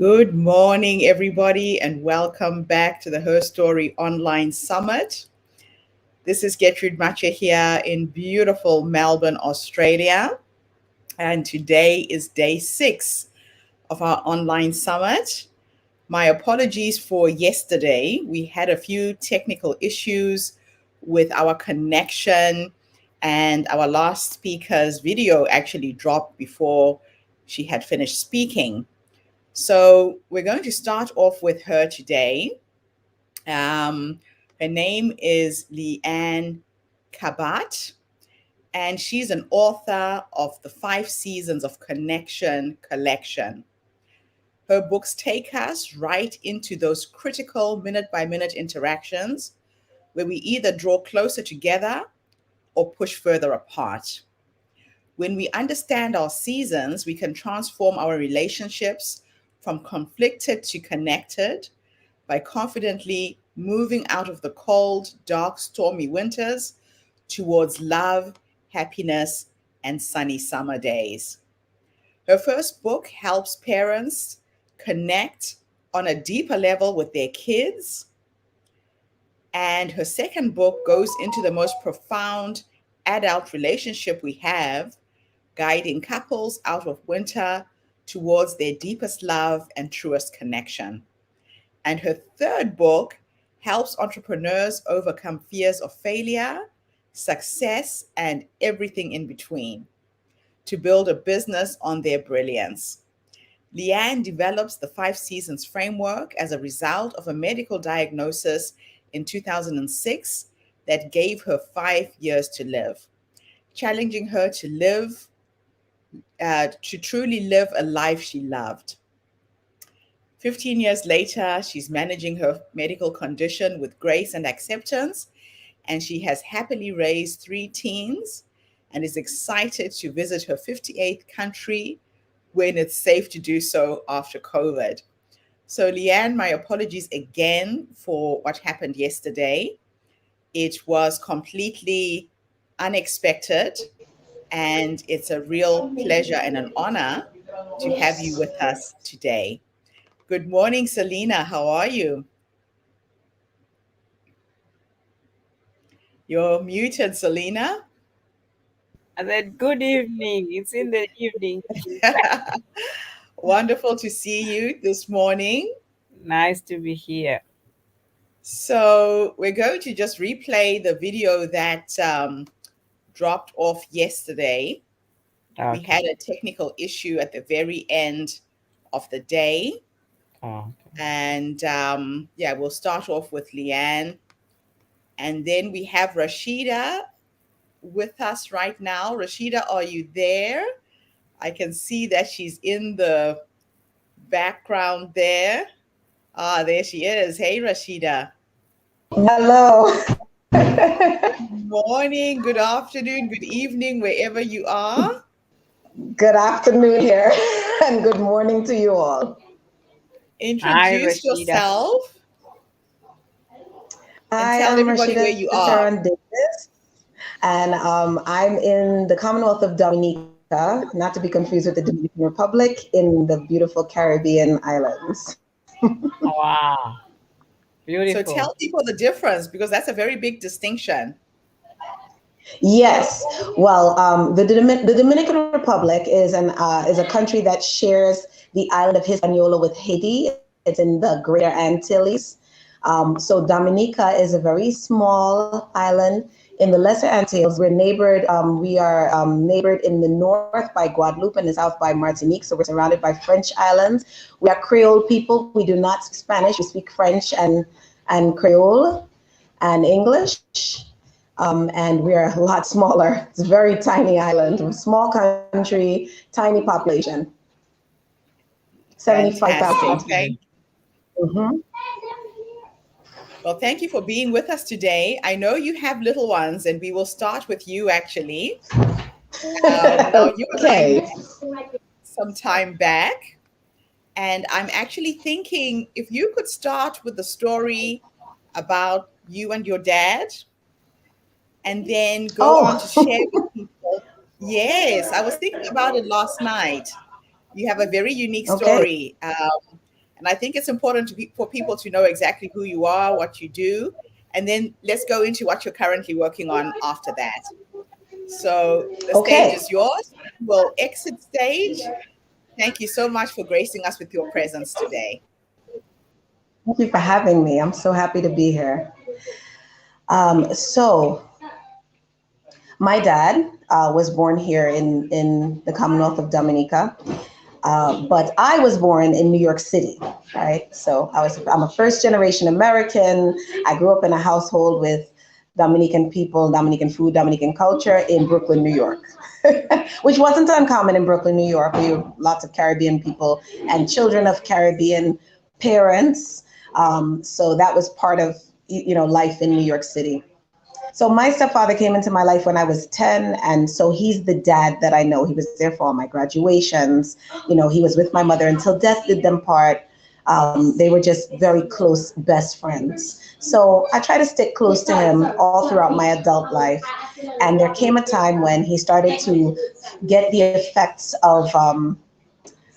Good morning, everybody, and welcome back to the HerStory Online Summit. This is Gertrude Matcha here in beautiful Melbourne, Australia. And today is day 6 of our online summit. My apologies for yesterday. We had a few technical issues with our connection, and our last speaker's video actually dropped before she had finished speaking. So we're going to start off with her today. Her name is Leanne Kabat, and she's an author of the 5 Seasons of Connection collection. Her books take us right into those critical minute-by-minute interactions where we either draw closer together or push further apart. When we understand our seasons, we can transform our relationships from conflicted to connected by confidently moving out of the cold, dark, stormy winters towards love, happiness, and sunny summer days. Her first book helps parents connect on a deeper level with their kids. And her second book goes into the most profound adult relationship we have, guiding couples out of winter towards their deepest love and truest connection. And her third book helps entrepreneurs overcome fears of failure, success, and everything in between to build a business on their brilliance. Leanne develops the 5 Seasons framework as a result of a medical diagnosis in 2006 that gave her 5 years to live, challenging her to truly live a life she loved. 15 years later, she's managing her medical condition with grace and acceptance, and she has happily raised 3 teens and is excited to visit her 58th country when it's safe to do so after COVID. So, Leanne, my apologies again for what happened yesterday. It was completely unexpected, and it's a real pleasure and an honor to have you with us today. Good morning, Selena. How are you? You're muted, Selena. I said, good evening. It's in the evening. Wonderful to see you this morning. Nice to be here. So we're going to just replay the video that dropped off yesterday. We Okay. had a technical issue at the very end of the day. Okay. And we'll start off with Leanne. And then we have Rashida with us right now. Rashida, are you there? I can see that she's in the background there. Ah, there she is. Hey, Rashida. Hello. Good morning, good afternoon, good evening, wherever you are. Good afternoon here, and good morning to you all. Hi, Introduce Rashida. yourself and I tell am everybody where Rashida you are. Sharon Davis, and I'm in the Commonwealth of Dominica, not to be confused with the Dominican Republic, in the beautiful Caribbean islands. Wow. So Beautiful. tell people the difference because that's a very big distinction. Yes, well, the Dominican Republic is a country that shares the island of Hispaniola with Haiti. It's in the Greater Antilles. So Dominica is a very small island in the Lesser Antilles. We are neighbored in the north by Guadeloupe and the south by Martinique. So we're surrounded by French islands. We are Creole people. We do not speak Spanish. We speak French and Creole and English. And we are a lot smaller. It's a very tiny island, a small country, tiny population. 75,000. Fantastic. Lovely. Mhm. Well, thank you for being with us today. I know you have little ones, and we will start with you actually. Now, you and I Okay. met some time back, and I'm actually thinking if you could start with the story about you and your dad, and then go on to Oh, share with people. Yes, I was thinking about it last night. You have a very unique okay. story. And I think it's important for people to know exactly who you are, what you do, and then let's go into what you're currently working on after that. So the stage Okay. is yours. We'll exit stage. Thank you so much for gracing us with your presence today. Thank you for having me. I'm so happy to be here. So my dad was born here in the Commonwealth of Dominica, but I was born in New York City, right? So I'm a first generation American. I grew up in a household with Dominican people, Dominican food, Dominican culture in Brooklyn, New York, which wasn't uncommon in Brooklyn, New York. We were lots of Caribbean people and children of Caribbean parents. So that was part of life in New York City. So my stepfather came into my life when I was 10, and so he's the dad that I know. He was there for all my graduations. He was with my mother until death did them part. They were just very close best friends. So I try to stick close to him all throughout my adult life. And there came a time when he started to get the effects of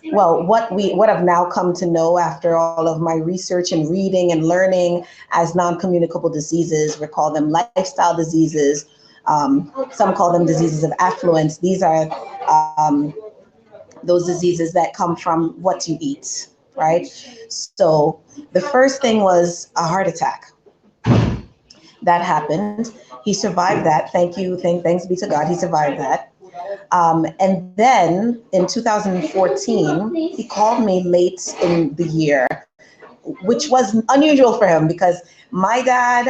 what I've now come to know after all of my research and reading and learning as non-communicable diseases. We call them lifestyle diseases. Some call them diseases of affluence. These are those diseases that come from what you eat, right? So the first thing was a heart attack that happened. He survived that. Thank you. Thanks be to God. He survived that. And then in 2014, he called me late in the year, which was unusual for him because my dad,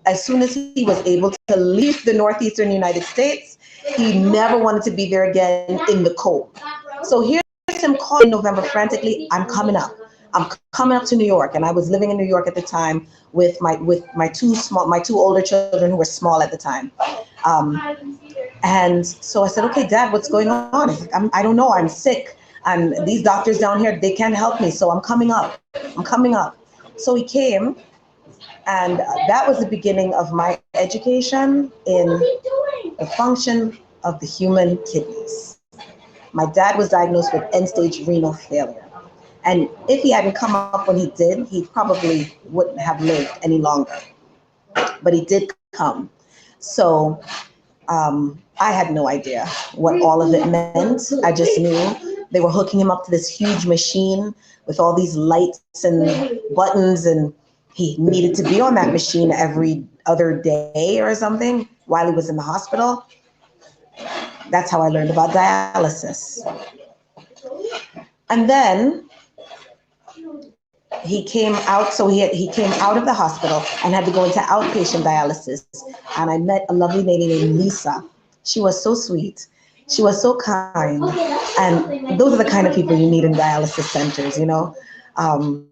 as soon as he was able to leave the northeastern United States, he never wanted to be there again in the cold. So here's him calling in November frantically, I'm coming up. I'm coming up to New York. And I was living in New York at the time with my two older children who were small at the time. And so I said, okay, Dad, what's going on? He's like, I don't know. I'm sick. And these doctors down here, they can't help me. So I'm coming up. I'm coming up. So he came, and that was the beginning of my education in the function of the human kidneys. My dad was diagnosed with end-stage renal failure. And if he hadn't come up when he did, he probably wouldn't have lived any longer. But he did come. So I had no idea what all of it meant. I just knew they were hooking him up to this huge machine with all these lights and buttons, and he needed to be on that machine every other day or something while he was in the hospital. That's how I learned about dialysis. And then he came out, so he came out of the hospital and had to go into outpatient dialysis. And I met a lovely lady named Lisa. She was so sweet. She was so kind. And those are the kind of people you need in dialysis centers. Um,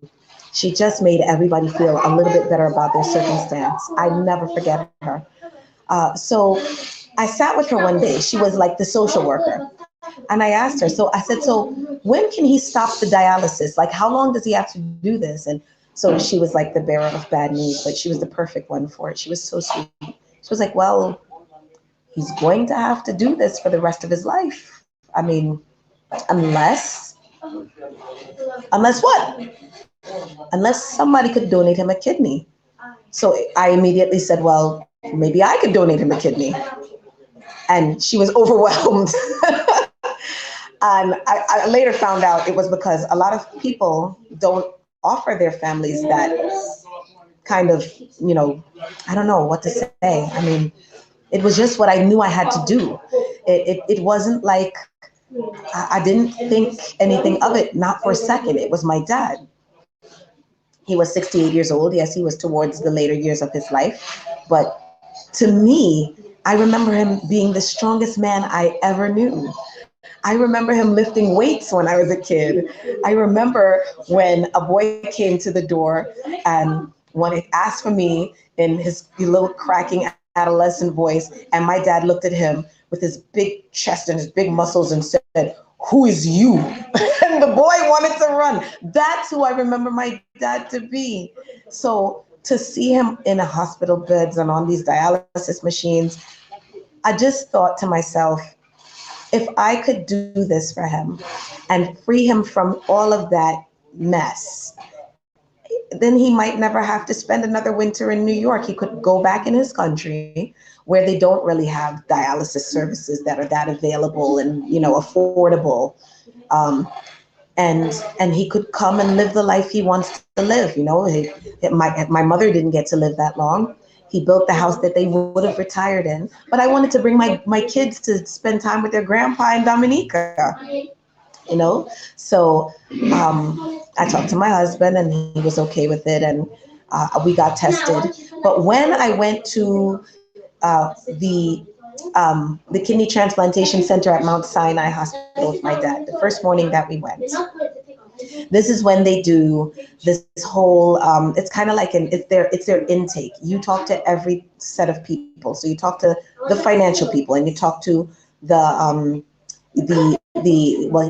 she just made everybody feel a little bit better about their circumstance. I never forget her. So I sat with her one day. She was like the social worker. And I asked her, so I said, so when can he stop the dialysis? Like, how long does he have to do this? And so she was like the bearer of bad news, but she was the perfect one for it. She was so sweet. She was like, well, he's going to have to do this for the rest of his life. I mean, unless what? Unless somebody could donate him a kidney. So I immediately said, well, maybe I could donate him a kidney. And she was overwhelmed. And I later found out it was because a lot of people don't offer their families that kind of, I don't know what to say. I mean, it was just what I knew I had to do. It wasn't like I didn't think anything of it, not for a second. It was my dad. He was 68 years old. Yes, he was towards the later years of his life. But to me, I remember him being the strongest man I ever knew. I remember him lifting weights when I was a kid. I remember when a boy came to the door and when he asked for me in his little cracking adolescent voice, and my dad looked at him with his big chest and his big muscles and said, "Who is you?" And the boy wanted to run. That's who I remember my dad to be. So to see him in a hospital beds and on these dialysis machines, I just thought to myself, if I could do this for him and free him from all of that mess, then he might never have to spend another winter in New York. He could go back in his country where they don't really have dialysis services that are that available and, affordable. Um, and he could come and live the life he wants to live. My mother didn't get to live that long. He built the house that they would have retired in. But I wanted to bring my kids to spend time with their grandpa in Dominica. So I talked to my husband and he was okay with it, and we got tested. But when I went to the kidney transplantation center at Mount Sinai Hospital with my dad, the first morning that we went, this is when they do this whole it's kind of like it's their intake. You talk to every set of people. So you talk to the financial people, and you talk to the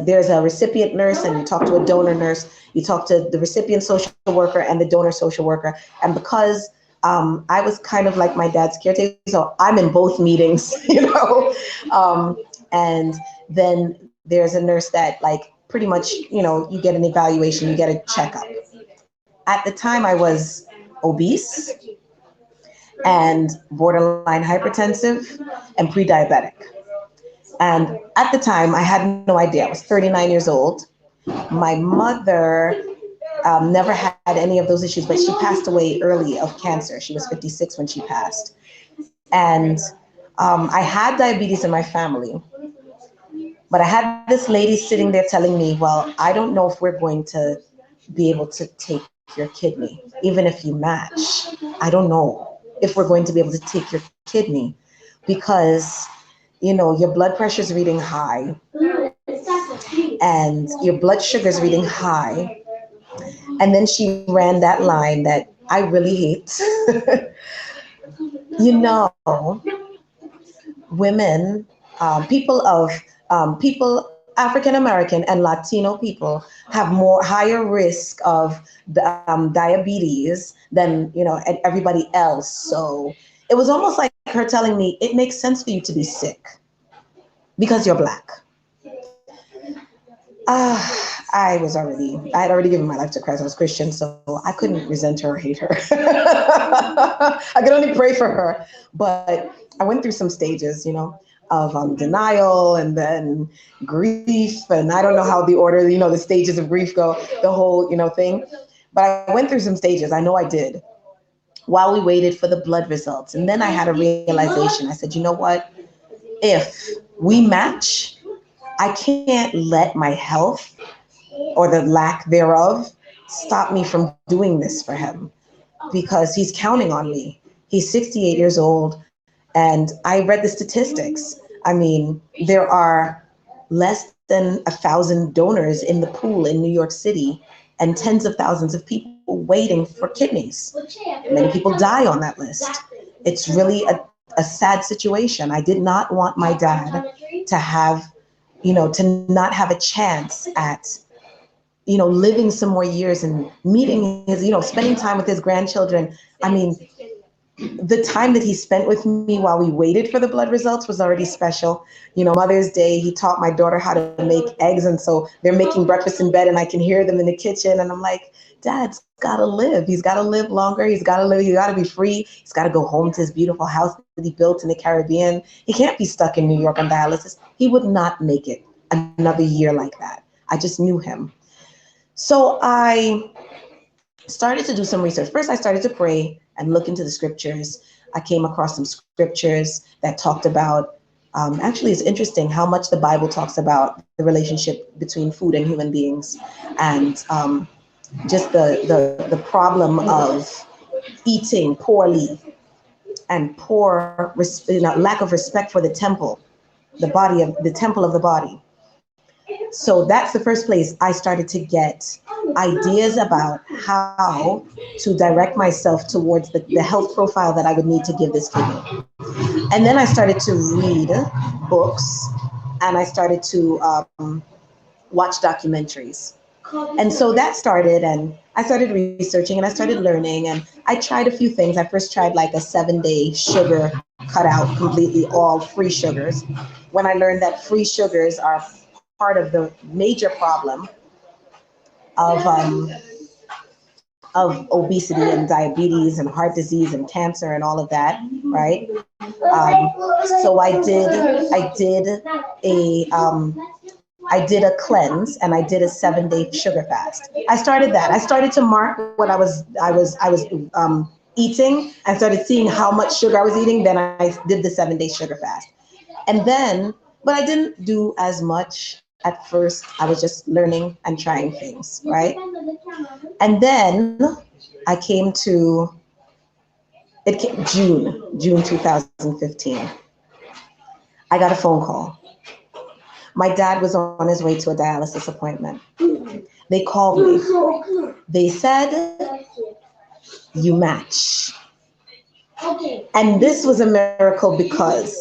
there's a recipient nurse, and you talk to a donor nurse. You talk to the recipient social worker and the donor social worker. And because I was kind of like my dad's caretaker, so I'm in both meetings. And then there's a nurse that, like, pretty much, you get an evaluation, you get a checkup. At the time, I was obese and borderline hypertensive and pre-diabetic. And at the time, I had no idea. I was 39 years old. My mother never had any of those issues, but she passed away early of cancer. She was 56 when she passed. And I had diabetes in my family. But I had this lady sitting there telling me, well, I don't know if we're going to be able to take your kidney, even if you match. I don't know if we're going to be able to take your kidney because, your blood pressure is reading high and your blood sugar is reading high. And then she ran that line that I really hate. you know, Women, people, African American and Latino people have more higher risk of diabetes than everybody else. So it was almost like her telling me it makes sense for you to be sick because you're black. I had already given my life to Christ. I was Christian, so I couldn't resent her or hate her. I could only pray for her. But I went through some stages, of denial and then grief. And I don't know how the order, the stages of grief go, the whole, thing. But I went through some stages. I know I did while we waited for the blood results. And then I had a realization. I said, you know what? If we match, I can't let my health or the lack thereof stop me from doing this for him because he's counting on me. He's 68 years old, and I read the statistics. I mean, there are less than 1,000 donors in the pool in New York City and tens of thousands of people waiting for kidneys. Many people die on that list. It's really a sad situation. I did not want my dad to have, to not have a chance at living some more years and meeting his, spending time with his grandchildren. I mean, the time that he spent with me while we waited for the blood results was already special. Mother's Day, he taught my daughter how to make eggs. And so they're making breakfast in bed and I can hear them in the kitchen. And I'm like, Dad's got to live. He's got to live longer. He's got to live. He's got to be free. He's got to go home to his beautiful house that he built in the Caribbean. He can't be stuck in New York on dialysis. He would not make it another year like that. I just knew him. So I started to do some research. First, I started to pray and look into the scriptures. I came across some scriptures that talked about, actually, it's interesting how much the Bible talks about the relationship between food and human beings, and just the problem of eating poorly and lack of respect for the temple, the temple of the body. So that's the first place I started to get ideas about how to direct myself towards the health profile that I would need to give this kidney. And then I started to read books and I started to watch documentaries. And so that started, and I started researching and I started learning, and I tried a few things. I first tried like a 7-day sugar cut out, completely all free sugars. When I learned that free sugars are part of the major problem of obesity and diabetes and heart disease and cancer and all of that, right? So I did a cleanse and I did a 7 day sugar fast. I started that. I started to mark what eating and started seeing how much sugar I was eating. Then I did the 7 day sugar fast. And then, but I didn't do as much at first. I was just learning and trying things, right? And then I came to June 2015. I got a phone call. My dad was on his way to a dialysis appointment. They called me. They said, you match. And this was a miracle because,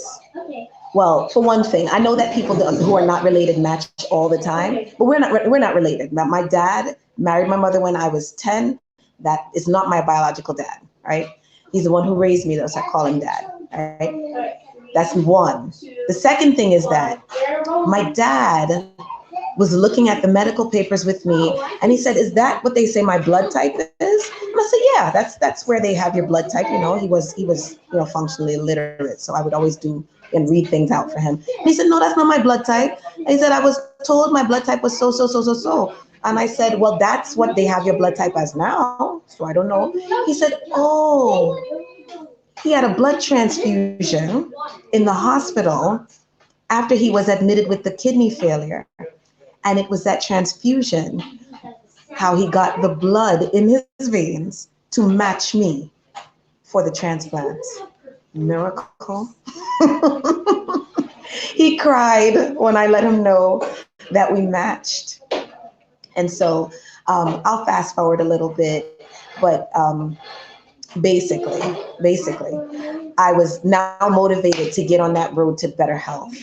well, for one thing, I know that people who are not related match all the time, but we're not related. My dad married my mother when I was 10. That is not my biological dad, right? He's the one who raised me, so I call him dad, right? That's one. The second thing is that my dad was looking at the medical papers with me, and he said, "Is that what they say my blood type is?" And I said, "Yeah, that's where they have your blood type." You know, he was functionally illiterate, so I would always do and read things out for him. And he said, "No, that's not my blood type." And he said, "I was told my blood type was so so so so so." And I said, "Well, that's what they have your blood type as now, so I don't know." He said, "Oh, he had a blood transfusion in the hospital after he was admitted with the kidney failure. And it was that transfusion, how he got the blood in his veins to match me for the transplants." Miracle. He cried when I let him know that we matched. And so I'll fast forward a little bit, but basically, I was now motivated to get on that road to better health.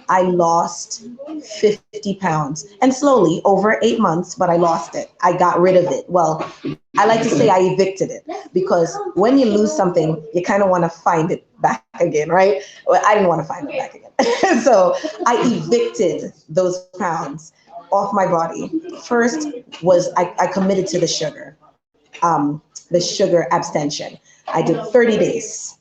I lost 50 pounds and slowly over 8 months, but I lost it. I got rid of it. Well, I like to say I evicted it because when you lose something, you kind of want to find it back again, right? Well, I didn't want to find it back again. So I evicted those pounds off my body. First was I committed to the sugar abstention. I did 30 days.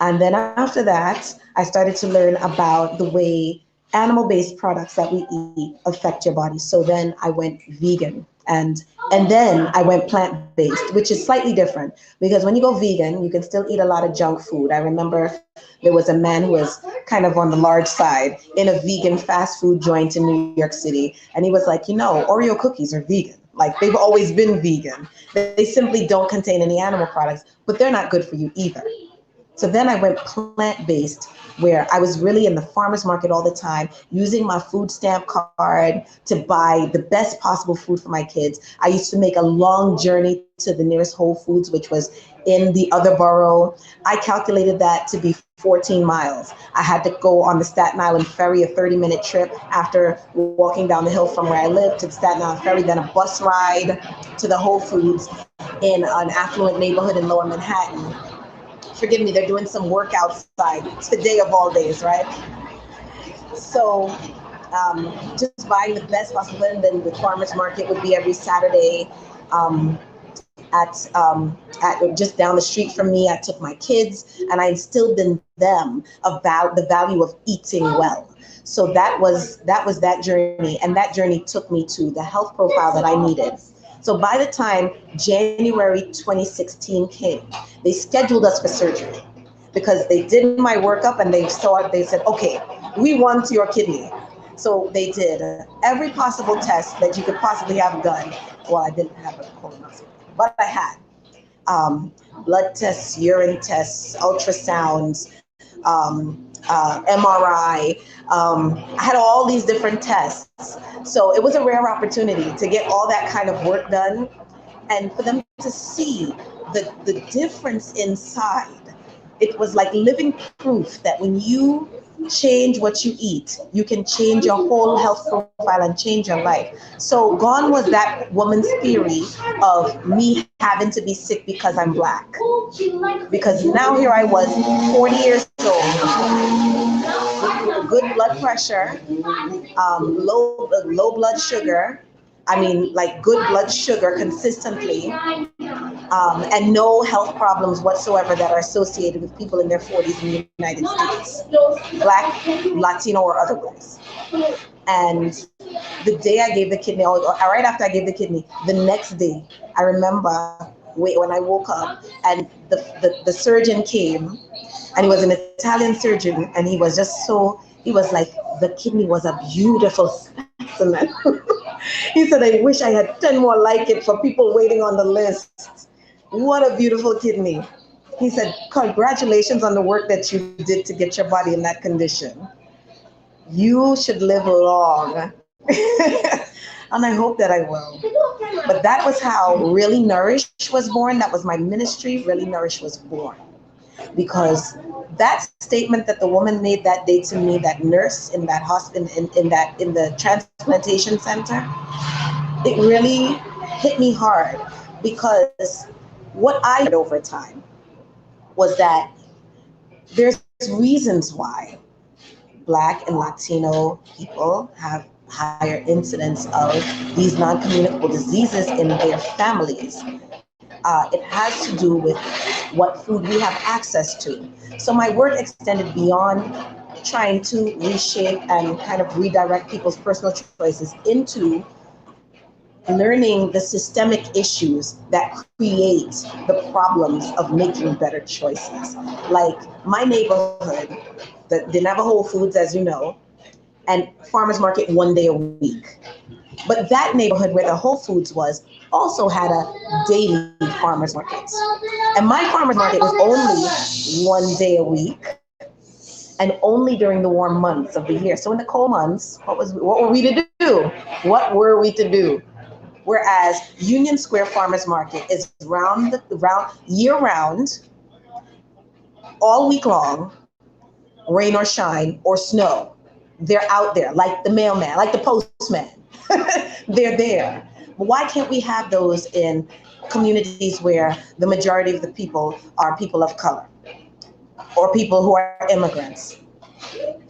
And then after that, I started to learn about the way animal-based products that we eat affect your body. So then I went vegan and then I went plant-based, which is slightly different because when you go vegan, you can still eat a lot of junk food. I remember there was a man who was kind of on the large side in a vegan fast food joint in New York City. And he was like, Oreo cookies are vegan. Like they've always been vegan. They simply don't contain any animal products, but they're not good for you either. So then I went plant-based, where I was really in the farmer's market all the time, using my food stamp card to buy the best possible food for my kids. I used to make a long journey to the nearest Whole Foods, which was in the other borough. I calculated that to be 14 miles. I had to go on the Staten Island ferry, a 30-minute trip after walking down the hill from where I lived to the Staten Island ferry, then a bus ride to the Whole Foods in an affluent neighborhood in Lower Manhattan. Forgive me, they're doing some work outside today of all days, right? So just buying the best possible, and then the farmer's market would be every Saturday at just down the street from me. I took my kids and I instilled in them about the value of eating well. So that was that journey, and that journey took me to the health profile that I needed. So by the time January 2016 came, they scheduled us for surgery because they did my workup and they said, okay, we want your kidney. So they did every possible test that you could possibly have done. Well, I didn't have a colonoscopy, but I had blood tests, urine tests, ultrasounds, MRI. I had all these different tests. So it was a rare opportunity to get all that kind of work done and for them to see the difference inside. It was like living proof that when you change what you eat, you can change your whole health profile and change your life. So gone was that woman's theory of me having to be sick because I'm Black. Because now here I was, 40 years old, good blood pressure, low blood sugar, I mean, like good blood sugar consistently, and no health problems whatsoever that are associated with people in their 40s in the United States, Black, Latino, or otherwise. And the day I gave the kidney, or right after I gave the kidney, the next day, I remember when I woke up and the surgeon came, and he was an Italian surgeon, and he was like, the kidney was a beautiful specimen. He said, I wish I had 10 more like it for people waiting on the list. What a beautiful kidney. He said, congratulations on the work that you did to get your body in that condition. You should live long. And I hope that I will. But that was how Really Nourish was born. That was my ministry. Really Nourish was born. Because that statement that the woman made that day to me, that nurse in that hospital, in the transplantation center, it really hit me hard, because what I learned over time was that there's reasons why Black and Latino people have higher incidence of these non-communicable diseases in their families. It has to do with what food we have access to. So my work extended beyond trying to reshape and kind of redirect people's personal choices into learning the systemic issues that create the problems of making better choices. Like my neighborhood, the Navajo Foods, as you know, and farmers market one day a week. But that neighborhood where the Whole Foods was also had a daily farmers market. And my farmers market was only one day a week, and only during the warm months of the year. So in the cold months, what were we to do? What were we to do? Whereas Union Square Farmers Market is year round, all week long, rain or shine or snow. They're out there like the mailman, like the postman. They're there. But why can't we have those in communities where the majority of the people are people of color or people who are immigrants?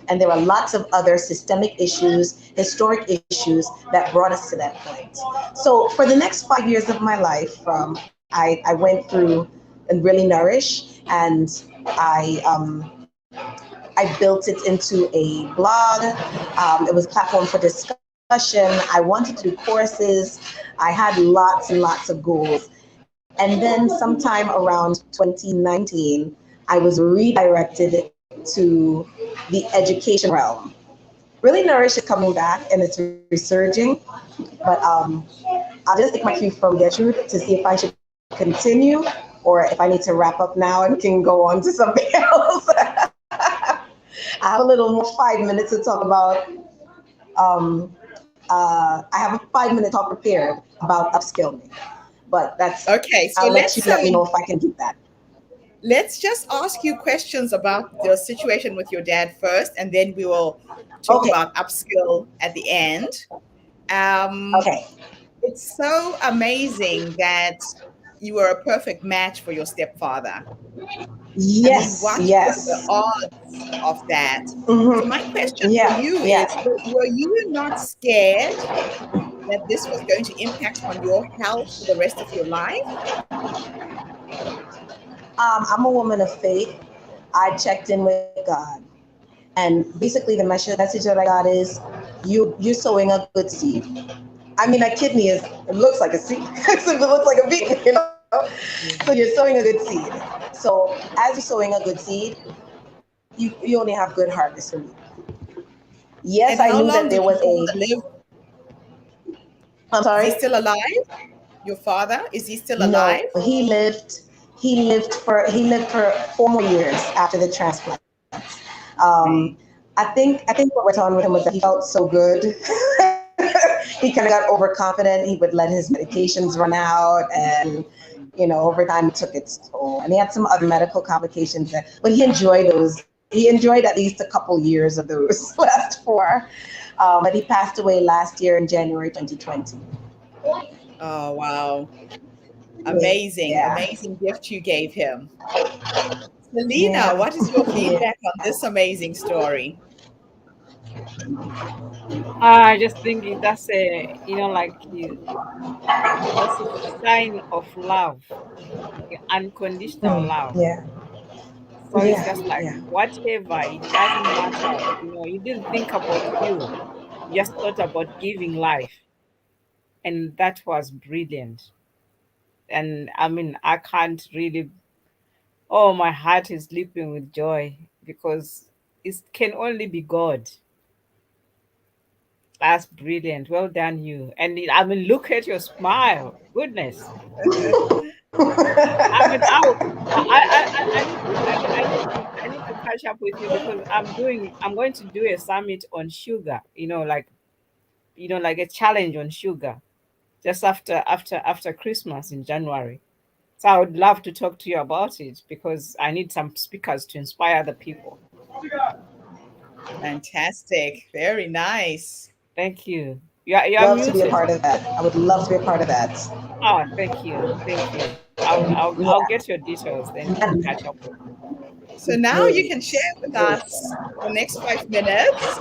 And there are lots of other systemic issues, historic issues that brought us to that point. So for the next 5 years of my life, I went through and Really Nourish, and I built it into a blog. It was a platform for discussion. I wanted to do courses. I had lots and lots of goals. And then sometime around 2019, I was redirected to the education realm. Really Nourish is coming back and it's resurging, but I'll just take my cue from Gertrude to see if I should continue or if I need to wrap up now and can go on to something else. I have a little more 5 minutes to talk about. I have a 5 minute talk prepared about upskilling, but that's Okay, so I'll let you let me know if I can do that. let's just ask you questions about the situation with your dad first, and then we will talk Okay. about upskill at the end. Um, Okay. it's so amazing that you were a perfect match for your stepfather. I mean, Yes. what were the Yes. odds of that? So my question for Yeah. you Yeah. is, were you not scared that this was going to impact on your health for the rest of your life? I'm a woman of faith. I checked in with God. And basically the message that I got is you're sowing a good seed. I mean, a kidney it looks like a seed. It looks like a bean, you know. So you're sowing a good seed. So as you're sowing a good seed, you only have good harvest from it. Yes, And I how knew long that did there your was father live? I'm Is he sorry? still alive? Your father, is he still No, alive? he lived for 4 more years after the transplant. Um, Okay. I think what went on with him was that he felt so good. He kind of got overconfident. He would let his medications run out, and over time it took its toll. And he had some other medical complications, but he enjoyed those. He enjoyed at least a couple years of those last four. But he passed away last year in January 2020. Oh, wow. Amazing, Yeah. amazing gift you gave him. Selena, Yeah. what is your Yeah. feedback on this amazing story? I just think that's a, like that's a sign of love, unconditional love. Yeah, So it's yeah, just like yeah. whatever, it doesn't matter. You didn't think about you. You just thought about giving life. And that was brilliant. And I mean, I can't really, oh, my heart is leaping with joy because it can only be God. That's brilliant. Well done, you. And I mean, look at your smile. Goodness. I mean, I need to, I need to catch up with you because I'm going to do a summit on sugar. Like a challenge on sugar, just after Christmas in January. So I would love to talk to you about it because I need some speakers to inspire the people. Fantastic. Very nice. Thank you. You are Love to be a muted. part of that. I would love to be a part of that. Oh, thank you. Thank you. I'll Yeah. get your details, then we can And catch up with. So now you can great, share with great. us for the next 5 minutes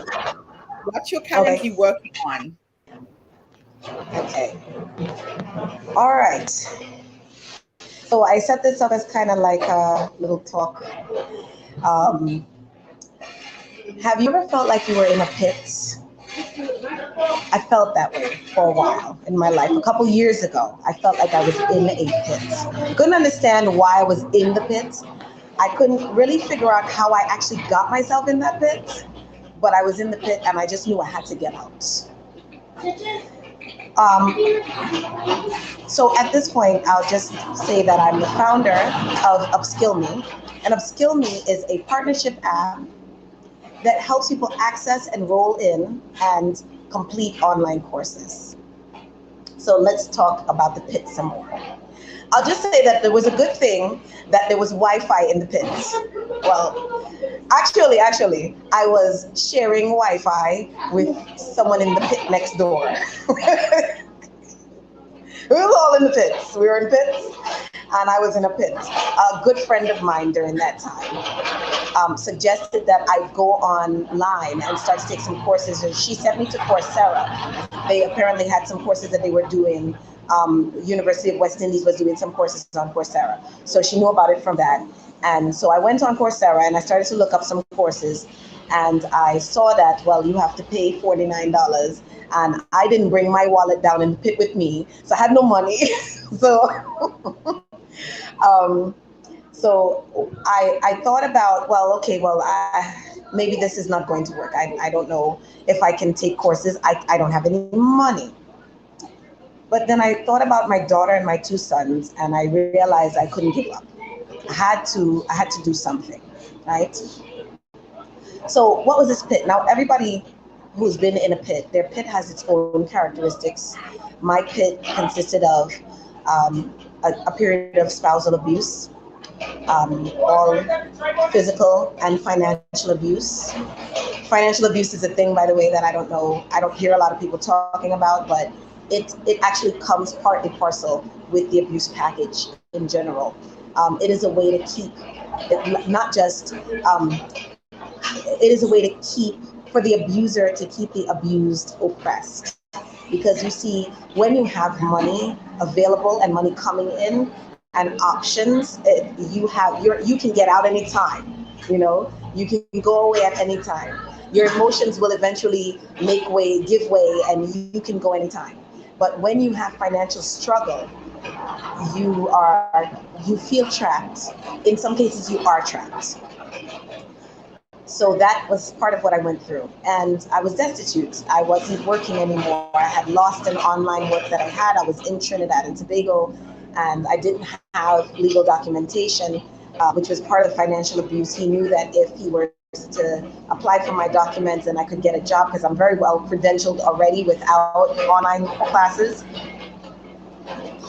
what you're currently Okay, working on. okay. All right. So I set this up as kind of like a little talk. Um, have you ever felt like you were in a pit? I felt that way for a while in my life. A couple years ago, I felt like I was in a pit. Couldn't understand why I was in the pit. I couldn't really figure out how I actually got myself in that pit, but I was in the pit and I just knew I had to get out. Um, so at this point, I'll just say that I'm the founder of Upskill Me. And Upskill Me is a partnership app that helps people access, enroll in, and complete online courses. So let's talk about the pit some more. I'll just say that there was a good thing that there was Wi-Fi in the pits. Well, actually, I was sharing Wi-Fi with someone in the pit next door. We were all in the pits. We were in pits, and I was in a pit. A good friend of mine during that time suggested that I go online and start to take some courses. And she sent me to Coursera. They apparently had some courses that they were doing. University of West Indies was doing some courses on Coursera. So she knew about it from that. And so I went on Coursera and I started to look up some courses. And I saw that, well, you have to pay $49. And I didn't bring my wallet down in the pit with me. So I had no money. so um, so I thought about, well, okay, well, maybe this is not going to work. I don't know if I can take courses. I don't have any money. But then I thought about my daughter and my two sons, and I realized I couldn't give up. I had to do something, right? So what was this pit? Now everybody who's been in a pit, their pit has its own characteristics. My pit consisted of a period of spousal abuse, all physical and financial abuse. Financial abuse is a thing, by the way, that I don't know, I don't hear a lot of people talking about, but it actually comes part and parcel with the abuse package in general. It is a way to keep it, not just it is a way to keep, for the abuser to keep the abused oppressed, because you see, when you have money available and money coming in and options, you can get out anytime. You can go away at any time. Your emotions will eventually make way, give way, and you can go anytime. But when you have financial struggle, you are you feel trapped. In some cases you are trapped. So that was part of what I went through. And I was destitute. I wasn't working anymore. I had lost an online work that I had. I was in Trinidad and Tobago, and I didn't have legal documentation, which was part of the financial abuse. He knew that if he were to apply for my documents and I could get a job, because I'm very well credentialed already without online classes,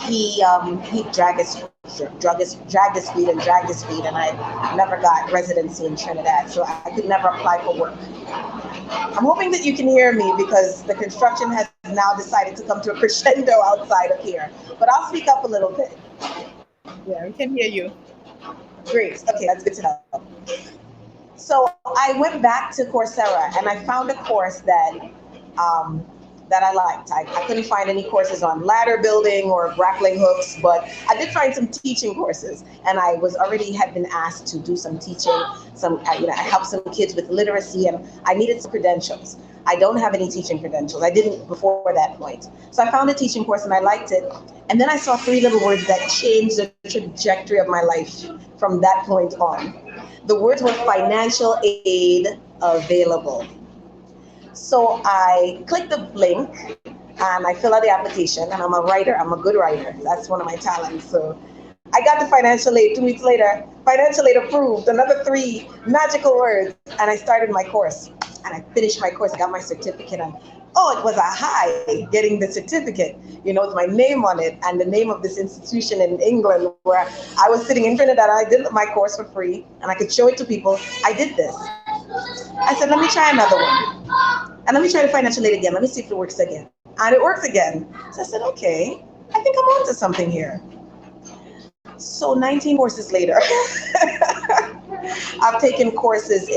he dragged his feet and dragged his feet, and I never got residency in Trinidad, so I could never apply for work. I'm hoping that you can hear me because the construction has now decided to come to a crescendo outside of here. But I'll speak up a little bit. Yeah, we can hear you. Great. Okay, that's good to know. So I went back to Coursera and I found a course um, that I liked. I couldn't find any courses on ladder building or grappling hooks, but I did find some teaching courses, and I was already had been asked to do some teaching. I helped some kids with literacy, and I needed some credentials. I don't have any teaching credentials. I didn't before that point. So I found a teaching course and I liked it. And then I saw three little words that changed the trajectory of my life from that point on. The words were financial aid available. So I clicked the link and I fill out the application. And I'm a writer. I'm a good writer. That's one of my talents. So I got the financial aid 2 weeks later. Financial aid approved. Another three magical words. And I started my course. And I finished my course. I got my certificate. And oh, it was a high getting the certificate. With my name on it and the name of this institution in England where I was sitting in Trinidad. I did my course for free and I could show it to people. I did this. I said, let me try another one. And let me try the financial aid again. Let me see if it works again. And it works again. So I said, okay, I think I'm onto something here. So 19 courses later, I've taken courses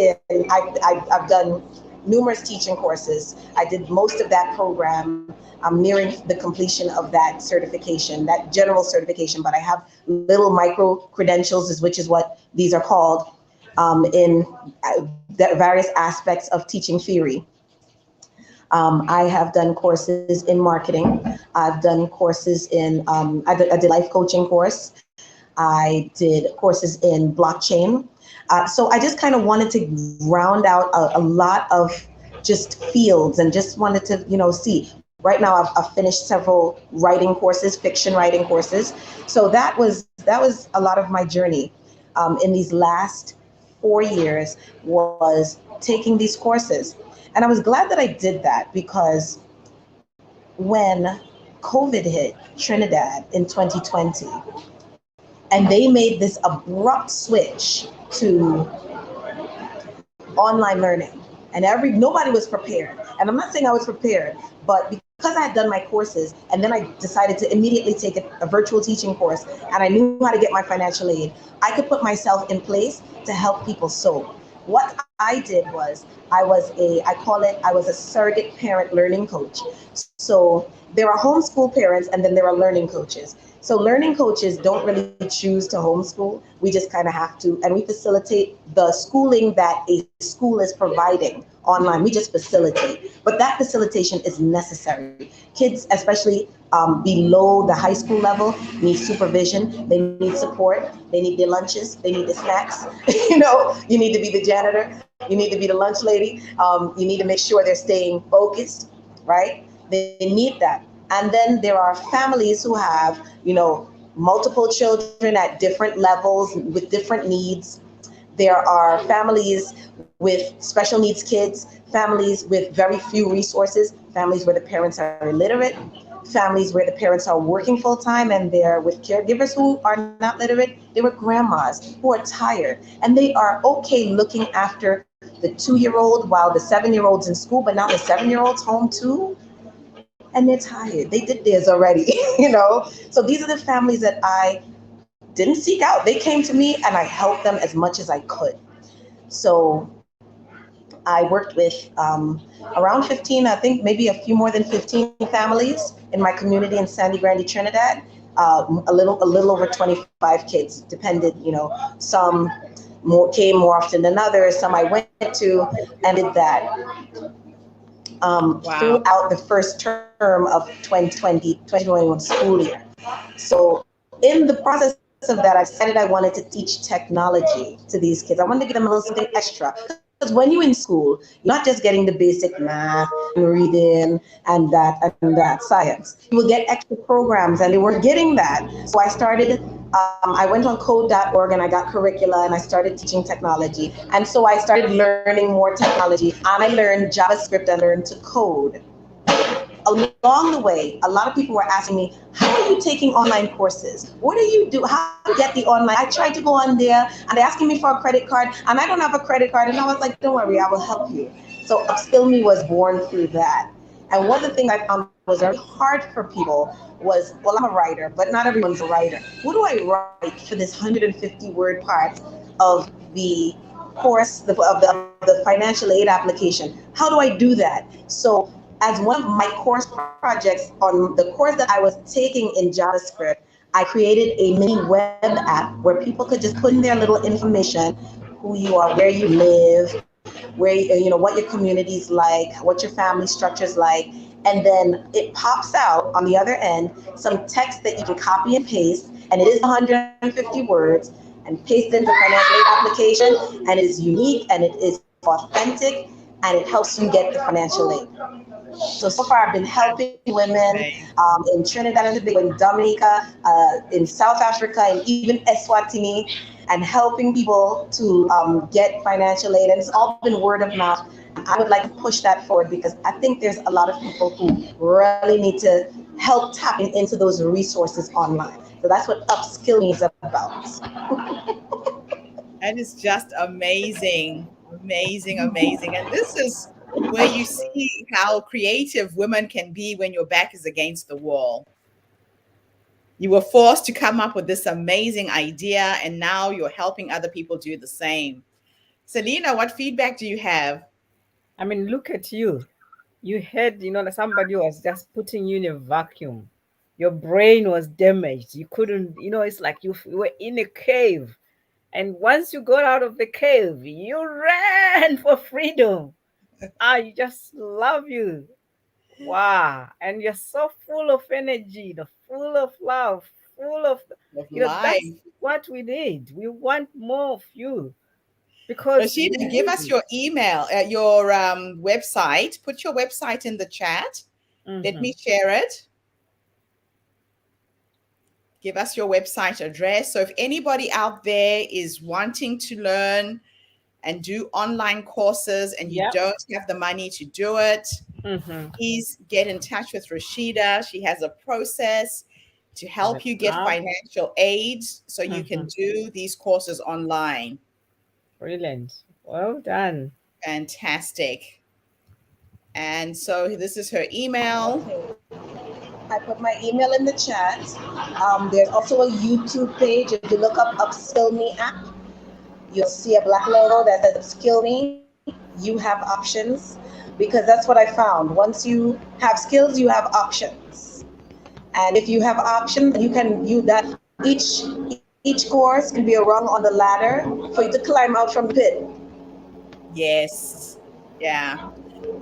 I've done numerous teaching courses. I did most of that program. I'm nearing the completion of that certification, that general certification, but I have little micro credentials, which is what these are called, in various aspects of teaching theory. I have done courses in marketing. I've done courses I did a life coaching course. I did courses in blockchain. So I just kind of wanted to round out a lot of just fields and just wanted to, see. Right now I've finished several writing courses, fiction writing courses. So that was a lot of my journey in these last 4 years was taking these courses. And I was glad that I did that because when COVID hit Trinidad in 2020, and they made this abrupt switch to online learning, and nobody was prepared. And I'm not saying I was prepared, but because I had done my courses, and then I decided to immediately take a virtual teaching course, and I knew how to get my financial aid, I could put myself in place to help people. So what I did was I was a surrogate parent learning coach. So there are homeschool parents and then there are learning coaches. So learning coaches don't really choose to homeschool. We just kind of have to, and we facilitate the schooling that a school is providing online. We just facilitate, but that facilitation is necessary. Kids, especially below the high school level, need supervision. They need support. They need their lunches. They need the snacks. You need to be the janitor. You need to be the lunch lady. You need to make sure they're staying focused, right? They need that. And then there are families who have, multiple children at different levels with different needs. There are families with special needs kids, families with very few resources, families where the parents are illiterate, families where the parents are working full time and they're with caregivers who are not literate. There were grandmas who are tired and they are okay looking after the 2-year-old while the 7-year-old's in school, but now the 7-year-old's home too. And they're tired. They did theirs already, So these are the families that I didn't seek out. They came to me and I helped them as much as I could. So I worked with around 15, I think maybe a few more than 15 families in my community in Sandy Grande, Trinidad. A little over 25 kids, depended, some came more often than others. Some I went to and did that Wow. throughout the first term of 2021 school year. So in the process of that, I decided I wanted to teach technology to these kids. I wanted to give them a little something extra. Because when you're in school, you're not just getting the basic math and reading and that science. You will get extra programs, and they were getting that. So I went on code.org and I got curricula and I started teaching technology. And so I started learning more technology and I learned JavaScript and learned to code. Along the way, a lot of people were asking me, how are you taking online courses? What do you do? How do you get the online? I tried to go on there and they're asking me for a credit card and I don't have a credit card. And I was like, don't worry, I will help you. So Upskill Me was born through that. And one of the things I found was very hard for people was, well, I'm a writer, but not everyone's a writer. What do I write for this 150 word part of the course of the financial aid application. How do I do that? So as one of my course projects on the course that I was taking in JavaScript, I created a mini web app where people could just put in their little information, who you are, where you live, where what your community is like, what your family structure is like, and then it pops out on the other end some text that you can copy and paste, and it is 150 words, and paste into financial aid application, and it is unique and it is authentic, and it helps you get the financial aid. So far, I've been That's helping women amazing. in Trinidad and Tobago, in Dominica, in South Africa, and even Eswatini, and helping people to get financial aid. And it's all been word of mouth. And I would like to push that forward because I think there's a lot of people who really need to help tapping into those resources online. So that's what upskill me is about. That is just amazing, amazing, amazing. And this is where you see how creative women can be when your back is against the wall. You were forced to come up with this amazing idea, and now you're helping other people do the same. Selena, what feedback do you have? I mean, look at you. You had, that somebody was just putting you in a vacuum. Your brain was damaged. You couldn't, it's like you were in a cave. And once you got out of the cave, you ran for freedom. I just love you. Wow. And you're so full of energy, full of love, full of, Of that's life. what we need. We want more of you because Rashida, give us your email, your website. Put your website in the chat. Let Mhm. me share it. Give us your website address. So if anybody out there is wanting to learn and do online courses and you Yep. don't have the money to do it, Mhm. please get in touch with Rashida. She has a process to With help an you get app. financial aid so you can Mhm. do these courses online. Brilliant. Well done. Fantastic. And so this is her email. Okay. I put my email in the chat. There's also a YouTube page. If you look up Upskill Me app, you'll see a black logo that says Upskill Me. You have options because that's what I found. Once you have skills, you have options. And if you have options, you that each course can be a rung on the ladder for you to climb out from the pit. Yes. Yeah.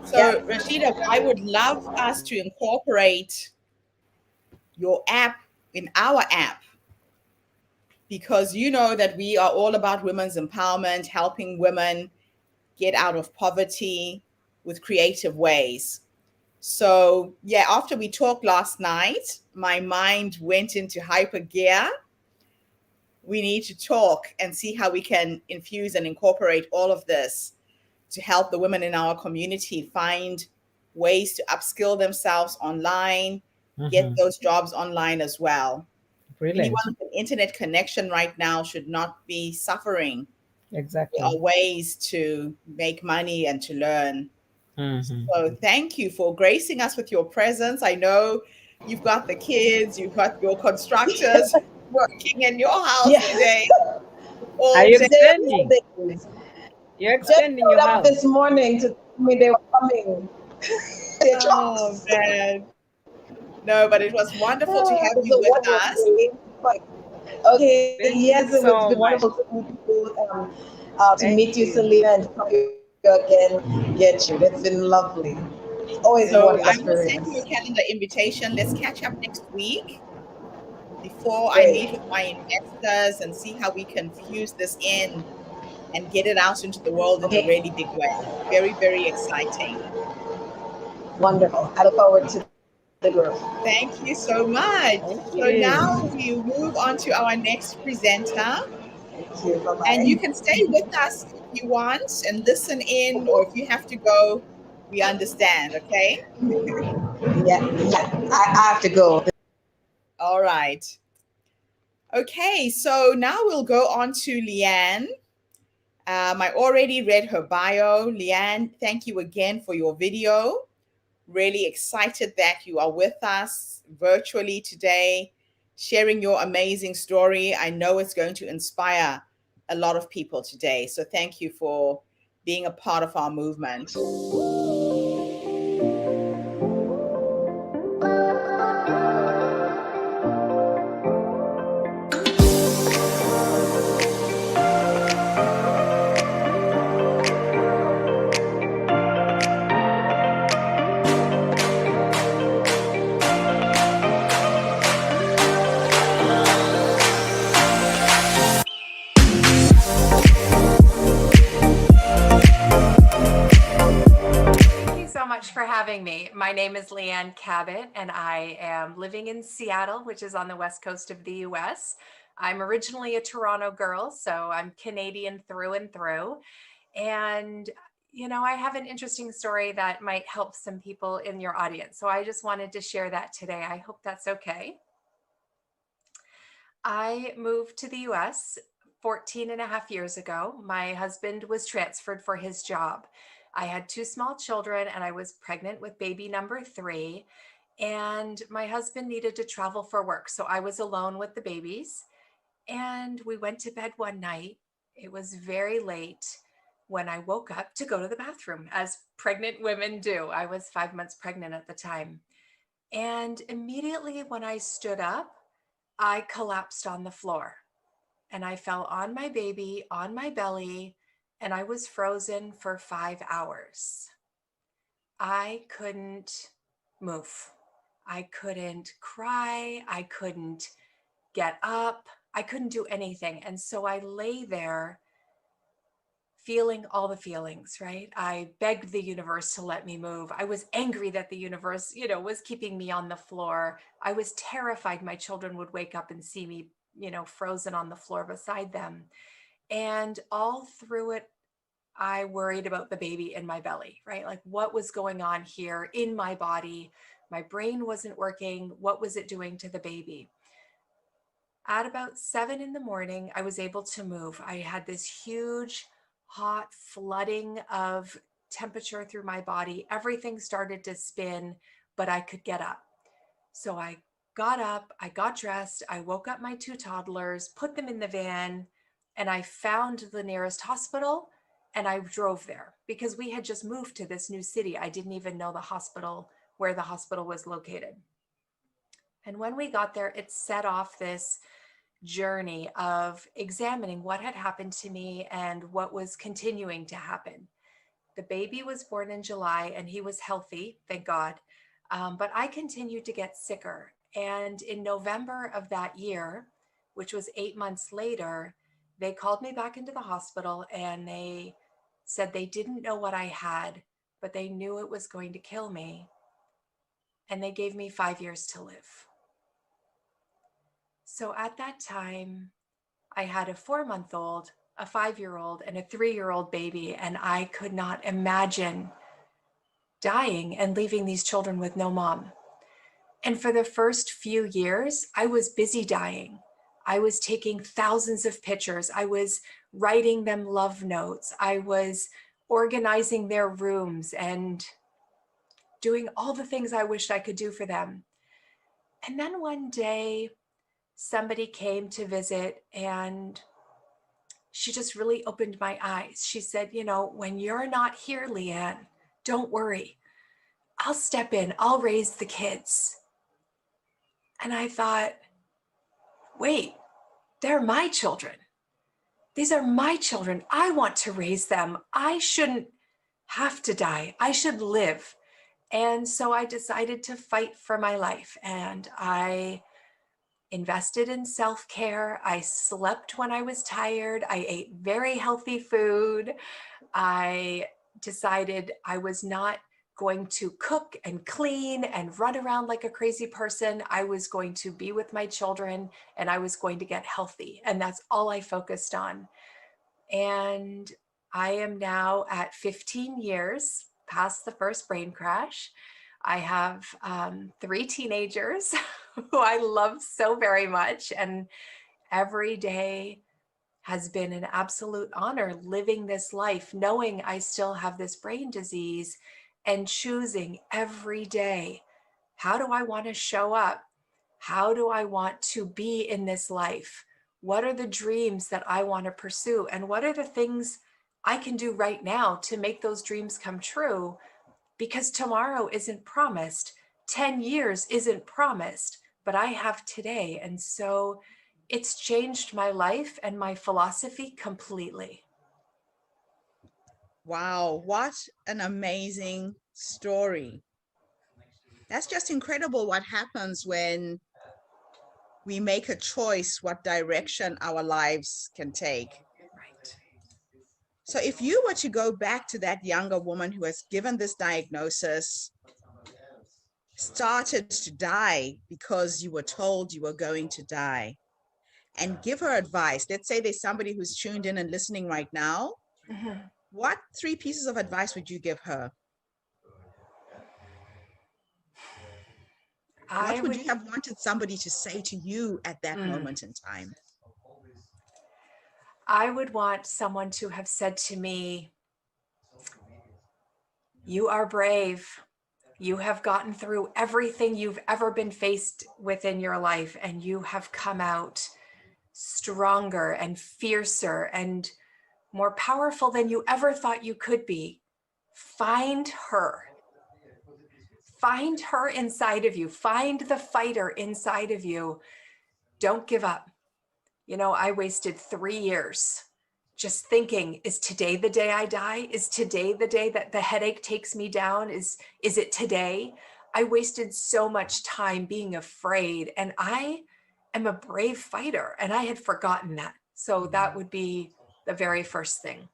So, Yeah. Rashida, I would love us to incorporate your app in our app because you know that we are all about women's empowerment, helping women get out of poverty with creative ways. So, yeah, after we talked last night, my mind went into hyper gear. We need to talk and see how we can infuse and incorporate all of this to help the women in our community find ways to upskill themselves online, get Mhm. those jobs online as well. Anyone Brilliant. with an internet connection right now should not be suffering. There Exactly. are ways to make money and to learn. Mhm. So thank you for gracing us with your presence. I know you've got the kids, you've got your constructors working in your house Yeah. today, Are all you day. They extending? are things. You're Just extending your showed up house. this morning to tell me they were coming. Their Oh, trucks. man. No, but it was wonderful to have It's you a with wonderful us. day. Like, okay, Thank yes, you it's so been much. wonderful to Thank meet you, you. Selena, and to talk to you again, get you. It's been lovely. It's always a So wonderful I will send you a experience. calendar invitation. Let's catch up next week before I Great. meet with my investors and see how we can fuse this in and get it out into the world in a Okay, really big way. Very, very exciting. wonderful. I look forward to the growth. Thank you so much. Thank So now you. we move on to our next presenter. Thank you. Bye And you bye. can stay with us if you want and listen in, or if you have to go, we understand, okay? Yeah. I have to go. All right. Okay, so now we'll go on to Leanne. I already read her bio. Leanne, thank you again for your video. Really excited that you are with us virtually today, sharing your amazing story. I know it's going to inspire a lot of people today. So thank you for being a part of our movement. So much for having me. My name is Leanne Cabot, and I am living in Seattle, which is on the west coast of the US. I'm originally a Toronto girl, so I'm Canadian through and through. And, I have an interesting story that might help some people in your audience. So I just wanted to share that today. I hope that's okay. I moved to the US 14 and a half years ago. My husband was transferred for his job. I had two small children and I was pregnant with baby number 3. And my husband needed to travel for work. So I was alone with the babies. And we went to bed one night. It was very late when I woke up to go to the bathroom, as pregnant women do. I was 5 months pregnant at the time. And immediately when I stood up, I collapsed on the floor and I fell on my baby, on my belly, and I was frozen for 5 hours. I couldn't move. I couldn't cry. I couldn't get up. I couldn't do anything. And so I lay there feeling all the feelings, right? I begged the universe to let me move. I was angry that the universe, was keeping me on the floor. I was terrified my children would wake up and see me, frozen on the floor beside them. And all through it, I worried about the baby in my belly, right? Like what was going on here in my body? My brain wasn't working. What was it doing to the baby? At about 7 in the morning, I was able to move. I had this huge, hot flooding of temperature through my body. Everything started to spin, but I could get up. So I got up, I got dressed, I woke up my two toddlers, put them in the van, and I found the nearest hospital and I drove there because we had just moved to this new city. I didn't even know the hospital, where the hospital was located. And when we got there, it set off this journey of examining what had happened to me and what was continuing to happen. The baby was born in July and he was healthy, thank God. But I continued to get sicker. And in November of that year, which was 8 months later, they called me back into the hospital and they said they didn't know what I had, but they knew it was going to kill me. And they gave me 5 years to live. So at that time, I had a 4-month-old, a 5-year-old, and a 3-year-old baby, and I could not imagine dying and leaving these children with no mom. And for the first few years, I was busy dying. I was taking thousands of pictures. I was writing them love notes. I was organizing their rooms and doing all the things I wished I could do for them. And then one day, somebody came to visit and she just really opened my eyes. She said, when you're not here, Leanne, don't worry. I'll step in. I'll raise the kids. And I thought, wait, they're my children. These are my children. I want to raise them. I shouldn't have to die. I should live. And so I decided to fight for my life. And I invested in self-care. I slept when I was tired. I ate very healthy food. I decided I was not going to cook and clean and run around like a crazy person. I was going to be with my children and I was going to get healthy. And that's all I focused on. And I am now at 15 years past the first brain crash. I have 3 teenagers who I love so very much. And every day has been an absolute honor living this life, knowing I still have this brain disease and choosing every day, how do I want to show up? How do I want to be in this life? What are the dreams that I want to pursue? And what are the things I can do right now to make those dreams come true? Because tomorrow isn't promised, 10 years isn't promised, but I have today. And so it's changed my life and my philosophy completely. Wow, what an amazing story. That's just incredible what happens when we make a choice what direction our lives can take. Right. So if you were to go back to that younger woman who was given this diagnosis, started to die because you were told you were going to die, and give her advice, let's say there's somebody who's tuned in and listening right now, Mhm. what three pieces of advice would you give her? I What would would you have wanted somebody to say to you at that mm, moment in time? I would want someone to have said to me, you are brave. You have gotten through everything you've ever been faced with in your life, and you have come out stronger and fiercer and more powerful than you ever thought you could be. Find her. Find her inside of you. Find the fighter inside of you. Don't give up. You know, I wasted 3 years just thinking, is today the day I die? Is today the day that the headache takes me down? Is it today? I wasted so much time being afraid, and I am a brave fighter, and I had forgotten that. So that would be the very first thing.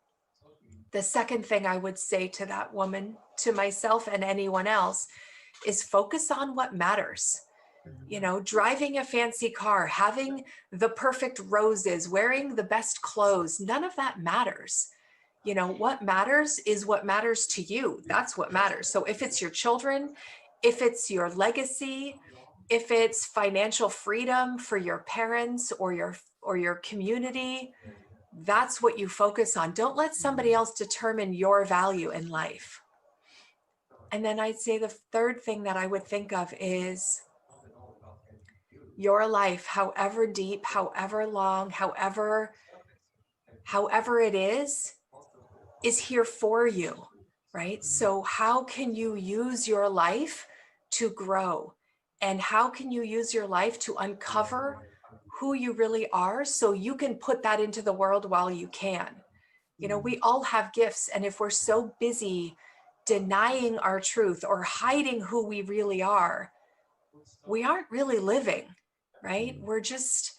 The second thing I would say to that woman, to myself and anyone else, is focus on what matters. You know, driving a fancy car, having the perfect roses, wearing the best clothes, none of that matters. You know, what matters is what matters to you. That's what matters. So if it's your children, if it's your legacy, if it's financial freedom for your parents or your community, that's what you focus on. Don't let somebody else determine your value in life. And then I'd say the third thing that I would think of is your life, however deep, however long, however it is here for you, right? So how can you use your life to grow? And how can you use your life to uncover who you really are so you can put that into the world while you can? You know, we all have gifts, and if we're so busy denying our truth or hiding who we really are, we aren't really living, right? We're just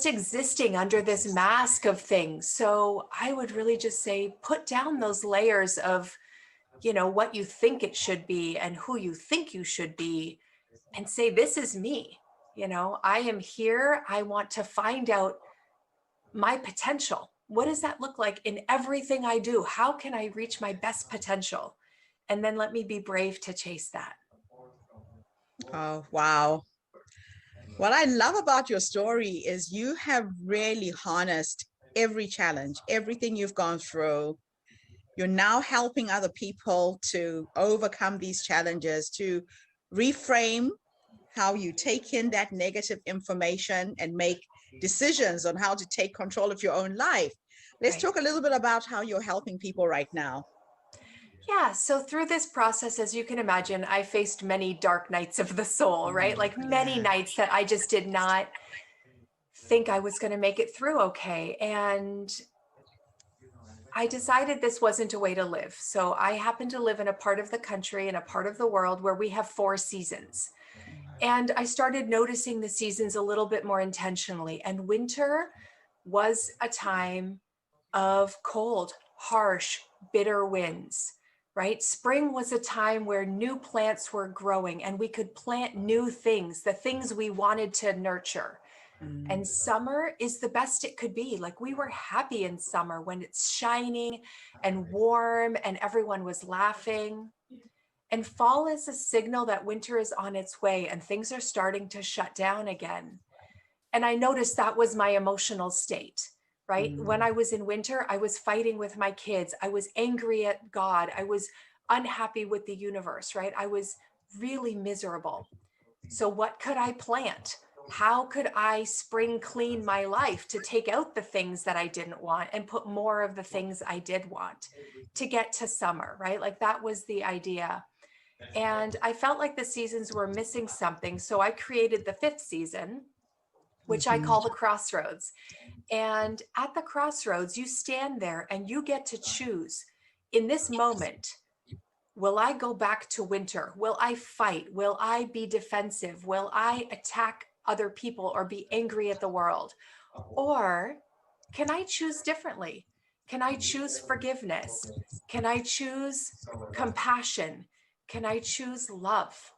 existing under this mask of things. So I would really just say put down those layers of, you know, what you think it should be and who you think you should be, and say, this is me. You know, I am here. I want to find out my potential. What does that look like in everything I do? How can I reach my best potential? And then let me be brave to chase that. Oh, wow. What I love about your story is you have really harnessed every challenge, everything you've gone through. You're now helping other people to overcome these challenges, to reframe how you take in that negative information and make decisions on how to take control of your own life. Let's Right. talk a little bit about how you're helping people right now. Yeah, so through this process, as you can imagine, I faced many dark nights of the soul, right? Like many Yeah. nights that I just did not think I was going to make it through okay. And I decided this wasn't a way to live. So I happen to live in a part of the country and a part of the world where we have 4 seasons. And I started noticing the seasons a little bit more intentionally. And winter was a time of cold, harsh, bitter winds, right? Spring was a time where new plants were growing and we could plant new things, the things we wanted to nurture. And summer is the best it could be. Like we were happy in summer when it's shining and warm and everyone was laughing. And fall is a signal that winter is on its way and things are starting to shut down again. And I noticed that was my emotional state, right? When I was in winter, I was fighting with my kids. I was angry at God. I was unhappy with the universe, right? I was really miserable. So what could I plant? How could I spring clean my life to take out the things that I didn't want and put more of the things I did want to get to summer, right? Like that was the idea. And I felt like the seasons were missing something. So I created the fifth season, which I Mhm. call the crossroads. And at the crossroads, you stand there and you get to choose in this moment. Will I go back to winter? Will I fight? Will I be defensive? Will I attack other people or be angry at the world? Or can I choose differently? Can I choose forgiveness? Can I choose compassion? Can I choose love?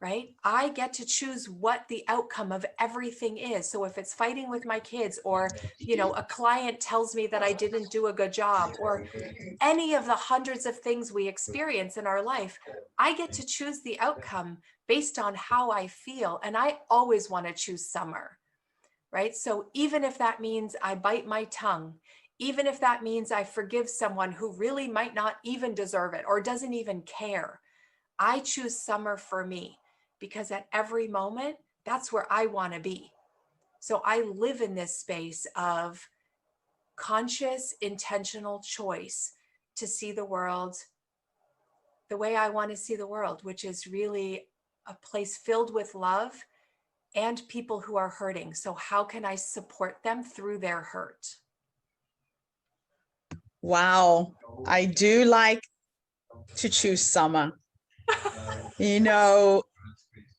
Right? I get to choose what the outcome of everything is. So if it's fighting with my kids, or, a client tells me that I didn't do a good job, or any of the hundreds of things we experience in our life, I get to choose the outcome based on how I feel. And I always want to choose summer, right? So even if that means I bite my tongue, even if that means I forgive someone who really might not even deserve it or doesn't even care, I choose summer for me because at every moment, that's where I want to be. So I live in this space of conscious, intentional choice to see the world the way I want to see the world, which is really a place filled with love and people who are hurting. So, how can I support them through their hurt? Wow. I do like to choose summer. You know,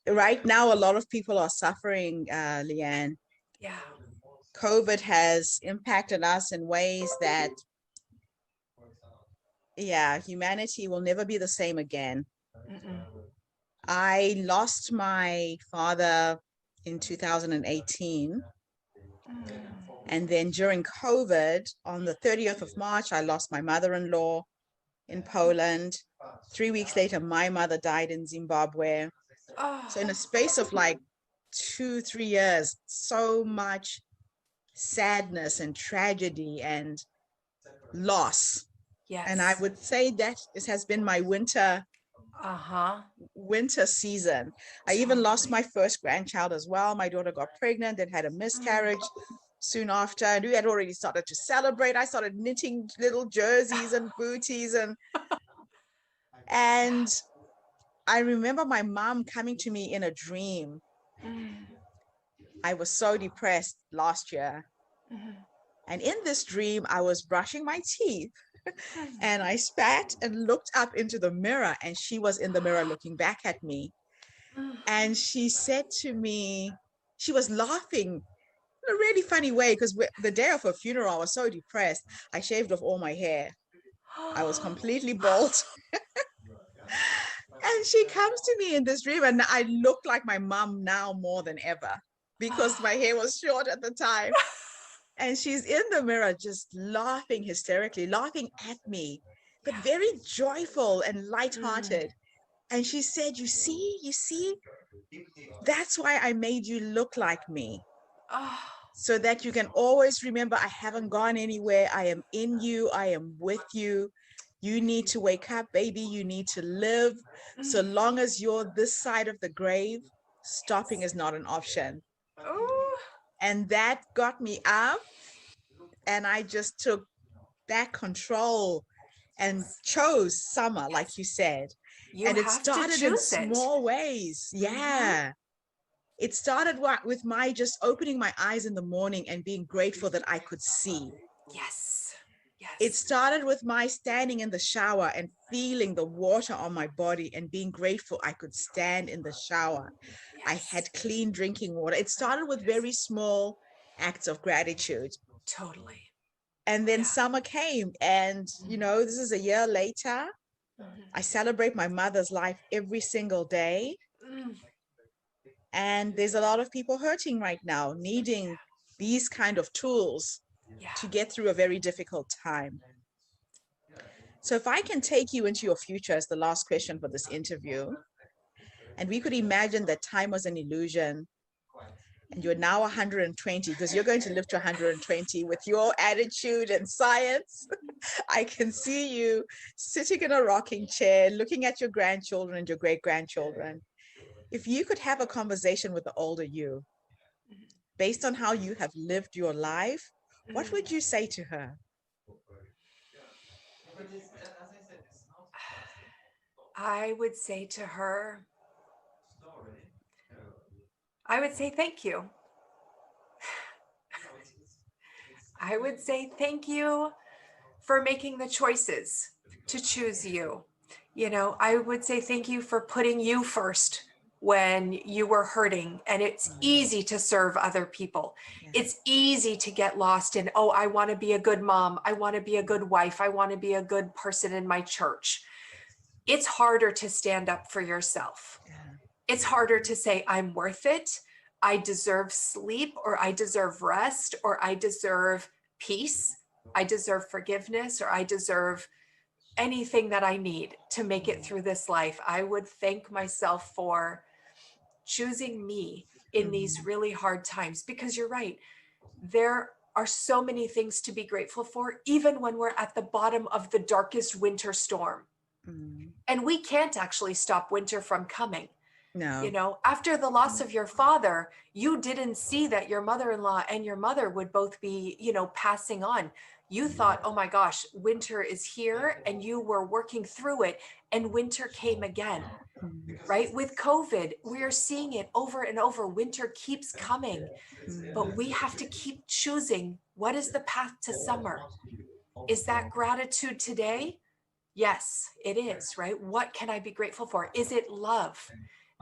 right now, a lot of people are suffering, Leanne. Yeah. COVID has impacted us in ways that, yeah, humanity will never be the same again. Mm-mm. I lost my father in 2018. And then during COVID, on the 30th of March, I lost my mother-in-law in Poland. 3 weeks later, my mother died in Zimbabwe. Oh, So in a space of like 2, 3 years, so much sadness and tragedy and loss. And I yes. would say that this has been my Uh-huh. winter season. I even lost my first grandchild as well. My daughter got pregnant and had a miscarriage soon after. And we had already started to celebrate. I started knitting little jerseys and booties and I remember my mom coming to me in a dream. I was so depressed last year. And in this dream, I was brushing my teeth and I spat and looked up into the mirror, and she was in the mirror looking back at me. And she said to me, she was laughing in a really funny way because the day of her funeral, I was so depressed. I shaved off all my hair. I was completely bald. And she comes to me in this dream, and I look like my mom now more than ever because my hair was short at the time. And she's in the mirror just laughing hysterically, laughing at me, but Yeah. very joyful and lighthearted. And she said, you see, that's why I made you look like me, Oh, so that you can always remember I haven't gone anywhere. I am in you. I am with you. You need to wake up, baby. You need to live. So long as you're this side of the grave, stopping is not an option. oh, And that got me up, and I just took back control and yes. chose summer, like Yes. you said. You And it have to started in choose it. small ways. Yeah. It started with my just opening my eyes in the morning and being grateful that I could see. Yes. It Yes. started with my standing in the shower and feeling the water on my body and being grateful I could stand in the shower. I Yes. had clean drinking water. It started with Yes. very small acts of gratitude. Totally. And then Yeah. summer came, and this is a year later. I celebrate my mother's life every single day. Mm. And there's a lot of people hurting right now, needing these kind of tools Yeah. to get through a very difficult time. So if I can take you into your future as the last question for this interview, and we could imagine that time was an illusion and you're now 120, because you're going to live to 120 with your attitude and science. I can see you sitting in a rocking chair, looking at your grandchildren and your great grandchildren. If you could have a conversation with the older you, based on how you have lived your life, what would you say to her? I would say to her, I would say thank you. I would say thank you for making the choices to choose you. You know, I would say thank you for putting you first when you were hurting. And it's easy to serve other people. Yeah. It's easy to get lost in, oh, I want to be a good mom. I want to be a good wife. I want to be a good person in my church. It's harder to stand up for yourself. Yeah. It's harder to say, I'm worth it. I deserve sleep, or I deserve rest, or I deserve peace. I deserve forgiveness, or I deserve anything that I need to make it through this life. I would thank myself for choosing me in these really hard times, because you're right. There are so many things to be grateful for, even when we're at the bottom of the darkest winter storm. Mm. And we can't actually stop winter from coming. You No. know, after the loss of your father, you didn't see that your mother-in-law and your mother would both be, you know, passing on. You thought, oh my gosh, winter is here, and you were working through it, and winter came again, right? With COVID, we are seeing it over and over. Winter keeps coming, but we have to keep choosing, what is the path to summer? Is that gratitude today? Yes, it is, right? What can I be grateful for? Is it love?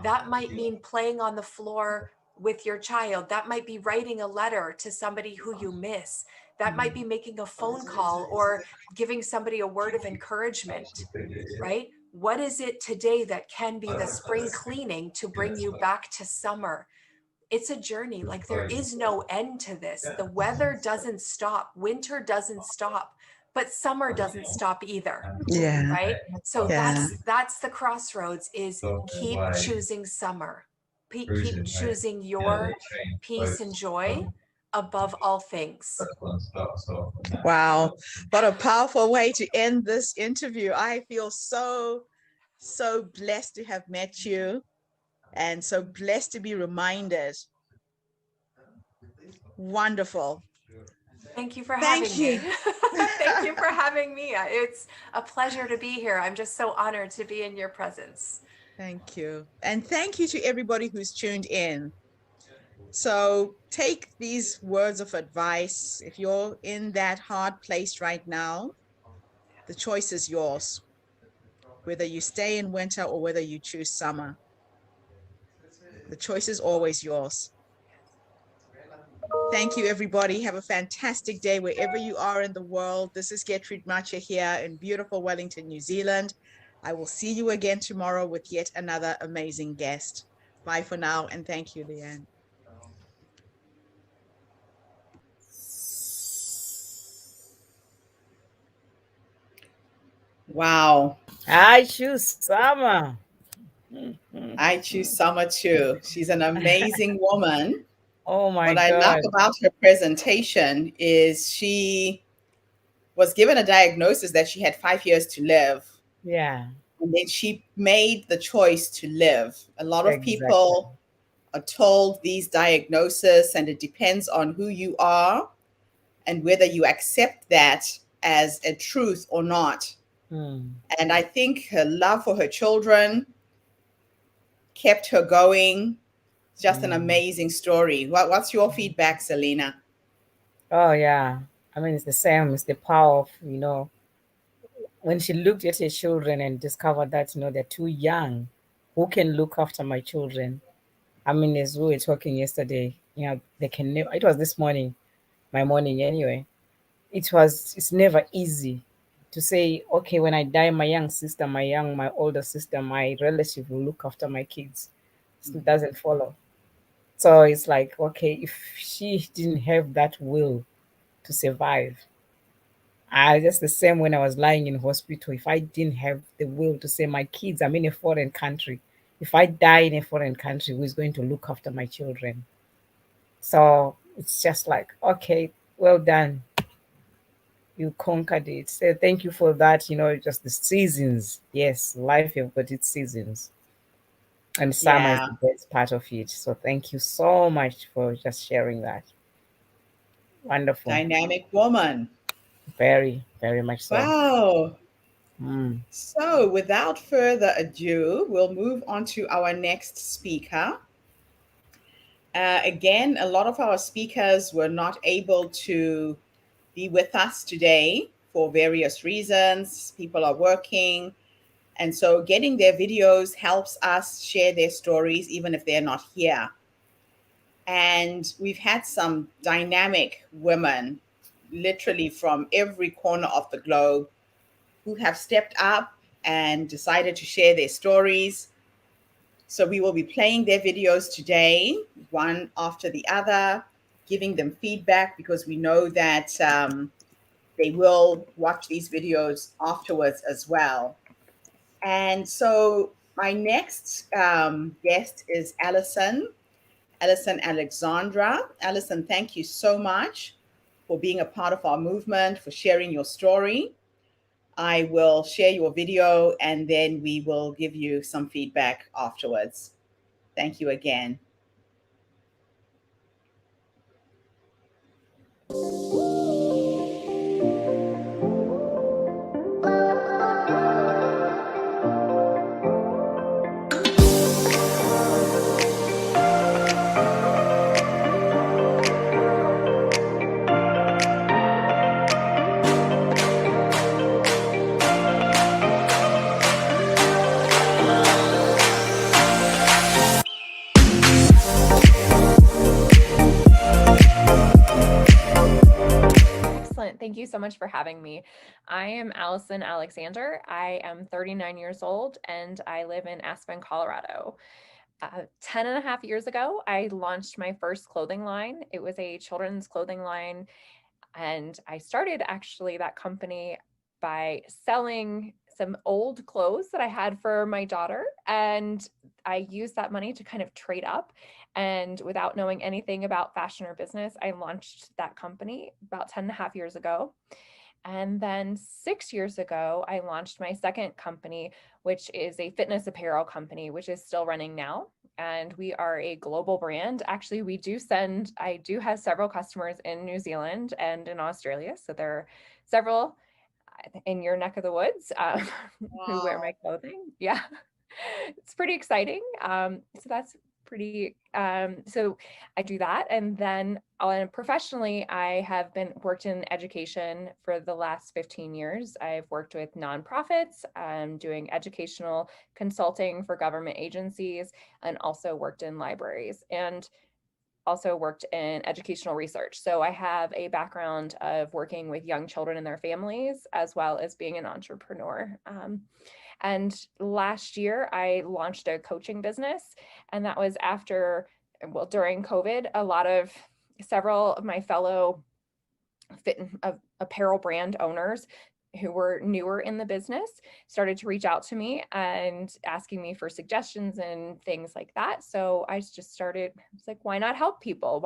That might mean playing on the floor with your child. That might be writing a letter to somebody who you miss. That might be making a phone call or giving somebody a word of encouragement, right? What is it today that can be the spring cleaning to bring you back to summer? It's a journey. Like, there is no end to this. The weather doesn't stop. Winter doesn't stop, but summer doesn't stop either, Yeah. right? So Yeah. that's the crossroads, is keep choosing summer. Keep choosing your peace and joy above all things. Wow. What a powerful way to end this interview. I feel so, so blessed to have met you, and so blessed to be reminded. Wonderful. Thank you for Thank having you. me. Thank you for having me. It's a pleasure to be here. I'm just so honored to be in your presence. Thank you. And thank you to everybody who's tuned in. So take these words of advice. If you're in that hard place right now, the choice is yours, whether you stay in winter or whether you choose summer. The choice is always yours. Thank you, everybody. Have a fantastic day wherever you are in the world. This is Gertrude Macha here in beautiful Wellington, New Zealand. I will see you again tomorrow with yet another amazing guest. Bye for now, and thank you, Leanne. Wow. I choose summer. I choose Summer too. She's an amazing woman. Oh my What I love God. about her presentation is she was given a diagnosis that she had 5 years to live. Yeah, And then she made the choice to live. A lot of exactly. people are told these diagnoses, and it depends on who you are and whether you accept that as a truth or not. Hmm. And I think her love for her children kept her going. Just an Hmm. amazing story. What's your feedback, Selena? Oh yeah. I mean, it's the same. It's the power of, when she looked at her children and discovered that, they're too young. Who can look after my children? I mean, as we were talking yesterday, they can never, it was this morning, my morning anyway. It's never easy to say, okay, when I die, my young sister, my older sister, my relative will look after my kids. It doesn't follow. So it's like, okay, if she didn't have that will to survive, I just the same when I was lying in hospital. If I didn't have the will to say my kids, I'm in a foreign country. If I die in a foreign country, who is going to look after my children? So it's just like, okay, well done. You conquered it. So thank you for that. Just the seasons. Yes, life, you've got its seasons. And summer is Yeah, the best part of it. So thank you so much for just sharing that. Wonderful. dynamic woman. Very, very much so. Wow. Mm. So, without further ado, we'll move on to our next speaker. Again, a lot of our speakers were not able to be with us today for various reasons. People are working. And so, getting their videos helps us share their stories, even if they're not here. And we've had some dynamic women, literally from every corner of the globe, who have stepped up and decided to share their stories. So we will be playing their videos today, one after the other, giving them feedback because we know that they will watch these videos afterwards as well. And so my next guest is Allison Alexandra. Allison, thank you so much for being a part of our movement, for sharing your story. I will share your video and then we will give you some feedback afterwards. Thank you again. Excellent. Thank you so much for having me. I am Allison Alexander. I am 39 years old and I live in Aspen, Colorado. 10 and a half years ago, I launched my first clothing line. It was a children's clothing line. And I started actually that company by selling some old clothes that I had for my daughter. And I used that money to kind of trade up. And without knowing anything about fashion or business, I launched that company about 10 and a half years ago. And then 6 years ago, I launched my second company, which is a fitness apparel company, which is still running now. And we are a global brand. Actually, I do have several customers in New Zealand and in Australia. So there are several in your neck of the woods who wear my Wow. clothing. Yeah, it's pretty exciting. So that's pretty, so I do that. And then professionally, I have been worked in education for the last 15 years. I've worked with nonprofits, doing educational consulting for government agencies, and also worked in libraries. And also worked in educational research. So I have a background of working with young children and their families, as well as being an entrepreneur. And last year, I launched a coaching business, and that was during COVID, several of my fellow apparel brand owners who were newer in the business started to reach out to me and asking me for suggestions and things like that. So I just started, it's like, why not help people?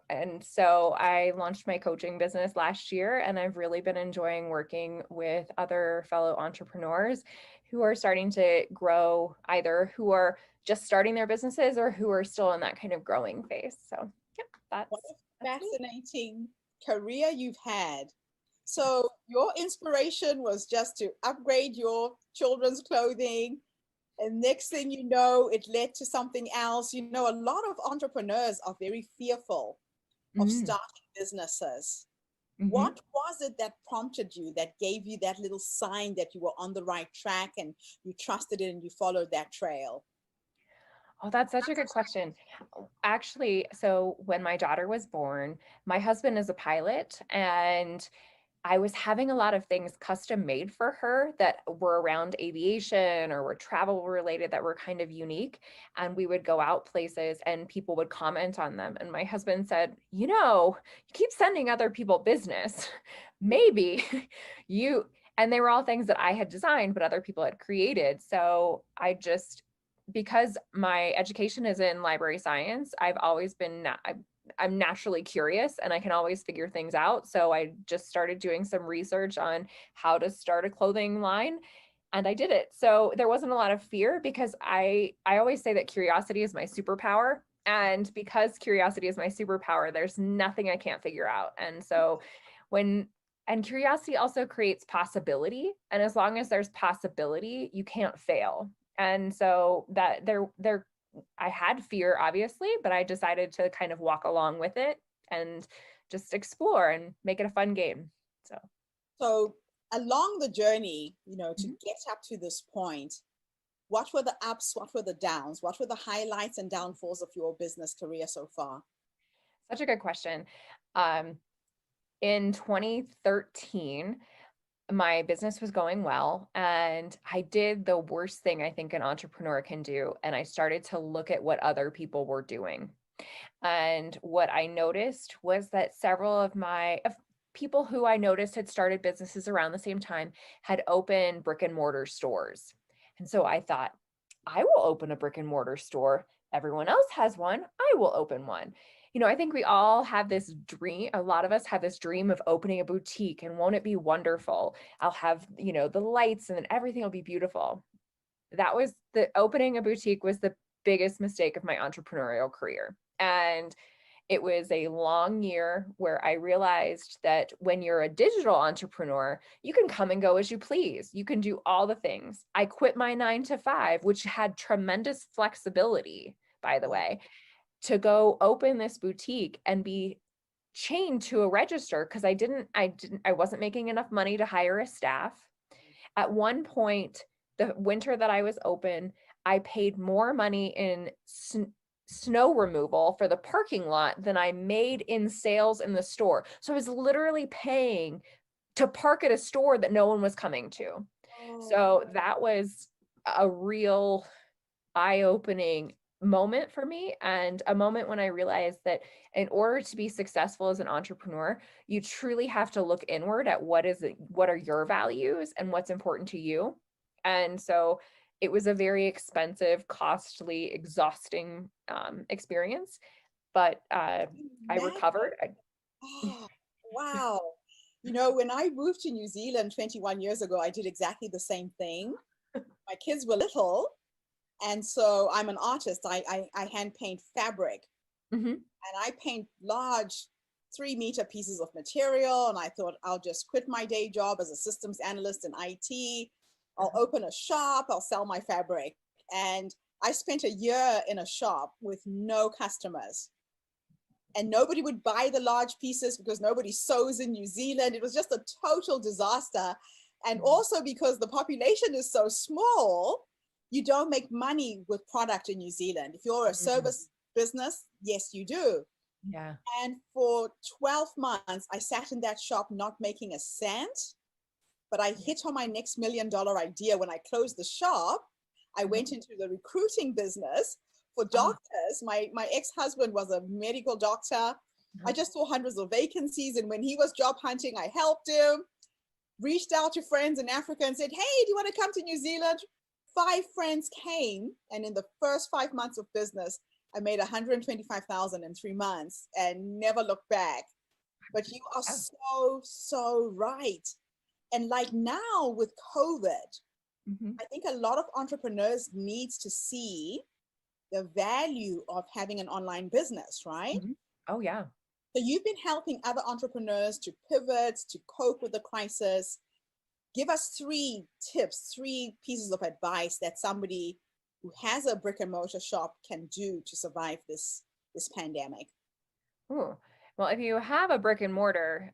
And so I launched my coaching business last year, and I've really been enjoying working with other fellow entrepreneurs who are starting to grow, either who are just starting their businesses or who are still in that kind of growing phase. So yeah, What a that's me. fascinating career you've had. So, your inspiration was just to upgrade your children's clothing. And next thing you know, it led to something else. You know, a lot of entrepreneurs are very fearful of Mm, starting businesses. mhm. What was it that prompted you, that gave you that little sign that you were on the right track and you trusted it and you followed that trail? Oh, that's such a good question. Actually, so when my daughter was born, my husband is a pilot, and I was having a lot of things custom made for her that were around aviation or were travel related that were kind of unique. And we would go out places and people would comment on them. And my husband said, you keep sending other people business. Maybe you, and they were all things that I had designed, but other people had created. So because my education is in library science, I've always been, I'm naturally curious and I can always figure things out. So I just started doing some research on how to start a clothing line. and I did it. So there wasn't a lot of fear because I always say that curiosity is my superpower. And because curiosity is my superpower, there's nothing I can't figure out. And so when and curiosity also creates possibility. And as long as there's possibility, you can't fail. And so that there I had fear, obviously, but I decided to kind of walk along with it and just explore and make it a fun game. So So along the journey, to Mhm. get up to this point, what were the ups? What were the downs? What were the highlights and downfalls of your business career so far? Such a good question. Um, in 2013, my business was going well, and I did the worst thing I think an entrepreneur can do. And I started to look at what other people were doing. And what I noticed was that several of people who I noticed had started businesses around the same time had opened brick and mortar stores. And so I thought, I will open a brick and mortar store. Everyone else has one. I will open one. I think we all have this dream. A lot of us have this dream of opening a boutique, and won't it be wonderful? I'll have, the lights and then everything will be beautiful. That was the opening a boutique was the biggest mistake of my entrepreneurial career. And it was a long year where I realized that when you're a digital entrepreneur, you can come and go as you please. You can do all the things. I quit my 9 to 5, which had tremendous flexibility, by the way, to go open this boutique and be chained to a register because I wasn't making enough money to hire a staff. At one point, the winter that I was open, I paid more money in snow removal for the parking lot than I made in sales in the store. So I was literally paying to park at a store that no one was coming to. Oh, So that was a real eye-opening moment for me, and a moment when I realized that in order to be successful as an entrepreneur, you truly have to look inward at what are your values and what's important to you. And so it was a very expensive, costly, exhausting experience, but I imagine. recovered. Oh, wow. When I moved to New Zealand 21 years ago, I did exactly the same thing. My kids were little, and so I'm an artist. I hand paint fabric, Mhm. and I paint large 3-meter pieces of material. And I thought I'll just quit my day job as a systems analyst in IT. I'll open a shop, I'll sell my fabric. And I spent a year in a shop with no customers. And nobody would buy the large pieces because nobody sews in New Zealand. It was just a total disaster. And also because the population is so small, you don't make money with product in New Zealand. If you're a service business, yes, you do. Yeah. And for 12 months, I sat in that shop not making a cent, but I hit on my next $1 million idea when I closed the shop. I went into the recruiting business for doctors. My ex-husband was a medical doctor. I just saw hundreds of vacancies. And when he was job hunting, I helped him, reached out to friends in Africa and said, hey, do you want to come to New Zealand? 5 friends came. And in the first 5 months of business, I made 125,000 in 3 months and never looked back. But you are so right. And like now with COVID, Mhm. I think a lot of entrepreneurs needs to see the value of having an online business, right? Mhm. Oh yeah. So you've been helping other entrepreneurs to pivot, to cope with the crisis. Give us 3 tips, 3 pieces of advice that somebody who has a brick and mortar shop can do to survive this pandemic. Ooh. Well, if you have a brick and mortar,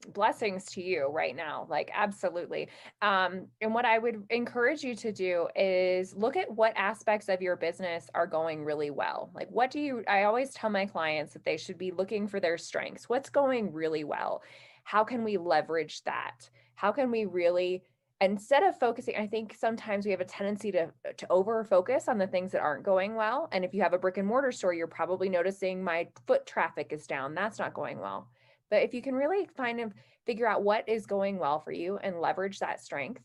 blessings to you right now, like absolutely. And what I would encourage you to do is look at what aspects of your business are going really well. Like, I always tell my clients that they should be looking for their strengths. What's going really well? How can we leverage that? How can we really instead of focusing, I think sometimes we have a tendency to over focus on the things that aren't going well. And if you have a brick and mortar store, you're probably noticing my foot traffic is down. That's not going well. But if you can really kind of figure out what is going well for you and leverage that strength,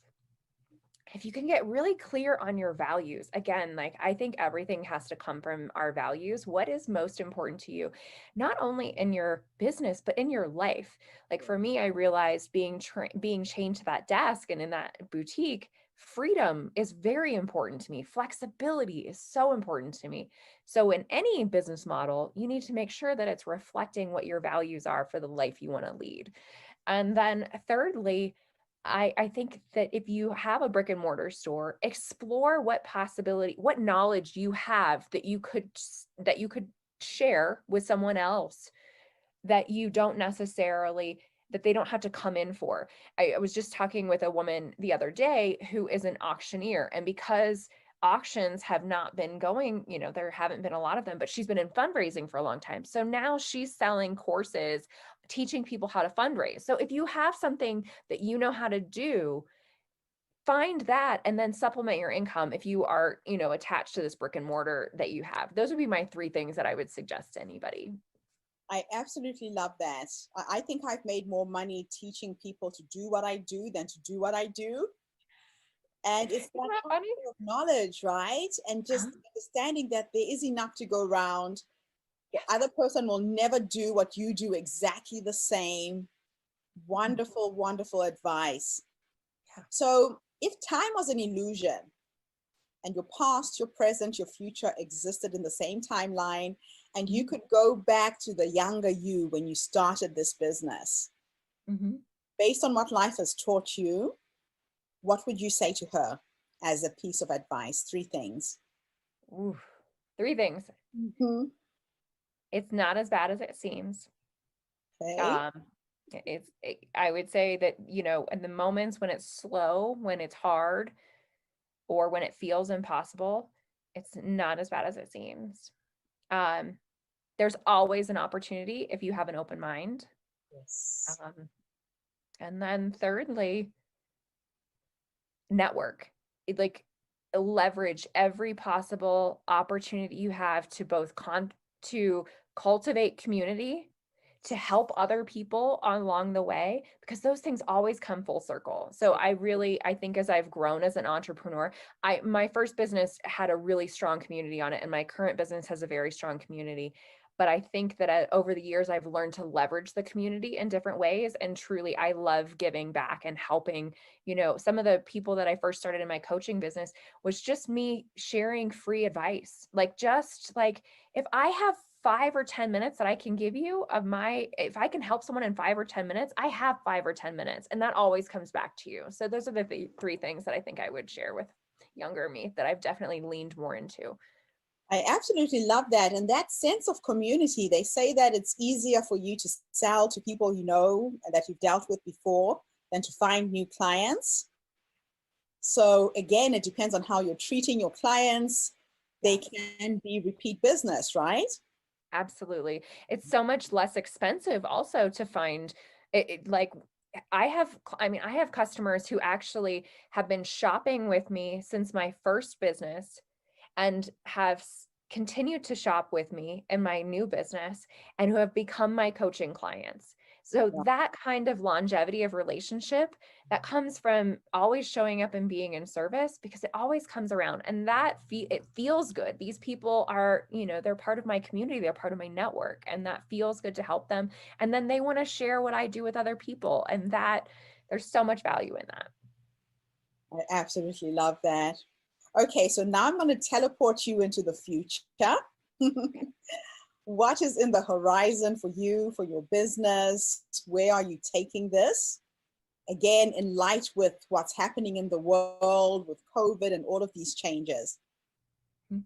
if you can get really clear on your values, again, like I think everything has to come from our values. What is most important to you, not only in your business, but in your life? Like for me, I realized being chained to that desk and in that boutique freedom is very important to me. Flexibility is so important to me. So in any business model, you need to make sure that it's reflecting what your values are for the life you want to lead. And then thirdly, I think that if you have a brick and mortar store, explore what possibility, what knowledge you have that you could share with someone else that you don't necessarily, that they don't have to come in for. I was just talking with a woman the other day who is an auctioneer, and because auctions have not been going, there haven't been a lot of them, but she's been in fundraising for a long time. So now she's selling courses, teaching people how to fundraise. So if you have something that you know how to do, find that and then supplement your income if you are, attached to this brick and mortar that you have. Those would be my three things that I would suggest to anybody. I absolutely love that. I think I've made more money teaching people to do what I do than to do what I do. And it's Isn't that that funny? transfer of knowledge, right? And just understanding that there is enough to go around. The Yes. other person will never do what you do exactly the same. Wonderful, wonderful advice. Yeah. So, if time was an illusion and your past, your present, your future existed in the same timeline, and you could go back to the younger you when you started this business, Mm-hmm. based on what life has taught you, what would you say to her as a piece of advice? Three things. Ooh, three things. Mhm. It's not as bad as it seems. Okay. Um, I would say that, in the moments when it's slow, when it's hard, or when it feels impossible, it's not as bad as it seems. Um, there's always an opportunity if you have an open mind. Yes. Um, and then thirdly, network. Like leverage every possible opportunity you have to both to cultivate community, to help other people along the way, because those things always come full circle. So I think as I've grown as an entrepreneur, my first business had a really strong community on it, and my current business has a very strong community. But I think that over the years, I've learned to leverage the community in different ways. And truly, I love giving back and helping. Some of the people that I first started in my coaching business was just me sharing free advice. Just like, if I have 5 or 10 minutes that I can give you if I can help someone in 5 or 10 minutes, I have 5 or 10 minutes, and that always comes back to you. So those are the three things that I think I would share with younger me that I've definitely leaned more into. I absolutely love that. And that sense of community, they say that it's easier for you to sell to people you know and that you've dealt with before than to find new clients. So, again, it depends on how you're treating your clients. They Yes. can be repeat business, right? Absolutely. It's so much less expensive also to find like I have customers who actually have been shopping with me since my first business and have continued to shop with me in my new business and who have become my coaching clients. So Yeah, that kind of longevity of relationship that comes from always showing up and being in service, because it always comes around, and it feels good. These people are, they're part of my community, they're part of my network, and that feels good to help them. And then they want to share what I do with other people, and that there's so much value in that. I absolutely love that. Okay, so now I'm going to teleport you into the future. What is in the horizon for you, for your business? Where are you taking this? Again, in light with what's happening in the world with COVID and all of these changes. Hmm.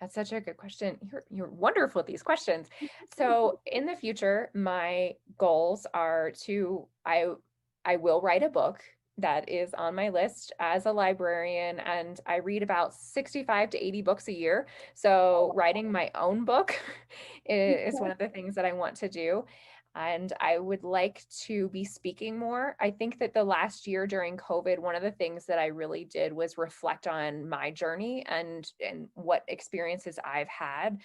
That's such a good question. You're wonderful at these questions. So in the future, my goals are I will write a book. That is on my list as a librarian, and I read about 65 to 80 books a year. So writing my own book is one of the things that I want to do. And I would like to be speaking more. I think that the last year during COVID, one of the things that I really did was reflect on my journey and what experiences I've had.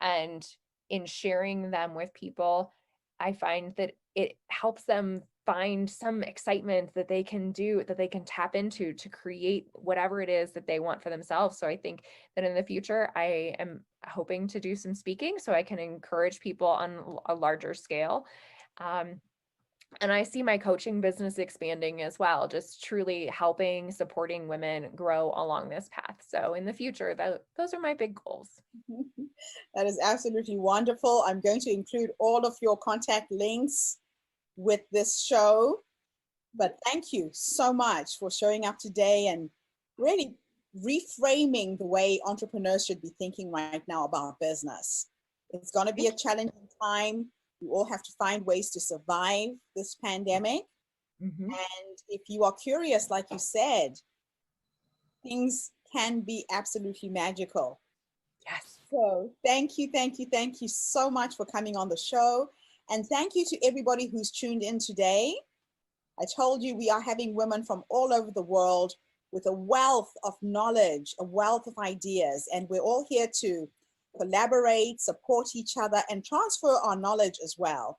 And in sharing them with people, I find that it helps them find some excitement that they can do, that they can tap into to create whatever it is that they want for themselves. So I think that in the future, I am hoping to do some speaking so I can encourage people on a larger scale. Um, And I see my coaching business expanding as well, just truly helping, supporting women grow along this path. So in the future, those are my big goals. That is absolutely wonderful. I'm going to include all of your contact links with this show. But thank you so much for showing up today and really reframing the way entrepreneurs should be thinking right now about business. It's going to be a challenging time. We all have to find ways to survive this pandemic. Mm-hmm. And if you are curious, like you said, things can be absolutely magical. Yes. So thank you so much for coming on the show. And thank you to everybody who's tuned in today. I told you we are having women from all over the world with a wealth of knowledge, a wealth of ideas, and we're all here to collaborate, support each other, and transfer our knowledge as well.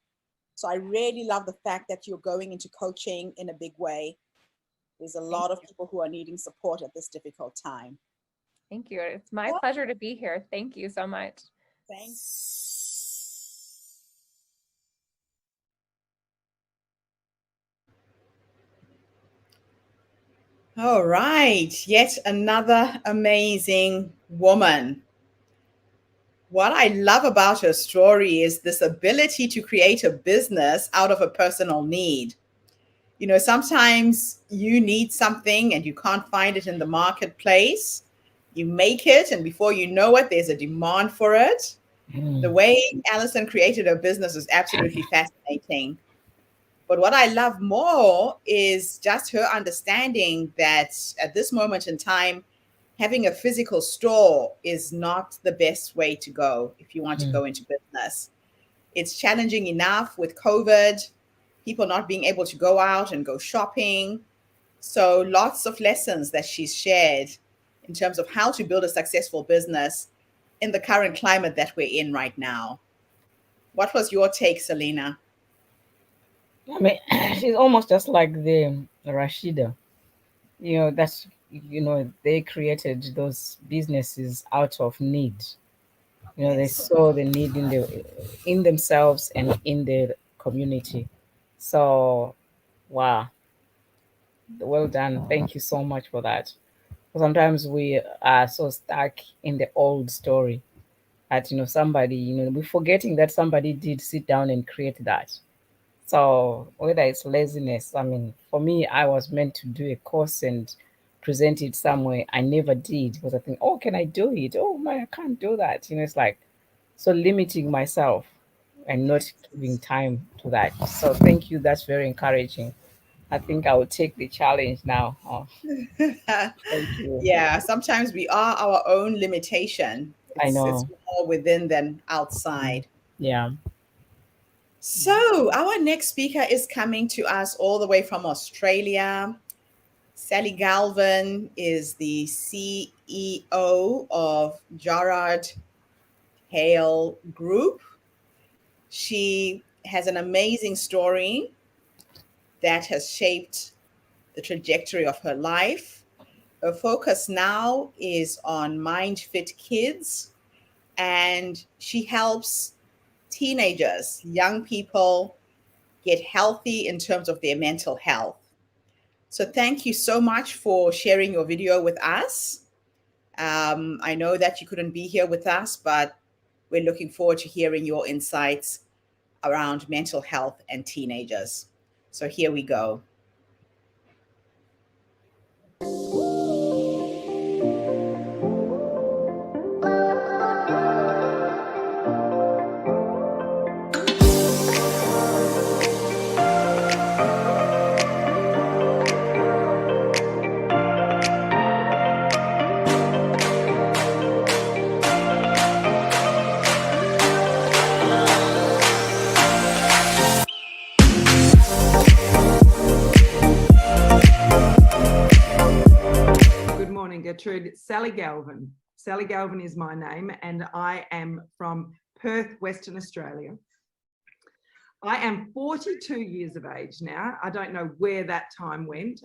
So I really love the fact that you're going into coaching in a big way. There's a lot of people who are needing support at this difficult time. Thank you. It's my pleasure to be here. Thank you so much. Thanks. All right, yet another amazing woman. What I love about her story is this ability to create a business out of a personal need. You know, sometimes you need something and you can't find it in the marketplace. You make it, and before you know it, there's a demand for it. The way Alison created her business is absolutely fascinating. But what I love more is just her understanding that at this moment in time, having a physical store is not the best way to go if you want to go into business. It's challenging enough with COVID, people not being able to go out and go shopping. So, lots of lessons that she's shared in terms of how to build a successful business in the current climate that we're in right now. What was your take, Selena? I mean, she's almost just like the Rashida. That's they created those businesses out of need. They Yes. saw the need in themselves and in the community. So, wow, well done. Thank you so much for that. Sometimes we are so stuck in the old story that somebody, we're forgetting that somebody did sit down and create that. So whether it's laziness, I mean, for me, I was meant to do a course and present it somewhere. I never did because I think, oh, can I do it? Oh my, I can't do that. It's like so limiting myself and not giving time to that. So thank you. That's very encouraging. I think I will take the challenge now. Oh, thank you. Yeah, sometimes we are our own limitation. I It's know. more within than outside. Yeah. So, our next speaker is coming to us all the way from Australia. Sally Galvin is the CEO of Jarrard Hale Group. She has an amazing story that has shaped the trajectory of her life. Her focus now is on Mind Fit Kids, and she helps teenagers, young people, get healthy in terms of their mental health. So thank you so much for sharing your video with us. I know that you couldn't be here with us, but we're looking forward to hearing your insights around mental health and teenagers. So here we go. Good morning, Gertrude. Sally Galvin. Sally Galvin is my name, and I am from Perth, Western Australia. I am 42 years of age now. I don't know where that time went.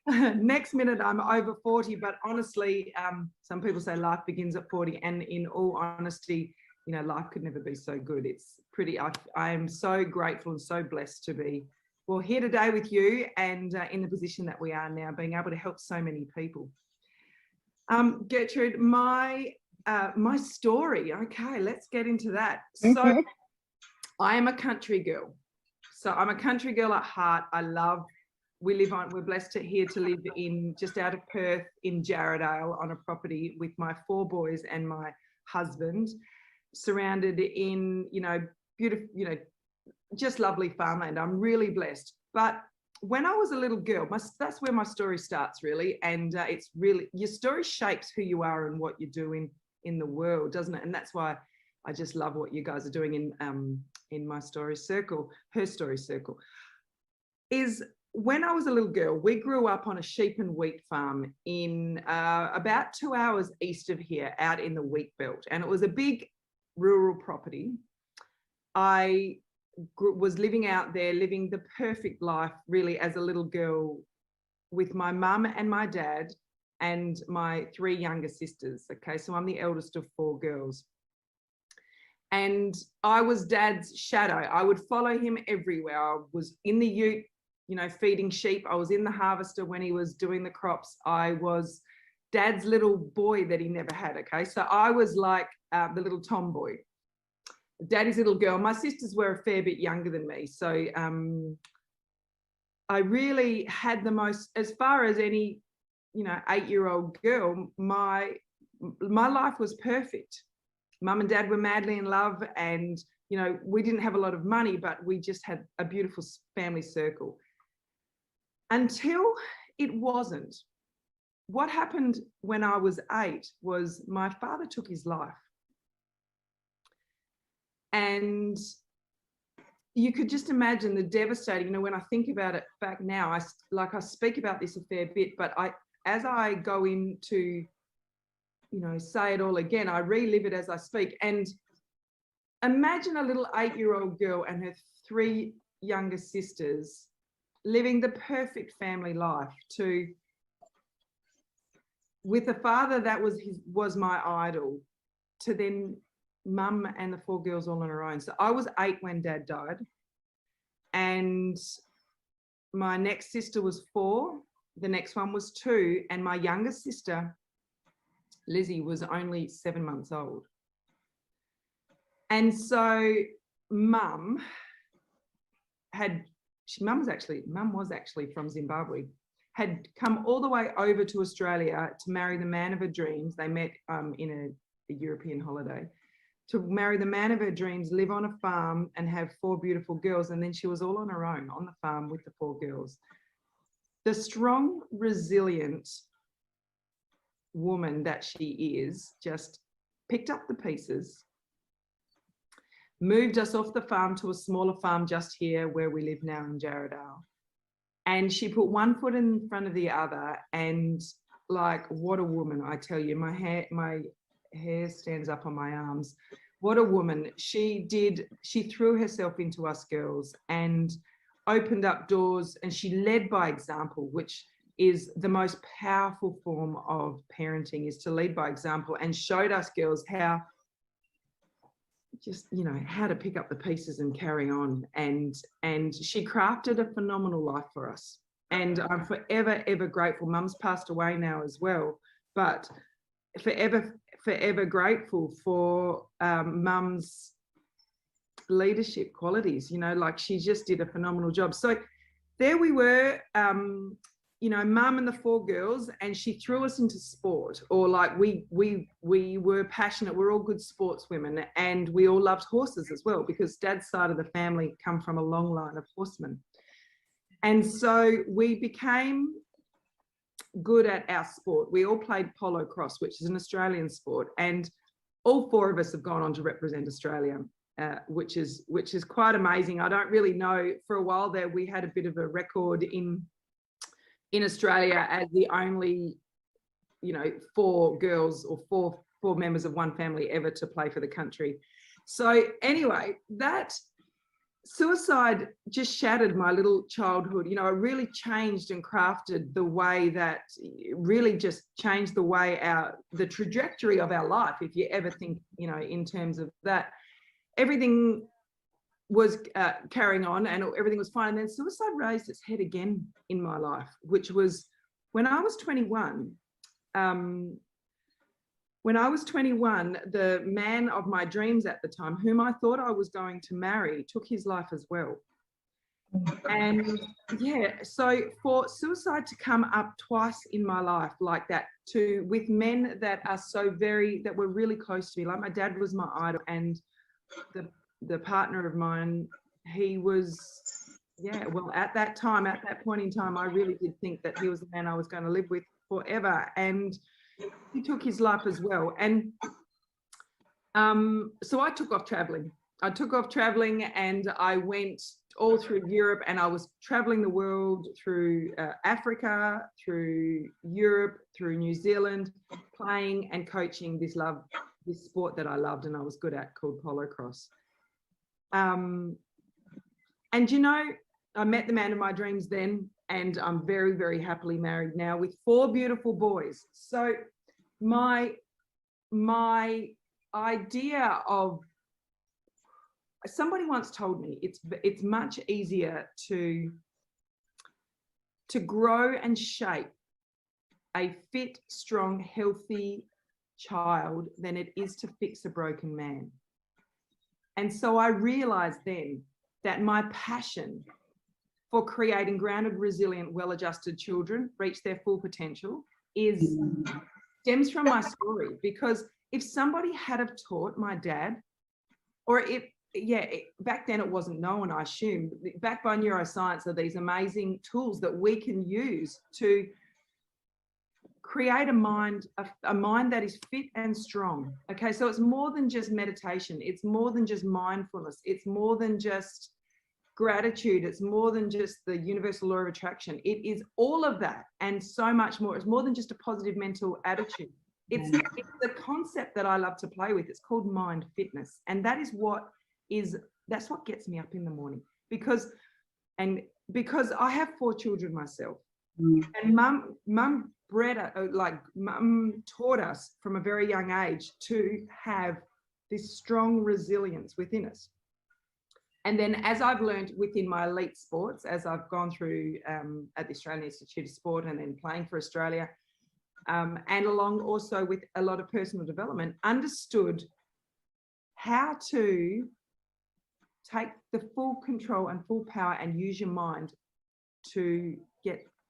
Next minute I'm over 40, but honestly, some people say life begins at 40, and in all honesty, life could never be so good. It's pretty, I am so grateful and so blessed to be, well, here today with you and in the position that we are now, being able to help so many people. Gertrude, my story. Okay, let's get into that. So I am a country girl. So I'm a country girl at heart. We're blessed here to live in just out of Perth in Jarrahdale on a property with my 4 boys and my husband, surrounded in, beautiful, just lovely farmland. I'm really blessed. But when I was a little girl, that's where my story starts, really. And it's really, your story shapes who you are and what you're doing in the world, doesn't it? And that's why I just love what you guys are doing in my story circle, her story circle. Is when I was a little girl, we grew up on a sheep and wheat farm in about 2 hours east of here, out in the wheat belt. And it was a big rural property. I was living out there, living the perfect life, really, as a little girl with my mum and my dad and my 3 younger sisters. Okay, so I'm the eldest of 4 girls. And I was Dad's shadow. I would follow him everywhere. I was in the ute, feeding sheep. I was in the harvester when he was doing the crops. I was Dad's little boy that he never had. Okay, so I was like the little tomboy, Daddy's little girl. My sisters were a fair bit younger than me. So I really had the most, as far as any, 8-year-old girl, my life was perfect. Mum and Dad were madly in love, and, we didn't have a lot of money, but we just had a beautiful family circle. Until it wasn't. What happened when I was 8 was my father took his life. And you could just imagine the devastating, when I think about it back now, I speak about this a fair bit, but as I go into, say it all again, I relive it as I speak. And imagine a little 8-year-old girl and her 3 younger sisters living the perfect family life with a father that was my idol, to then Mum and the 4 girls all on her own. So I was 8 when Dad died, and my next sister was 4, the next one was 2, and my youngest sister, Lizzie, was only 7 months old. And so Mum was actually from Zimbabwe, had come all the way over to Australia to marry the man of her dreams. They met in a European holiday, to marry the man of her dreams, live on a farm and have 4 beautiful girls. And then she was all on her own on the farm with the 4 girls. The strong, resilient woman that she is just picked up the pieces, moved us off the farm to a smaller farm just here where we live now in Jarrahdale. And she put one foot in front of the other, and like, what a woman, I tell you. My hair stands up on my arms. What a woman. She threw herself into us girls and opened up doors, and she led by example, which is the most powerful form of parenting, is to lead by example, and showed us girls how to pick up the pieces and carry on. And she crafted a phenomenal life for us. And I'm forever, ever grateful. Mum's passed away now as well, but forever grateful for Mum's leadership qualities. Like, she just did a phenomenal job. So there we were, Mum and the 4 girls, and she threw us into sport, or like we were passionate. We're all good sportswomen, and we all loved horses as well, because Dad's side of the family come from a long line of horsemen. And so we became good at our sport. We all played polo cross, which is an Australian sport, and all 4 of us have gone on to represent Australia, which is quite amazing. I don't really know, for a while there we had a bit of a record in Australia as the only 4 girls or four members of one family ever to play for the country. So anyway, that suicide just shattered my little childhood. You know, it really changed and crafted the way that, really just changed the way the trajectory of our life. If you ever think, you know, in terms of that, everything was carrying on and everything was fine. And then suicide raised its head again in my life, which was when I was 21. When I was 21, the man of my dreams at the time, whom I thought I was going to marry, took his life as well. And yeah, so for suicide to come up twice in my life like that, with men that are that were really close to me, like my dad was my idol, and the partner of mine, he was, yeah, well, at that point in time, I really did think that he was the man I was going to live with forever. And he took his life as well. And so I took off traveling. And I went all through Europe, and I was traveling the world through Africa, through Europe, through New Zealand, playing and coaching this sport that I loved and I was good at, called polo cross. And, you know, I met the man of my dreams then, and I'm very, very happily married now with 4 beautiful boys. So my idea of, somebody once told me it's much easier to grow and shape a fit, strong, healthy child than it is to fix a broken man. And so I realized then that my passion for creating grounded, resilient, well-adjusted children reach their full potential stems from my story. Because if somebody had have taught my dad, or back then it wasn't known, I assume, backed by neuroscience, are these amazing tools that we can use to create a mind that is fit and strong. Okay, so it's more than just meditation, it's more than just mindfulness, it's more than just gratitude, it's more than just the universal law of attraction. It is all of that and so much more. It's more than just a positive mental attitude. It's the concept that I love to play with. It's called mind fitness, and that's what gets me up in the morning, because I have 4 children myself, and mum taught us from a very young age to have this strong resilience within us. And then as I've learned within my elite sports, as I've gone through at the Australian Institute of Sport and then playing for Australia, and along also with a lot of personal development, understood how to take the full control and full power and use your mind to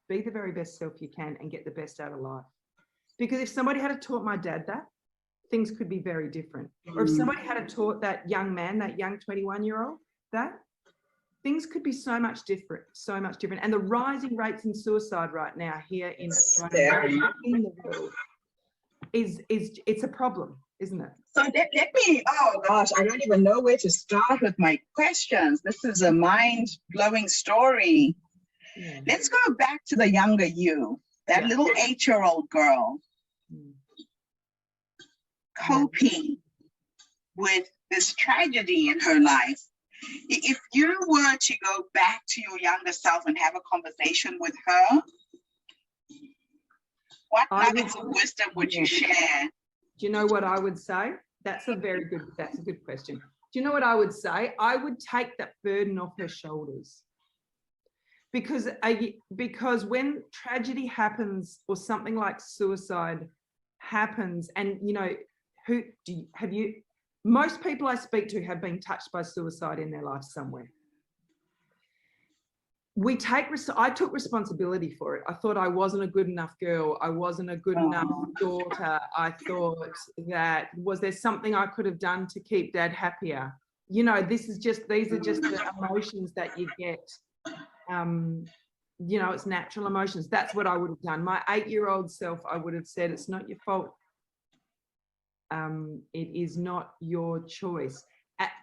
be the very best self you can and get the best out of life. Because if somebody had taught my dad that, things could be very different. Or if somebody had taught that young man, that young 21-year-old, that, things could be so much different. And the rising rates in suicide right now here in Australia, in the world, it's a problem, isn't it? So let me, oh gosh, I don't even know where to start with my questions. This is a mind-blowing story. Yeah. Let's go back to the younger you, that little 8-year-old girl, coping with this tragedy in her life. If you were to go back to your younger self and have a conversation with her, what nuggets of wisdom would you share? Do you know what I would say? That's a good question. Do you know what I would say? I would take that burden off her shoulders. Because when tragedy happens, or something like suicide happens, and you know, most people I speak to have been touched by suicide in their life somewhere. I took responsibility for it. I thought I wasn't a good enough girl. I wasn't a good enough daughter. I thought that, was there something I could have done to keep Dad happier? You know, these are just the emotions that you get. You know, it's natural emotions. That's what I would have done. My 8-year-old self, I would have said, it's not your fault. It is not your choice.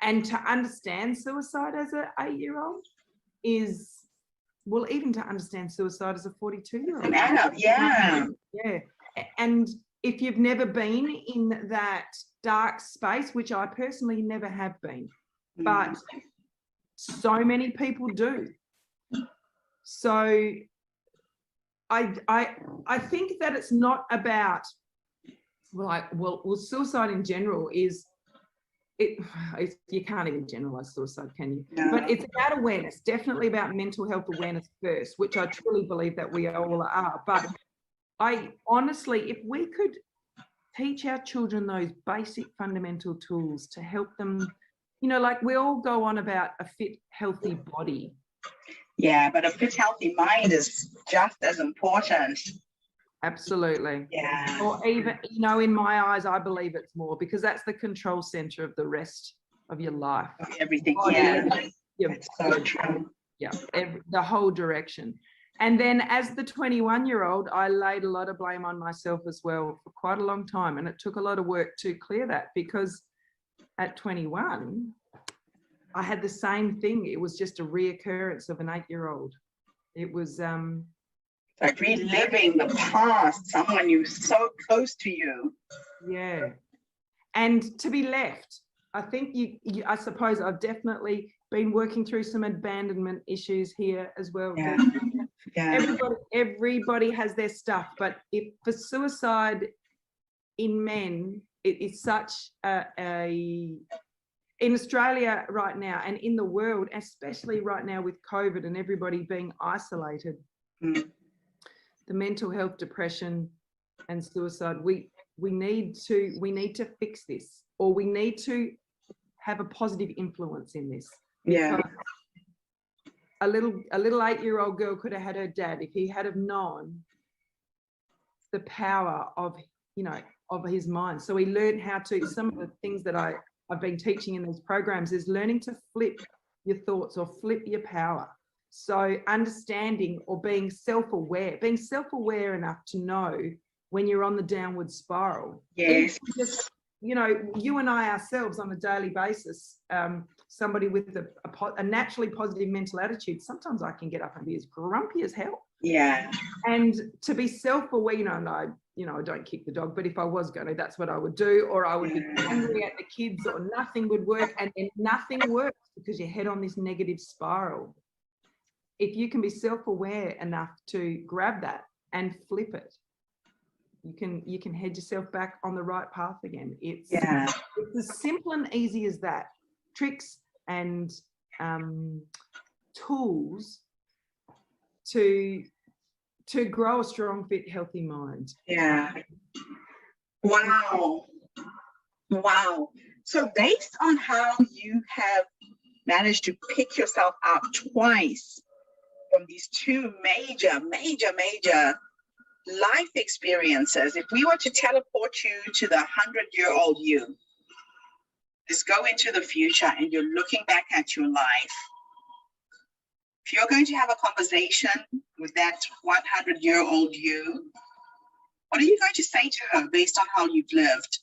And to understand suicide as an 8-year-old is, well, even to understand suicide as a 42-year-old. An adult, yeah. Yeah. And if you've never been in that dark space, which I personally never have been, but So many people do. So I think that it's not about, well, suicide in general is, you can't even generalize suicide, can you? No. But it's about awareness, definitely about mental health awareness first, which I truly believe that we all are. But I honestly, if we could teach our children those basic fundamental tools to help them, you know, like we all go on about a fit, healthy body. Yeah, but a fit, healthy mind is just as important. Absolutely. Yeah. Or even, you know, in my eyes, I believe it's more, because that's the control center of the rest of your life. Everything. Body, Yeah. It's so true. Yeah, the whole direction. And then as the 21-year-old, I laid a lot of blame on myself as well for quite a long time. And it took a lot of work to clear that, because at 21, I had the same thing. It was just a reoccurrence of an 8-year-old. It was like reliving the past, someone you so close to you. Yeah. And to be left, I think I suppose I've definitely been working through some abandonment issues here as well. Yeah. Yeah. Everybody has their stuff, but if for suicide in men, it is such in Australia right now, and in the world, especially right now with COVID and everybody being isolated, the mental health, depression and suicide, we need to fix this, or we need to have a positive influence in this. Yeah. A little 8-year-old girl could have had her dad, if he had have known the power of, you know, of his mind. So he learned how to, some of the things that I've been teaching in these programs is learning to flip your thoughts or flip your power. So understanding or being self-aware enough to know when you're on the downward spiral. Yes. Just, you know, you and I ourselves on a daily basis, somebody with a naturally positive mental attitude, sometimes I can get up and be as grumpy as hell. Yeah. And to be self-aware, you know, and I don't kick the dog, but if I was going to, that's what I would do. Or I would be angry at the kids, or nothing would work. And then nothing works because you head on this negative spiral. If you can be self-aware enough to grab that and flip it, you can head yourself back on the right path again. It's as simple and easy as that. Tricks and tools to grow a strong, fit, healthy mind. Yeah. Wow. Wow. So based on how you have managed to pick yourself up twice from these two major life experiences, if we were to teleport you to the 100-year-old you, just go into the future and you're looking back at your life, if you're going to have a conversation with that 100-year-old you, what are you going to say to her based on how you've lived?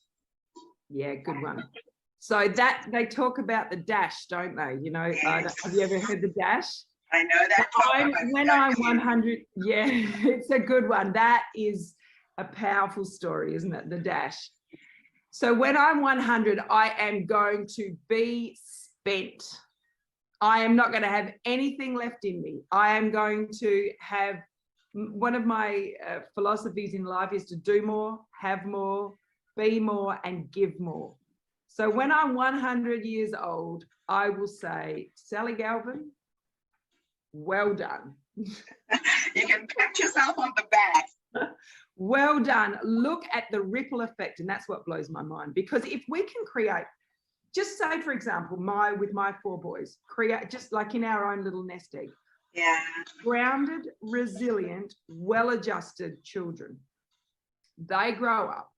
Yeah, good one. So that they talk about the dash, don't they? You know, Yes. Have you ever heard the dash? I know that. When I'm 100, yeah, it's a good one. That is a powerful story, isn't it? The dash. So when I'm 100, I am going to be spent. I am not going to have anything left in me. I am going to have, one of my philosophies in life is to do more, have more, be more, and give more. So when I'm 100 years old, I will say, Sally Galvin, well done. You can pat yourself on the back. Well done. Look at the ripple effect. And that's what blows my mind, because if we can create, just say, for example, with my 4 boys, create just like in our own little nest egg. Yeah. Grounded, resilient, well-adjusted children. They grow up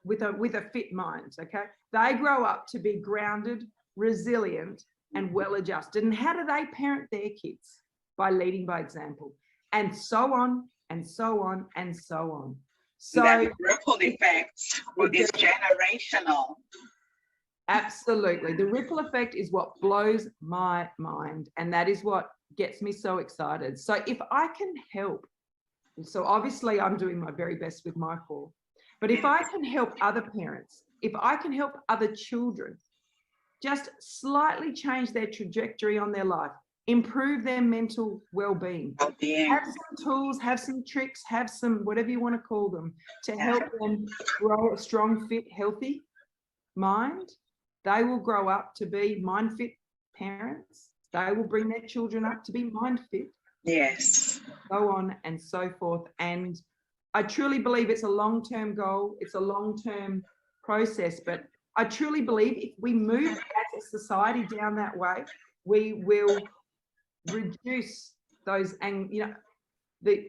with a fit mind, okay? They grow up to be grounded, resilient, and well-adjusted. And how do they parent their kids? By leading by example. And so on, and so on, and so on. So that ripple effect is generational. Absolutely. The ripple effect is what blows my mind. And that is what gets me so excited. So if I can help, so obviously I'm doing my very best with my 4, but if I can help other parents, if I can help other children just slightly change their trajectory on their life, improve their mental well-being. Have some tools, have some tricks, have some whatever you want to call them to help them grow a strong, fit, healthy mind. They will grow up to be mind fit parents. They will bring their children up to be mind fit. Yes. So on and so forth. And I truly believe it's a long-term goal. It's a long-term process, but I truly believe if we move as a society down that way, we will reduce those, and the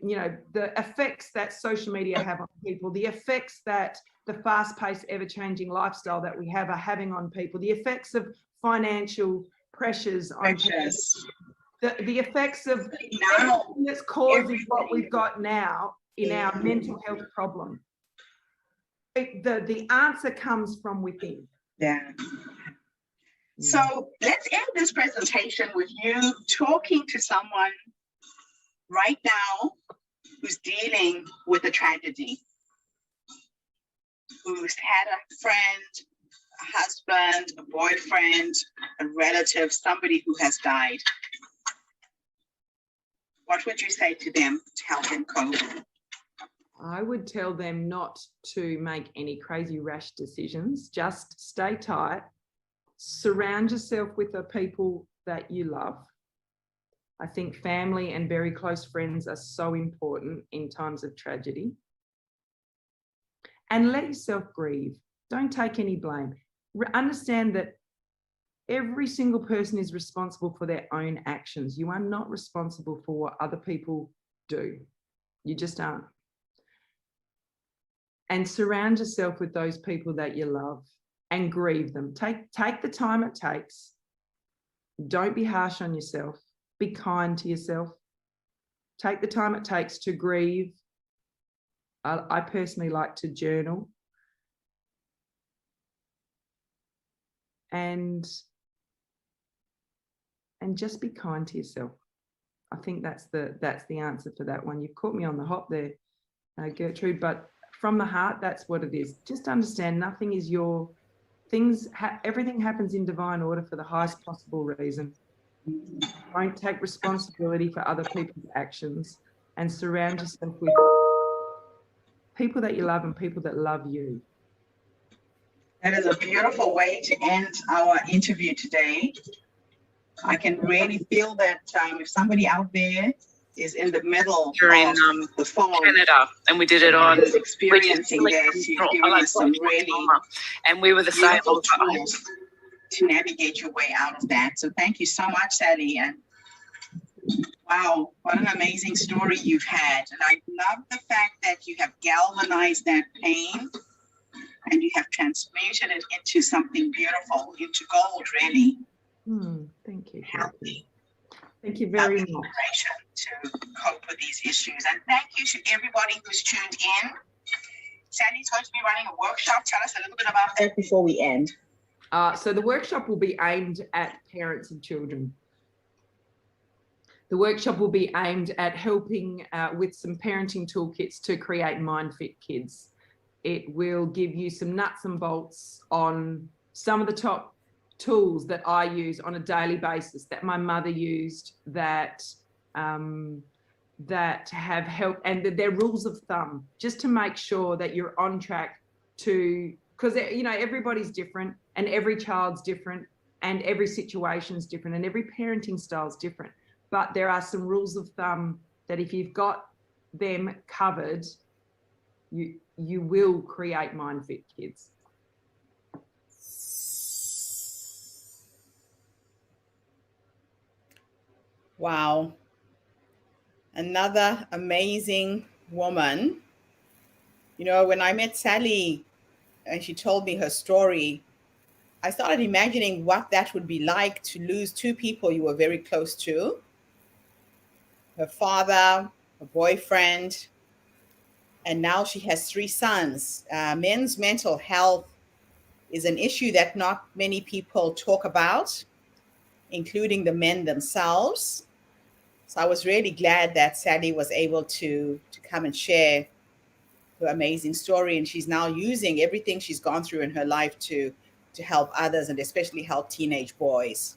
effects that social media have on people, the effects that the fast-paced, ever-changing lifestyle that we have are having on people, the effects of financial pressures on people, the effects of everything that's causing what we've got now in our mental health problem. The answer comes from within. Yeah. So let's end this presentation with you talking to someone right now who's dealing with a tragedy, who's had a friend, a husband, a boyfriend, a relative, somebody who has died. What would you say to them to help them cope? I would tell them not to make any crazy rash decisions. Just stay tight. Surround yourself with the people that you love. I think family and very close friends are so important in times of tragedy. And let yourself grieve. Don't take any blame. Understand that every single person is responsible for their own actions. You are not responsible for what other people do. You just aren't. And surround yourself with those people that you love and grieve them. Take the time it takes. Don't be harsh on yourself. Be kind to yourself. Take the time it takes to grieve. I personally like to journal. And just be kind to yourself. I think that's the answer for that one. You've caught me on the hop there, Gertrude, but from the heart, that's what it is. Just understand nothing is your things. Everything happens in divine order for the highest possible reason. Don't take responsibility for other people's actions, and surround yourself with people that you love and people that love you. That is a beautiful way to end our interview today. I can really feel that if somebody out there is in the middle You're in the phone, Canada, and we did it on is experiencing this, you're giving us some really and we were the same. beautiful tools to navigate your way out of that. So thank you so much, Sally. And wow, what an amazing story you've had. And I love the fact that you have galvanized that pain and you have transmuted it into something beautiful, into gold, really. Thank you. Healthy. Thank you very much. To cope with these issues. And thank you to everybody who's tuned in. Sally's going to be running a workshop. Tell us a little bit about that before we end. So the workshop will be aimed at parents and children. The workshop will be aimed at helping with some parenting toolkits to create mind-fit kids. It will give you some nuts and bolts on some of the top tools that I use on a daily basis, that my mother used, that have helped, and they're rules of thumb, just to make sure that you're on track to, because everybody's different and every child's different and every situation's different and every parenting style's different. But there are some rules of thumb that if you've got them covered, you will create mind-fit kids. Wow. Another amazing woman. When I met Sally and she told me her story, I started imagining what that would be like to lose two people you were very close to. Her father, her boyfriend, and now she has 3 sons. Men's mental health is an issue that not many people talk about, including the men themselves. So I was really glad that Sally was able to come and share her amazing story. And she's now using everything she's gone through in her life to to help others and especially help teenage boys.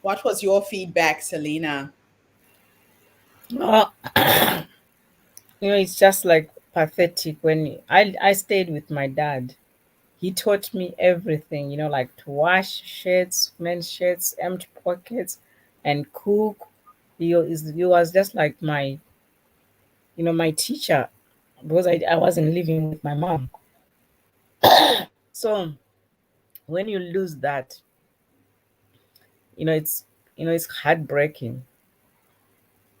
What was your feedback, Selena? Oh, it's just like pathetic when I stayed with my dad. He taught me everything, like to wash shirts, men's shirts, empty pockets, and cook. He was just like my teacher, because I wasn't living with my mom. So when you lose that, it's heartbreaking.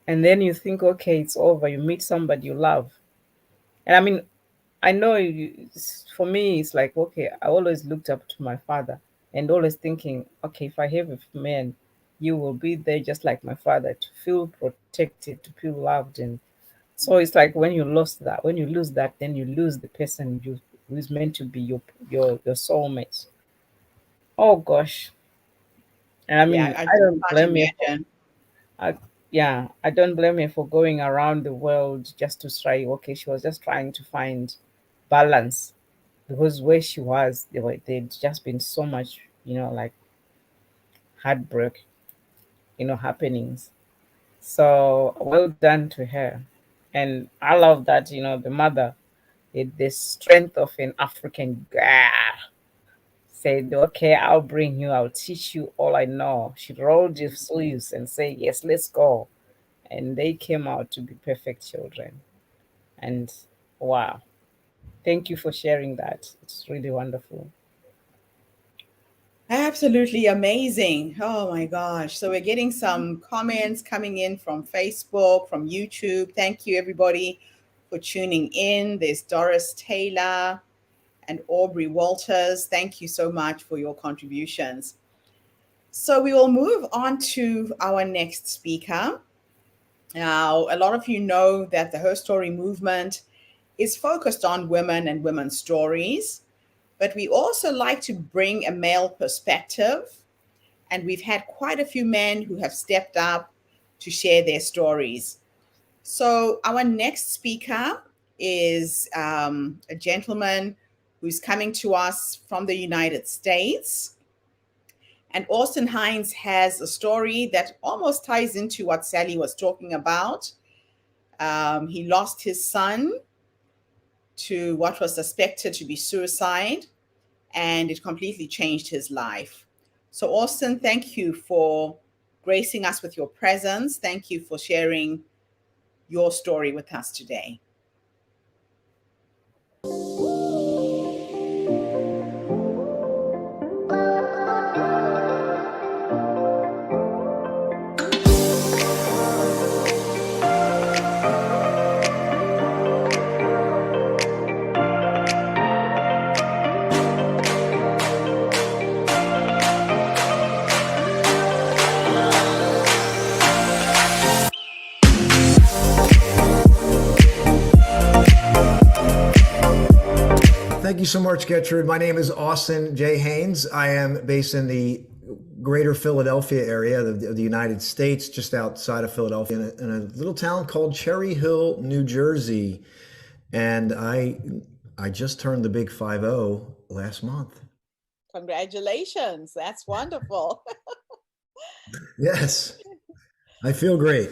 And then you think, okay, it's over. You meet somebody you love. And I mean, I know for me, it's like, okay, I always looked up to my father and always thinking, okay, if I have a man, you will be there just like my father, to feel protected, to feel loved. And so it's like when you lose that, then you lose the person who's meant to be your soulmate. Oh gosh. And I Yeah, mean, I I don't can't blame you. imagine. I, yeah, I don't blame her for going around the world just to try. Okay, she was just trying to find balance, because where she was, there'd just been so much, like heartbreak, happenings. So well done to her, and I love that the mother, the strength of an African girl, said, "Okay, I'll bring you. I'll teach you all I know." She rolled her sleeves and said, "Yes, let's go." And they came out to be perfect children. And wow, thank you for sharing that. It's really wonderful. Absolutely amazing. Oh my gosh. So we're getting some comments coming in from Facebook, from YouTube. Thank you, everybody, for tuning in. There's Doris Taylor and Aubrey Walters. Thank you so much for your contributions. So we will move on to our next speaker. Now, a lot of you know that the Her Story movement is focused on women and women's stories, but we also like to bring a male perspective. And we've had quite a few men who have stepped up to share their stories. So, our next speaker is a gentleman who's coming to us from the United States. And Austin Hines has a story that almost ties into what Sally was talking about. He lost his son to what was suspected to be suicide, and it completely changed his life. So, Austin, thank you for gracing us with your presence. Thank you for sharing your story with us today. Thank you so much, Gertrude. My name is Austin J. Haynes. I am based in the greater Philadelphia area of the United States, just outside of Philadelphia, in a little town called Cherry Hill, New Jersey. And I just turned the big 50 last month. Congratulations. That's wonderful. Yes, I feel great.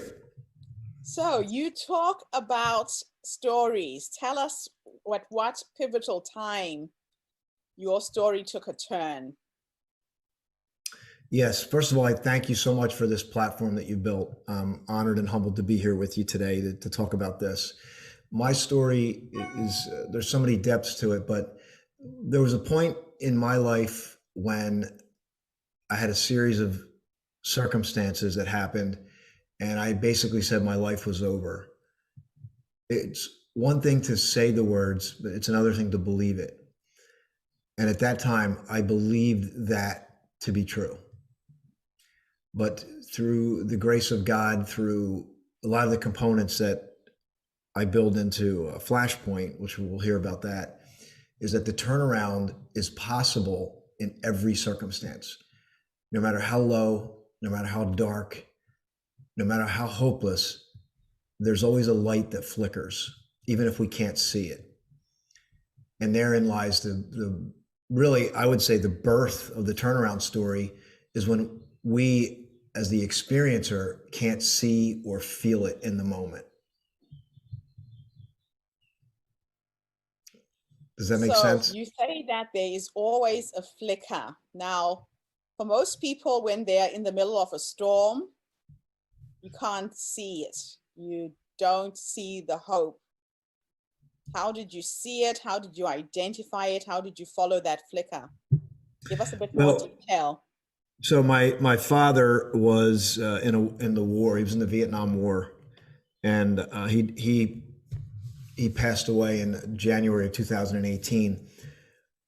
So, you talk about stories. Tell us what pivotal time your story took a turn. Yes, first of all, I thank you so much for this platform that you built. I'm honored and humbled to be here with you today to talk about this. My story is, there's so many depths to it, but there was a point in my life when I had a series of circumstances that happened, and I basically said my life was over. It's one thing to say the words, but it's another thing to believe it. And at that time, I believed that to be true. But through the grace of God, through a lot of the components that I build into a Flashpoint, which we'll hear about that, is that the turnaround is possible in every circumstance. No matter how low, no matter how dark, no matter how hopeless, there's always a light that flickers, even if we can't see it. And therein lies the really, I would say the birth of the turnaround story is when we, as the experiencer, can't see or feel it in the moment. Does that make So sense? you say that there is always a flicker. Now, for most people, when they're in the middle of a storm, you can't see it. You don't see the hope. How did you see it? How did you identify it? How did you follow that flicker? Give us a bit more Well, detail. so my father was in the war. He was in the Vietnam War, and he passed away in January of 2018.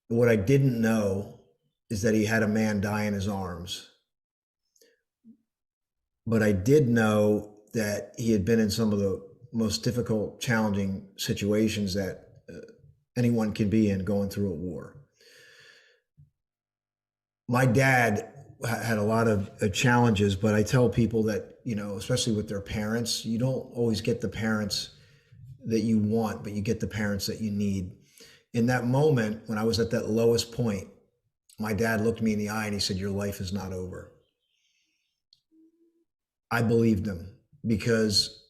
What I didn't know is that he had a man die in his arms. But I did know that he had been in some of the most difficult, challenging situations that anyone can be in going through a war. My dad had a lot of challenges, but I tell people that, you know, especially with their parents, you don't always get the parents that you want, but you get the parents that you need. In that moment, when I was at that lowest point, my dad looked me in the eye and he said, "Your life is not over." I believed him because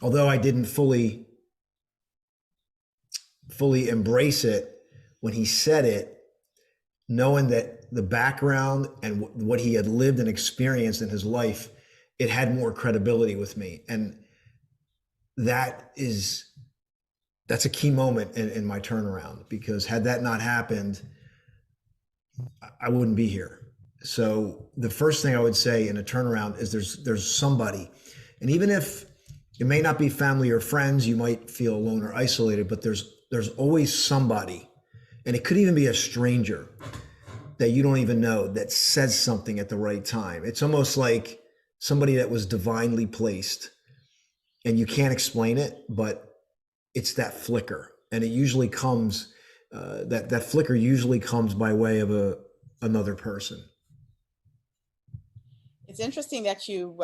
although I didn't fully embrace it when he said it, knowing that the background and what he had lived and experienced in his life, it had more credibility with me. And that's a key moment in my turnaround, because had that not happened, I wouldn't be here. So the first thing I would say in a turnaround is there's somebody, and even if it may not be family or friends, you might feel alone or isolated, but there's always somebody, and it could even be a stranger that you don't even know that says something at the right time. It's almost like somebody that was divinely placed, and you can't explain it, but it's that flicker, and it usually comes that flicker usually comes by way of another person. It's interesting that you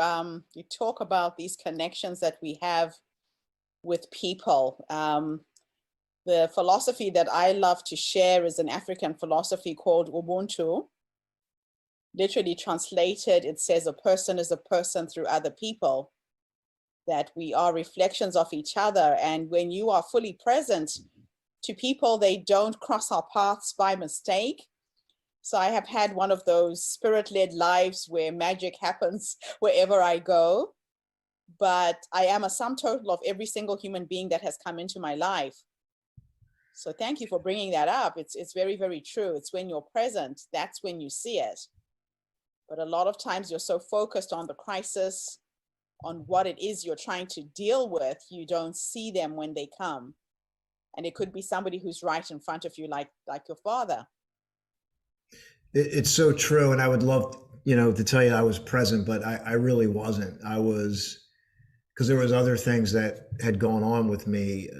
talk about these connections that we have with people. The philosophy that I love to share is an African philosophy called Ubuntu. Literally translated, it says a person is a person through other people, that we are reflections of each other. And when you are fully present to people, they don't cross our paths by mistake. So I have had one of those spirit-led lives where magic happens wherever I go. But I am a sum total of every single human being that has come into my life. So thank you for bringing that up. It's very, very true. It's when you're present, that's when you see it. But a lot of times you're so focused on the crisis, on what it is you're trying to deal with, you don't see them when they come. And it could be somebody who's right in front of you, like your father. It's so true. And I would love, to tell you I was present, but I really wasn't. I was, because there was other things that had gone on with me,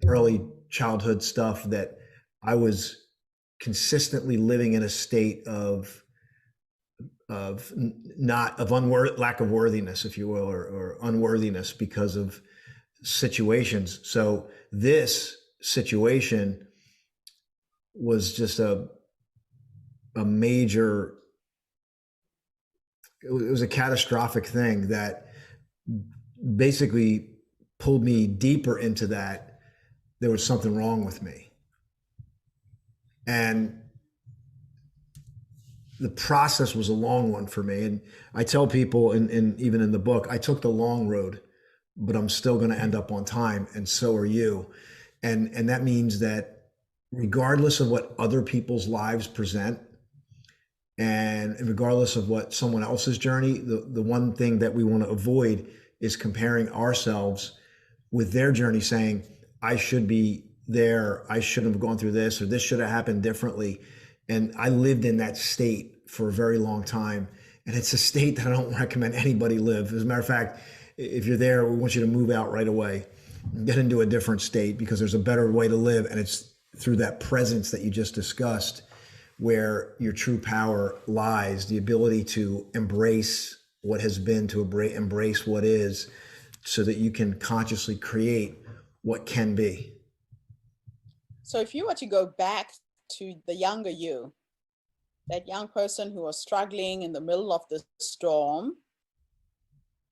early childhood stuff, that I was consistently living in a state of lack of worthiness, if you will, or unworthiness because of situations. So this situation was just a major, it was a catastrophic thing that basically pulled me deeper into that there was something wrong with me. And the process was a long one for me. And I tell people, and even in the book, I took the long road, but I'm still going to end up on time, and so are you. And that means that regardless of what other people's lives present, and regardless of what someone else's journey, the one thing that we want to avoid is comparing ourselves with their journey, saying, I should be there, I shouldn't have gone through this, or this should have happened differently. And I lived in that state for a very long time. And it's a state that I don't recommend anybody live. As a matter of fact, if you're there, we want you to move out right away and get into a different state, because there's a better way to live. And it's through that presence that you just discussed, where your true power lies, the ability to embrace what has been, to embrace what is, so that you can consciously create what can be. So if you were to go back to the younger you, that young person who was struggling in the middle of the storm,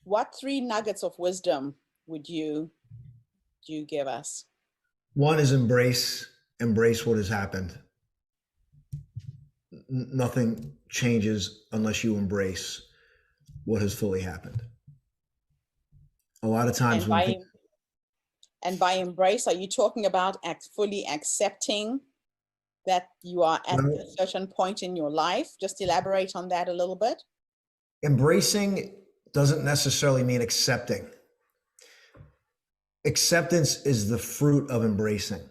what 3 nuggets of wisdom would you give us? One is embrace what has happened. Nothing changes unless you embrace what has fully happened. A lot of times and by embrace, are you talking about fully accepting that you are at a certain point in your life? Just elaborate on that a little bit. Embracing doesn't necessarily mean accepting. Acceptance is the fruit of embracing.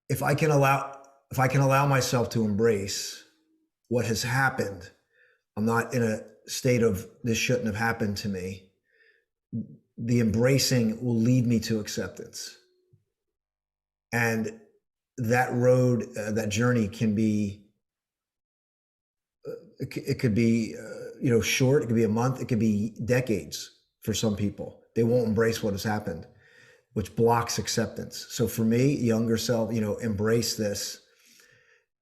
If I can allow myself to embrace what has happened, I'm not in a state of this shouldn't have happened to me. The embracing will lead me to acceptance. And that road, that journey can be, it could be, short, it could be a month, it could be decades for some people. They won't embrace what has happened, which blocks acceptance. So for me, younger self, embrace this.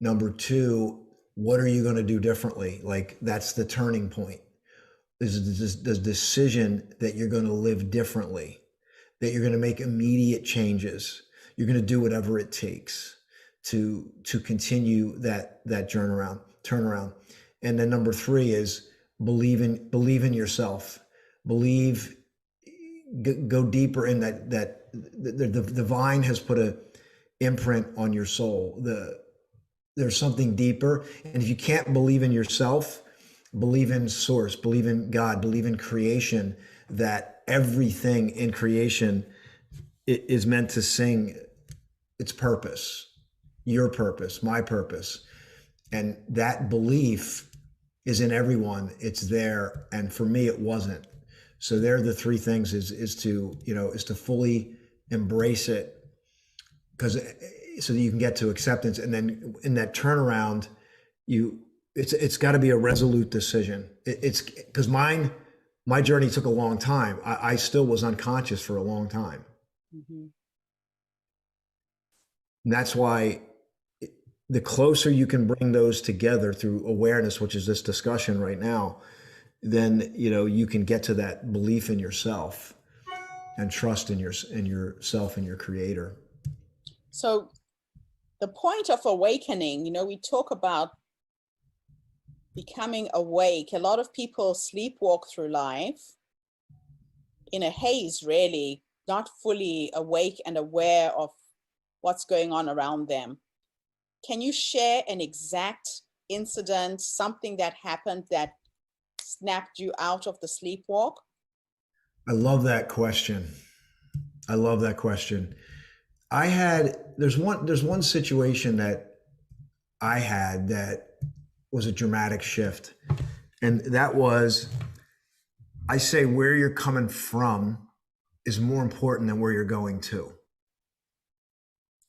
Number 2, what are you going to do differently? Like, that's the turning point. Is the decision that you're going to live differently, that you're going to make immediate changes. You're going to do whatever it takes to continue that turnaround. And then number 3 is believe in yourself. Go deeper in that the vine has put a imprint on your soul. There's something deeper. And if you can't believe in yourself, believe in source, believe in God, believe in creation, that everything in creation is meant to sing its purpose, your purpose, my purpose. And that belief is in everyone. It's there. And for me, it wasn't. So there are the 3 things is to fully embrace it, so that you can get to acceptance. And then in that turnaround, it's got to be a resolute decision. It's because my journey took a long time. I still was unconscious for a long time. Mm-hmm. And that's why the closer you can bring those together through awareness, which is this discussion right now, then you can get to that belief in yourself and trust in yourself and your creator. So the point of awakening, we talk about becoming awake. A lot of people sleepwalk through life in a haze, really, not fully awake and aware of what's going on around them. Can you share an exact incident, something that happened that snapped you out of the sleepwalk? I love that question. There's one situation that I had that was a dramatic shift. And that was, I say where you're coming from is more important than where you're going to.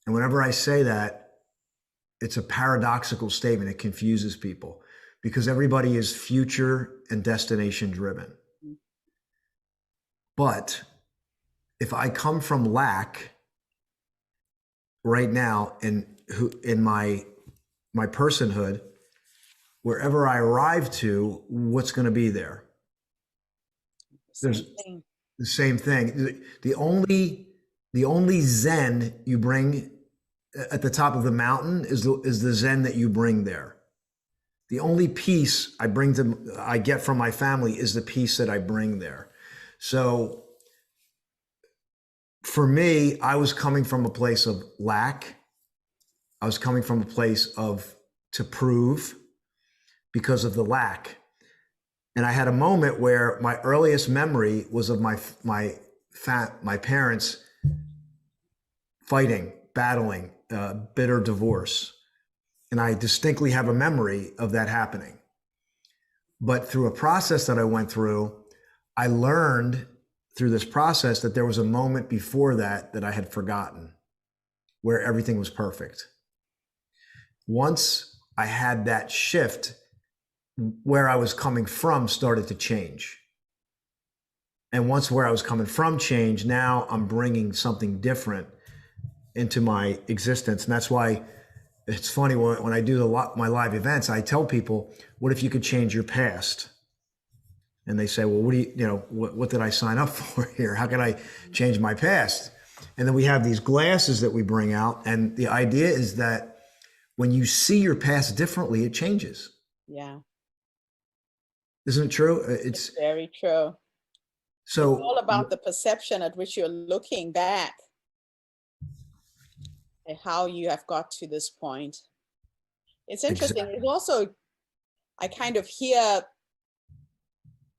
And whenever I say that, it's a paradoxical statement. It confuses people because everybody is future and destination driven. But if I come from lack right now in my personhood, wherever I arrive to, what's going to be there? There's the same thing. The only Zen you bring at the top of the mountain is the Zen that you bring there. The only peace I get from my family is the peace that I bring there. So for me, I was coming from a place of lack. I was coming from a place to prove because of the lack. And I had a moment where my earliest memory was of my parents fighting, battling, bitter divorce. And I distinctly have a memory of that happening. But through a process that I went through, I learned through this process that there was a moment before that I had forgotten, where everything was perfect. Once I had that shift, where I was coming from started to change. And once where I was coming from changed, now I'm bringing something different into my existence. And that's why it's funny when I do my live events, I tell people, what if you could change your past? And they say, well, what do what did I sign up for here? How can I change my past? And then we have these glasses that we bring out. And the idea is that when you see your past differently, it changes. Yeah. Isn't it true? It's very true. So it's all about the perception at which you're looking back and how you have got to this point. It's interesting. Exactly. It's also, I kind of hear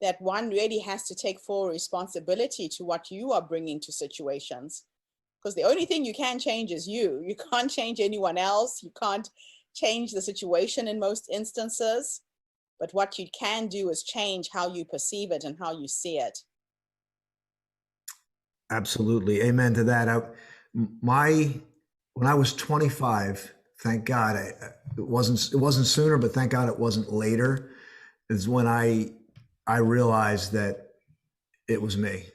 that one really has to take full responsibility to what you are bringing to situations. Because the only thing you can change is you. You can't change anyone else. You can't change the situation in most instances. But what you can do is change how you perceive it and how you see it. Absolutely. Amen to that. When I was 25, thank God it wasn't sooner, but thank God it wasn't later, is when I realized that it was me.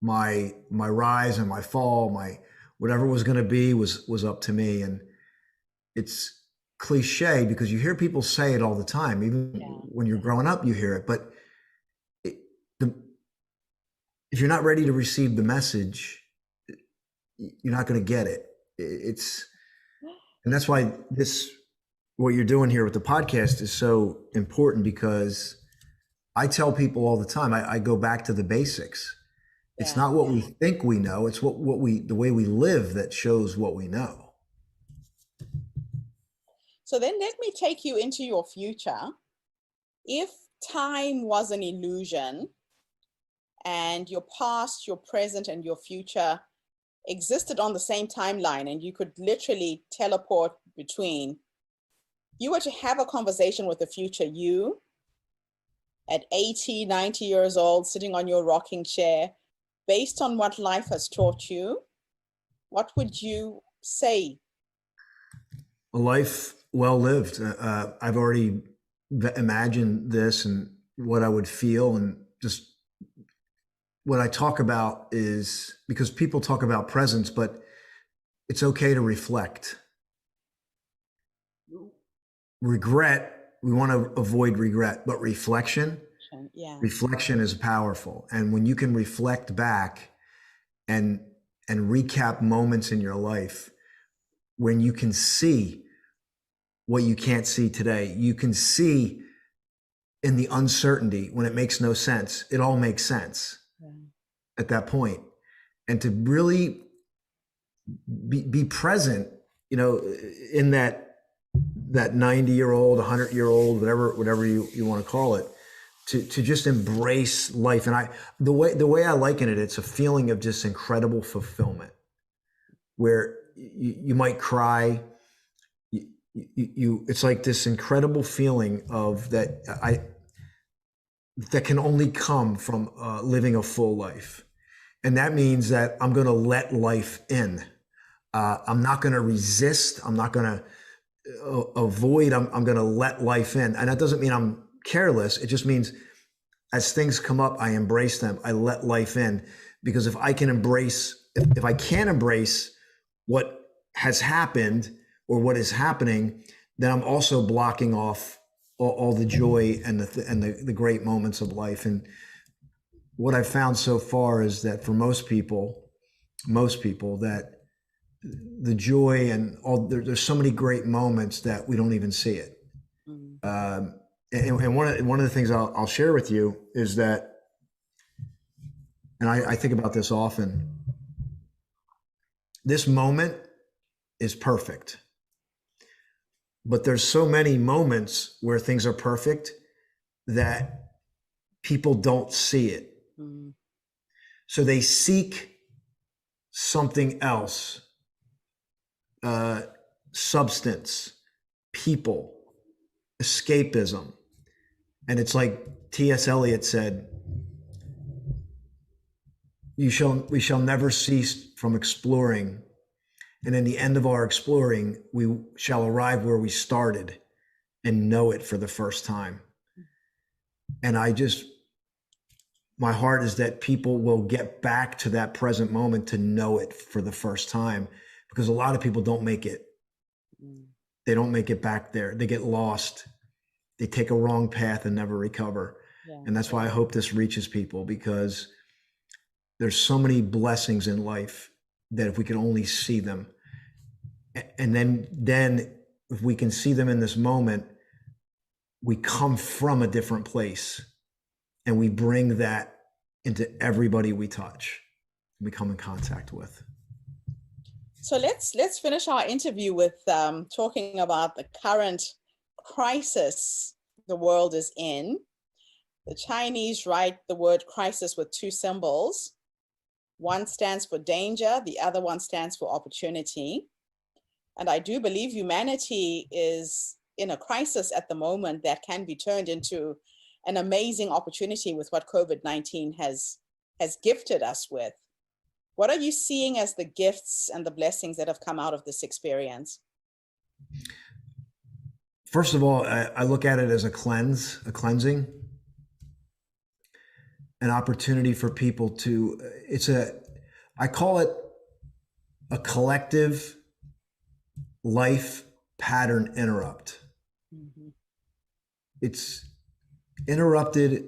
My rise and my fall, my whatever was going to be was up to me. And it's cliche because you hear people say it all the time. Even when you're growing up, you hear it. But if you're not ready to receive the message, you're not going to get it. And that's why what you're doing here with the podcast is so important, because I tell people all the time, I go back to the basics. It's not what we think we know. It's the way we live that shows what we know. So then let me take you into your future. If time was an illusion and your past, your present, and your future existed on the same timeline and you could literally teleport between, you were to have a conversation with the future you at 80, 90 years old, sitting on your rocking chair, based on what life has taught you, what would you say? A life well lived. I've already imagined this and what I would feel, and just what I talk about is, because people talk about presence, but it's okay to reflect. Regret, we want to avoid regret, but reflection is powerful. And when you can reflect back and recap moments in your life, when you can see what you can't see today, you can see in the uncertainty when it makes no sense, it all makes sense at that point. And to really be present, in that 90-year-old, 100-year-old, whatever you want to call it, to just embrace life. And the way I liken it, it's a feeling of just incredible fulfillment, where you might cry. It's like this incredible feeling of that can only come from living a full life. And that means that I'm going to let life in. I'm not going to resist. I'm not going to avoid. I'm going to let life in. And that doesn't mean I'm careless. It just means as things come up, I embrace them. I let life in, because if I can't embrace what has happened or what is happening, then I'm also blocking off all the joy and the great moments of life. And what I've found so far is that for most people, that the joy and there's so many great moments that we don't even see it. And one of the things I'll share with you is that, and I think about this often, this moment is perfect. But there's so many moments where things are perfect that people don't see it. So they seek something else, substance, people, escapism. And it's like T.S. Eliot said, we shall never cease from exploring. And in the end of our exploring, we shall arrive where we started and know it for the first time. And my heart is that people will get back to that present moment to know it for the first time, because a lot of people don't make it They don't make it back there. They get lost. They take a wrong path and never recover. Yeah. And that's why I hope this reaches people, because there's so many blessings in life that if we can only see them, and then if we can see them in this moment, we come from a different place and we bring that into everybody we touch, we come in contact with. So let's finish our interview with talking about the current crisis the world is in. The Chinese write the word crisis with two symbols. One stands for danger, the other one stands for opportunity. And I do believe humanity is in a crisis at the moment that can be turned into an amazing opportunity with what COVID-19 has gifted us with. What are you seeing as the gifts and the blessings that have come out of this experience? First of all, I look at it as a cleansing, an opportunity for people to, I call it a collective life pattern interrupt. Mm-hmm. It's interrupted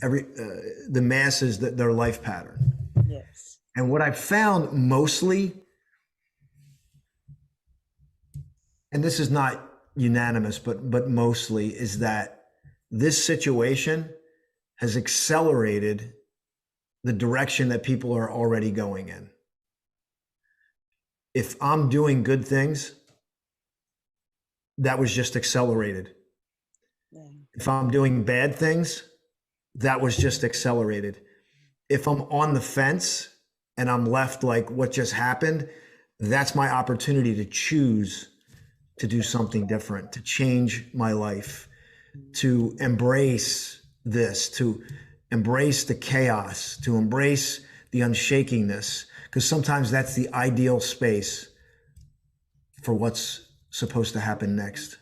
the masses, their life pattern. Yes. And what I've found mostly, and this is not unanimous, but mostly, is that this situation has accelerated the direction that people are already going in. If I'm doing good things, that was just accelerated. Yeah. If I'm doing bad things, that was just accelerated. If I'm on the fence and I'm left like, what just happened, that's my opportunity to choose to do something different, to change my life, to embrace this, to embrace the chaos, to embrace the unshakiness, because sometimes that's the ideal space for what's supposed to happen next.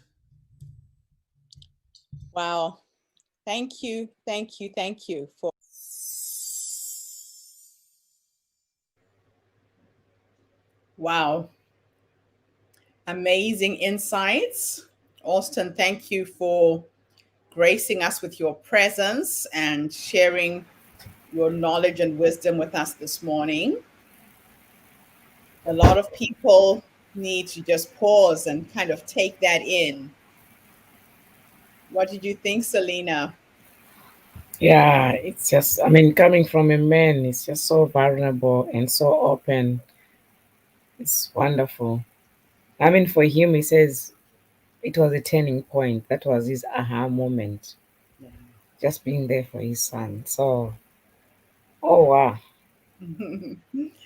Wow. Thank you for wow. Amazing insights. Austin, thank you for gracing us with your presence and sharing your knowledge and wisdom with us this morning. A lot of people need to just pause and kind of take that in. What did you think, Selena? Yeah, it's just, I mean, coming from a man, it's just so vulnerable and so open. It's wonderful. I mean, for him, he says it was a turning point. That was his aha moment, Yeah. just being there for his son. So, oh, wow,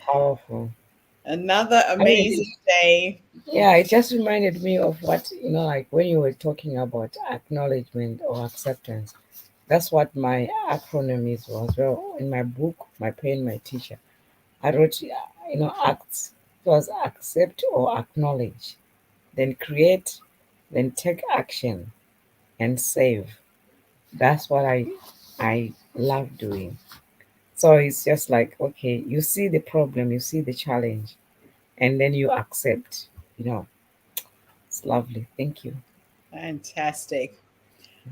powerful. Another I mean, amazing day. yeah, it just reminded me of what, like when you were talking about acknowledgement or acceptance. That's what my acronym is as well. In my book, My Pain, My Teacher, I wrote, acts. It was accept or acknowledge, then create, then take action and save. That's what I love doing. So it's just like, okay, you see the problem, you see the challenge, and then you accept. It's lovely. Thank you. Fantastic.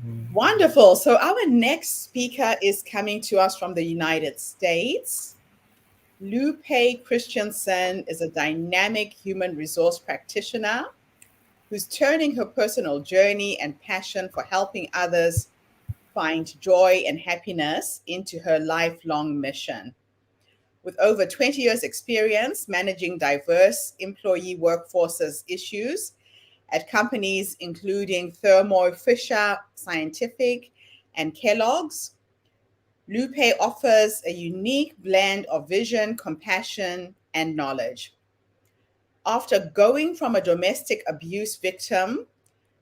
Mm. Wonderful. So our next speaker is coming to us from the United States. Lupe Christensen is a dynamic human resource practitioner who's turning her personal journey and passion for helping others find joy and happiness into her lifelong mission. With over 20 years' experience managing diverse employee workforces issues at companies including Thermo Fisher Scientific and Kellogg's, Lupe offers a unique blend of vision, compassion, and knowledge. After going from a domestic abuse victim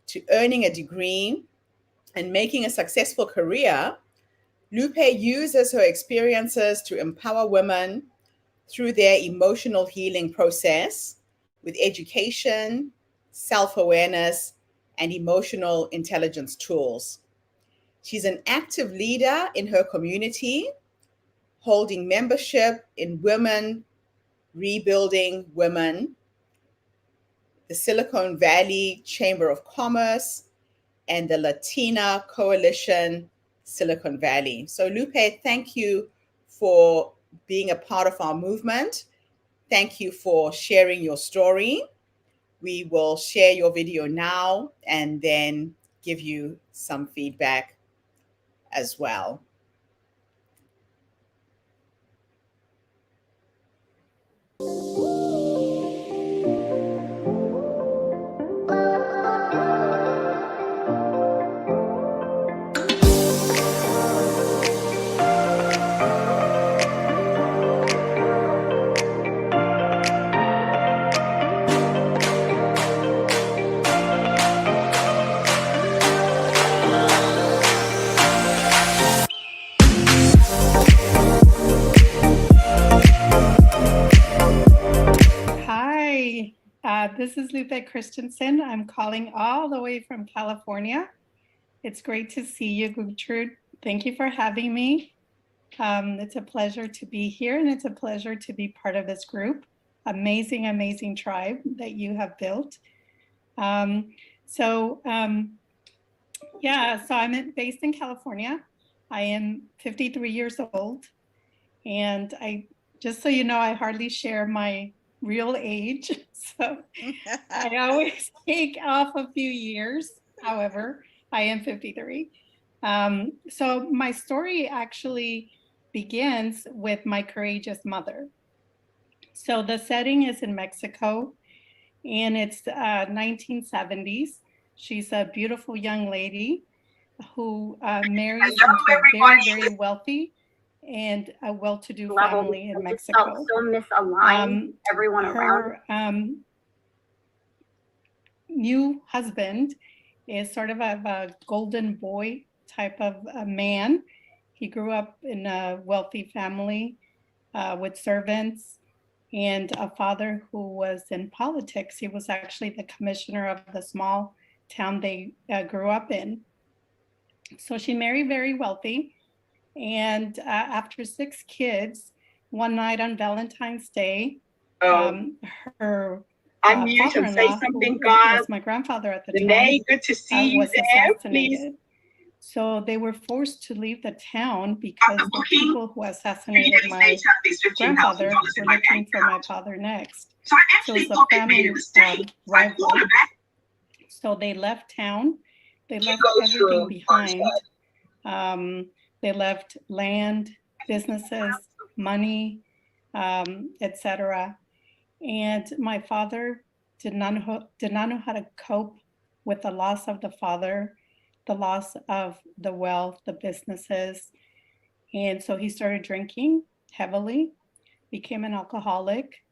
to earning a degree and making a successful career, Lupe uses her experiences to empower women through their emotional healing process with education, self-awareness, and emotional intelligence tools. She's an active leader in her community, holding membership in Women Rebuilding Women, the Silicon Valley Chamber of Commerce, and the Latina Coalition Silicon Valley. So Lupe, thank you for being a part of our movement. Thank you for sharing your story. We will share your video now and then give you some feedback as well. This is Lupe Christensen. I'm calling all the way from California. It's great to see you, Gertrude. Thank you for having me. It's a pleasure to be here, and it's a pleasure to be part of this group. Amazing, amazing tribe that you have built. So I'm based in California. I am 53 years old, and just so you know, I hardly share my real age. So I always take off a few years. However, I am 53. So my story actually begins with my courageous mother. So the setting is in Mexico, and it's 1970s. She's a beautiful young lady who marries into a very, very wealthy and a well-to-do family in Mexico. So misaligned, everyone around. Her new husband is sort of a golden boy type of a man. He grew up in a wealthy family with servants and a father who was in politics. He was actually the commissioner of the small town they grew up in. So she married very wealthy. And after 6 kids, one night on Valentine's Day, her I'm mute and say something, guys. Was my grandfather at the Renee, time, good to see you was there, assassinated. please. So they were forced to leave the town because the people who assassinated my grandfather were looking for my father next. So it's a family rival. So they left town. They left everything behind. They left land, businesses, money, etc. And my father did not know how to cope with the loss of the father, the loss of the wealth, the businesses. And so he started drinking heavily, became an alcoholic,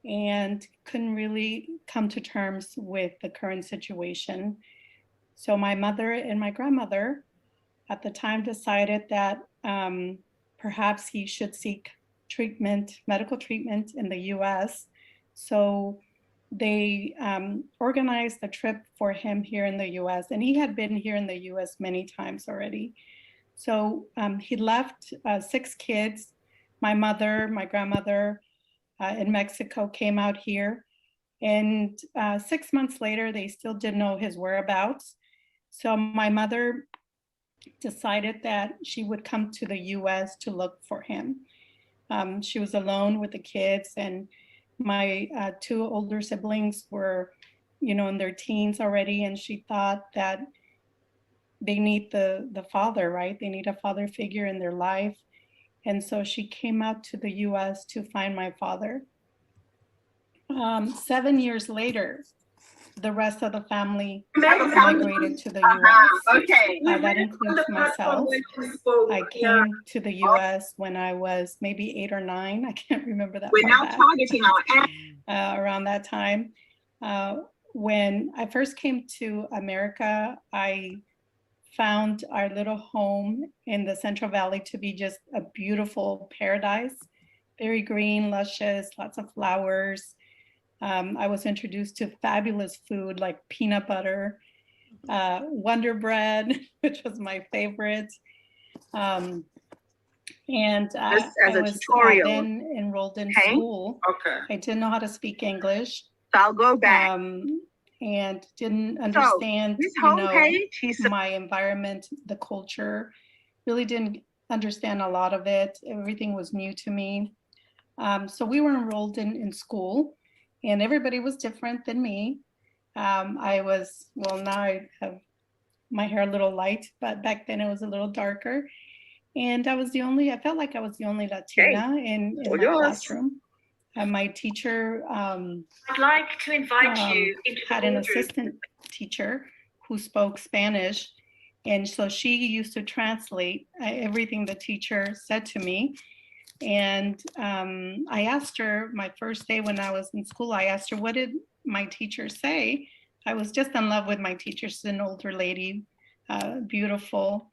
and couldn't really come to terms with the current situation. So my mother and my grandmother at the time decided that perhaps he should seek treatment, medical treatment in the US. So they organized a trip for him here in the US, and he had been here in the US many times already. So he left 6 kids. My mother, my grandmother in Mexico came out here, and 6 months later, they still didn't know his whereabouts. So my mother decided that she would come to the US to look for him. She was alone with the kids, and my 2 older siblings were, in their teens already, and she thought that they need the father, right? They need a father figure in their life. And so she came out to the US to find my father. 7 years later, the rest of the family migrated to the US. Okay. That includes myself. I came to the US when I was maybe 8 or 9. I can't remember that. We're now targeting our around that time. When I first came to America, I found our little home in the Central Valley to be just a beautiful paradise, very green, luscious, lots of flowers. I was introduced to fabulous food like peanut butter, Wonder Bread, which was my favorite. And I was then enrolled in school. I didn't know how to speak English. So I'll go back. And didn't understand, my environment, the culture, really didn't understand a lot of it. Everything was new to me. So we were enrolled in school, and everybody was different than me. I was, well, now I have my hair a little light, but back then it was a little darker. And I felt like I was the only Latina in my classroom. And my teacher I'd like to invite you into had an assistant teacher who spoke Spanish. And so she used to translate everything the teacher said to me. And I asked her, my first day when I was in school, I asked her, what did my teacher say? I was just in love with my teacher. She's an older lady, beautiful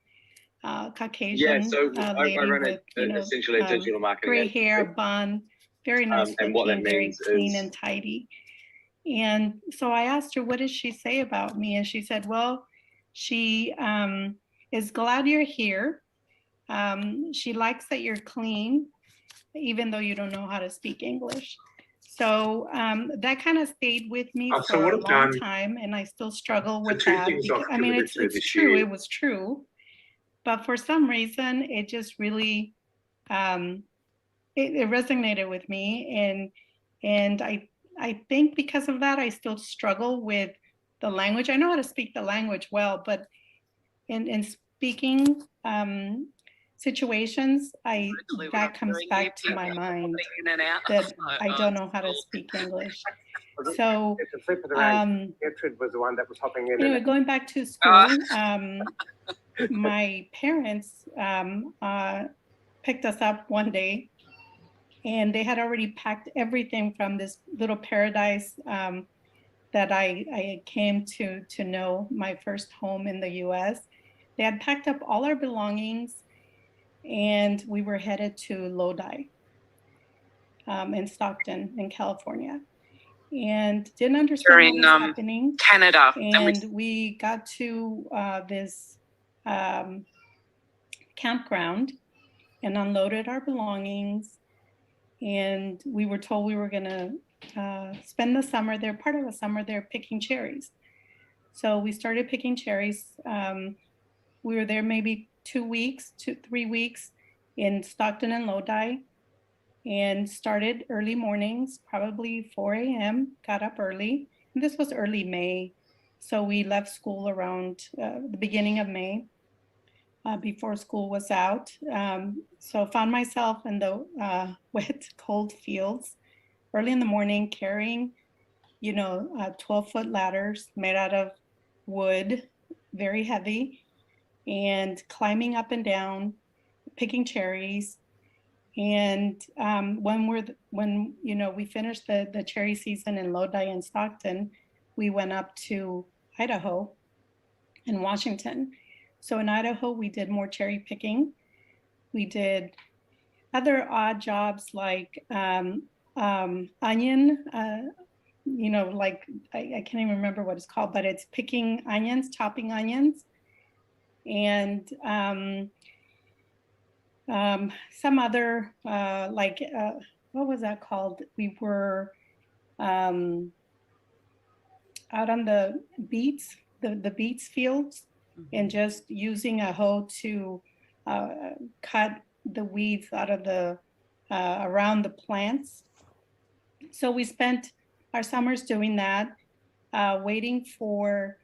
Caucasian lady with, essentially a digital marketing gray hair, bun, very nice looking, very clean and tidy. And so I asked her, what did she say about me? And she said, well, she is glad you're here. She likes that you're clean, even though you don't know how to speak English. So that kind of stayed with me for a long time, and I still struggle with that. Because, I mean, it's true, it was true. But for some reason, it just really, it resonated with me. And I think because of that, I still struggle with the language. I know how to speak the language well, but in speaking situations, that comes back to my mind that I don't know how to speak English. So Gertrude was the one that was hopping in. Anyway, going back to school, my parents picked us up one day, and they had already packed everything from this little paradise that I came to know, my first home in the US. They had packed up all our belongings, and we were headed to Lodi in Stockton in California, and didn't understand what was happening. Canada. And we got to this campground and unloaded our belongings. And we were told we were gonna spend the summer there, part of the summer there, picking cherries. So we started picking cherries. We were there maybe 2 weeks, 3 weeks in Stockton and Lodi, and started early mornings, probably 4 a.m., got up early. And this was early May. So we left school around the beginning of May, before school was out. So found myself in the wet, cold fields early in the morning, carrying, 12-foot ladders made out of wood, very heavy, and climbing up and down, picking cherries. And when we finished the cherry season in Lodi and Stockton, we went up to Idaho and Washington. So in Idaho, we did more cherry picking. We did other odd jobs like onion, like I can't even remember what it's called, but it's picking onions, chopping onions. And some other, what was that called? We were out on the beets, the beets fields, and just using a hoe to cut the weeds out of the, around the plants. So we spent our summers doing that, waiting for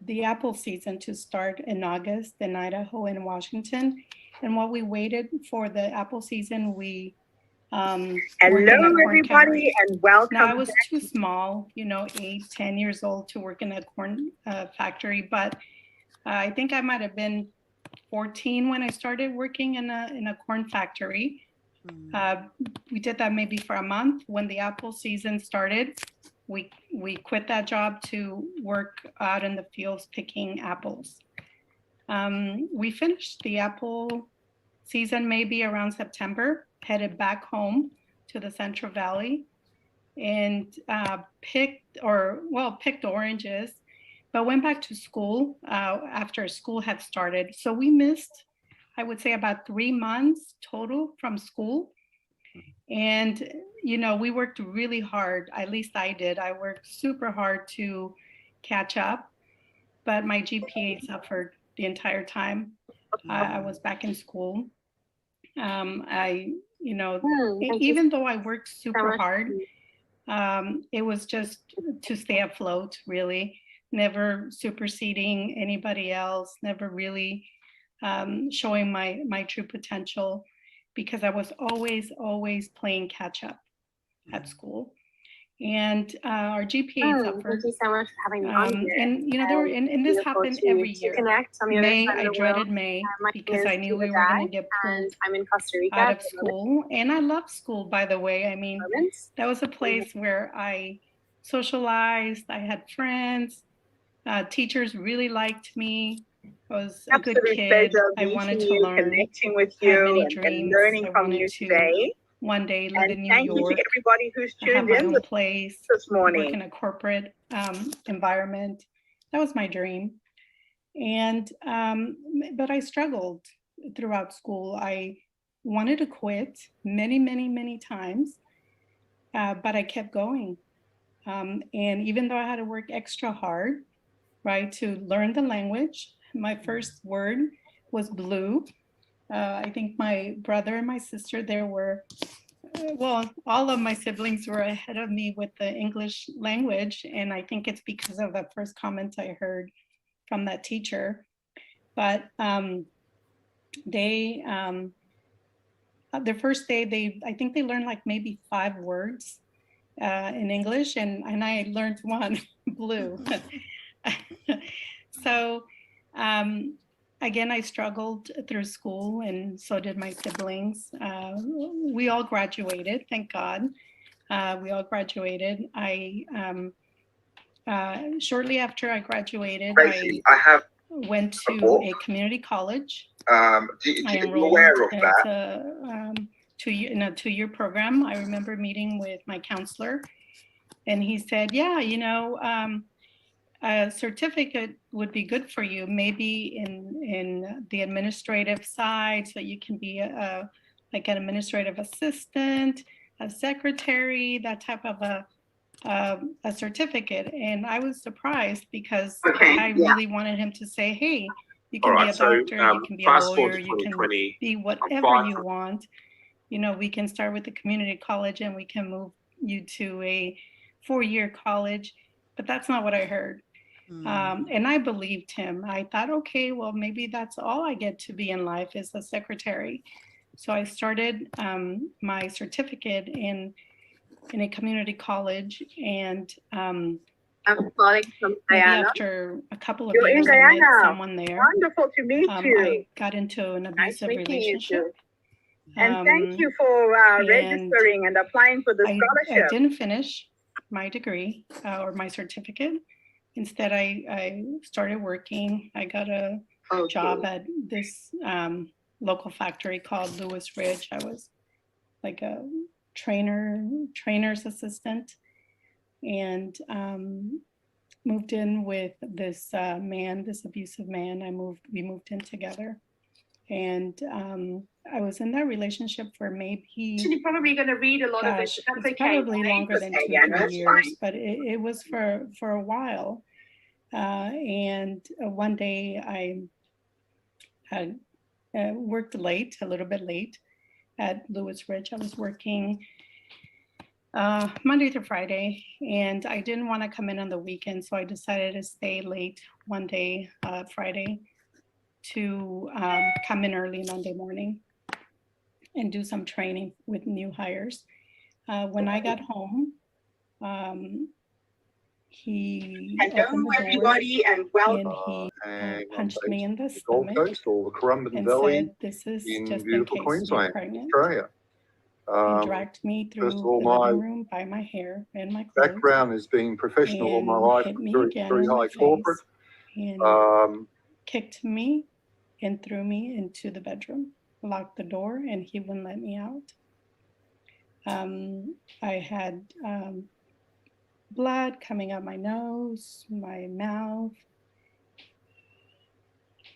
the apple season to start in August in Idaho and Washington. And while we waited for the apple season, we hello everybody and welcome. Now I was too small, 8, 10 years old to work in a corn factory, but I think I might have been 14 when I started working in a corn factory. We did that maybe for a month. When the apple season started, we quit that job to work out in the fields picking apples. We finished the apple season maybe around September, headed back home to the Central Valley, and picked oranges, but went back to school after school had started. So we missed, I would say, about 3 months total from school. And, we worked really hard. At least I did. I worked super hard to catch up, but my GPA suffered the entire time I was back in school. Even though I worked super hard, it was just to stay afloat, really, never superseding anybody else, never really showing my true potential, because I was always playing catch up at school. And our GPA suffered. Thank you so much for having me on here. And this happened every year. Connect on the other May, side of I the dreaded world. May My because name I is knew we Eva were going to Dye, get and pulled I'm in Costa Rica out at of the moment. school. And I love school, by the way. I mean, that was a place where I socialized. I had friends. Teachers really liked me. I was a good Absolute kid. pleasure I wanted meeting to you, learn. connecting with I had you, many and dreams. learning I from wanted you to today. one day live And in New thank you to York, everybody who's have tuned my in own place, this work morning. in a corporate environment. That was my dream. And but I struggled throughout school. I wanted to quit many times, but I kept going. And even though I had to work extra hard, right, to learn the language, my first word was blue. I think my brother and my sister there were, well, all of my siblings were ahead of me with the English language. And I think it's because of the first comment I heard from that teacher. But they, the first day, I think they learned like maybe 5 words in English, and I learned one, blue. So again, I struggled through school, and so did my siblings. We all graduated, thank God. We all graduated. Shortly after I graduated, Tracy, I have went to a community college. Are you aware of that? In a 2-year program. I remember meeting with my counselor, and he said, yeah, a certificate would be good for you, maybe in the administrative side, so you can be like an administrative assistant, a secretary, that type of a certificate. And I was surprised because I really wanted him to say, hey, you can be a doctor, you can be a lawyer, you can be whatever you want. We can start with the community college and we can move you to a 4-year college. But that's not what I heard. And I believed him. I thought, okay, well, maybe that's all I get to be in life is a secretary. So I started my certificate in a community college, and I'm calling from maybe Guyana. after a couple of You're in years, I met Guyana. someone there. Wonderful to meet you. I got into an abusive relationship. And thank you for registering and applying for the scholarship. I didn't finish my degree or my certificate. Instead, I started working. I got a job at this local factory called Lewis Ridge. I was like a trainer's assistant, and moved in with this this abusive man. We moved in together, and I was in that relationship for maybe. You're probably going to read a lot of it. That's okay. Probably longer than 2-3 years, but it was for a while. And one day I had worked late, a little bit late at Lewis Ridge. I was working Monday to Friday, and I didn't want to come in on the weekend, so I decided to stay late one day, Friday, to come in early Monday morning and do some training with new hires. When I got home, he opened the door, and welcome. And he punched me in the stomach or the Currumbin and Valley said, "This is in just in beautiful case Queensland, you're pregnant." Australia. And dragged me through First of the all, living my room by my hair and my clothes. background has been professional all my And life, hit me very, again very in the high face, corporate. and kicked me and threw me into the bedroom, locked the door, and he wouldn't let me out. I had blood coming out my nose, my mouth,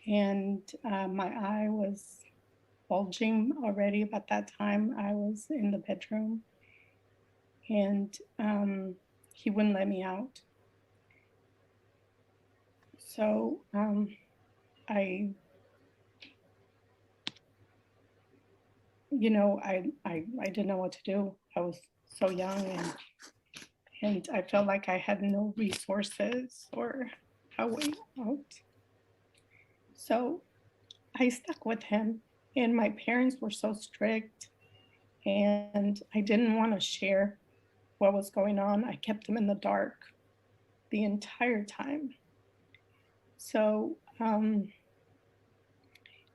and my eye was bulging already. But that time I was in the bedroom, and he wouldn't let me out. So I, I didn't know what to do. I was so young, and I felt like I had no resources or a way out. So I stuck with him, and my parents were so strict, and I didn't want to share what was going on. I kept them in the dark the entire time. So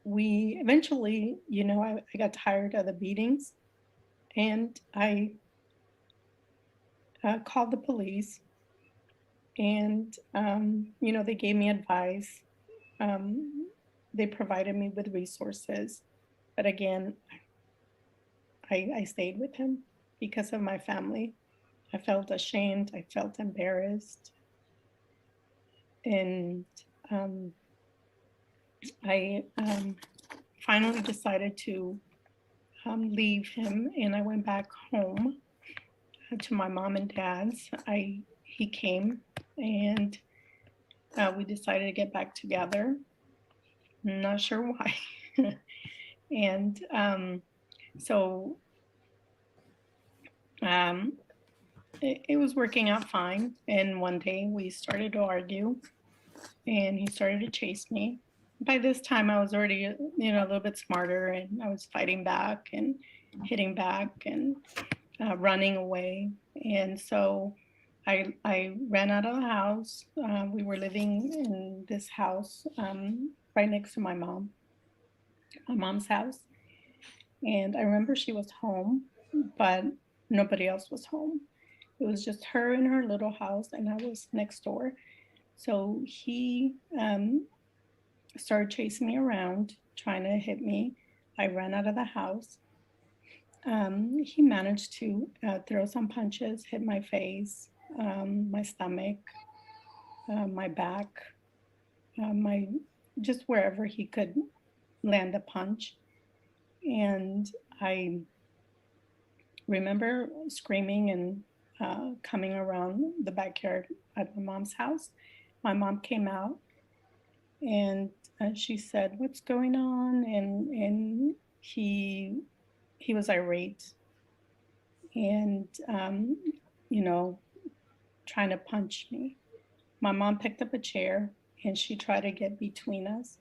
we eventually, I got tired of the beatings, and I called the police, and they gave me advice. Um, they provided me with resources, but again, I stayed with him because of my family. I felt ashamed. I felt embarrassed, and I finally decided to leave him, and I went back home to my mom and dad's. He came, and we decided to get back together. Not sure why. And so it was working out fine. And one day we started to argue, and he started to chase me. By this time, I was already, a little bit smarter, and I was fighting back and hitting back and running away. And so I ran out of the house. We were living in this house right next to my mom's house. And I remember she was home, but nobody else was home. It was just her in her little house, and I was next door. So he started chasing me around, trying to hit me. I ran out of the house. He managed to throw some punches, hit my face, my stomach, my back, my just wherever he could land a punch. And I remember screaming and coming around the backyard at my mom's house. My mom came out, and she said, "What's going on?" And he was irate, and trying to punch me. My mom picked up a chair, and she tried to get between us.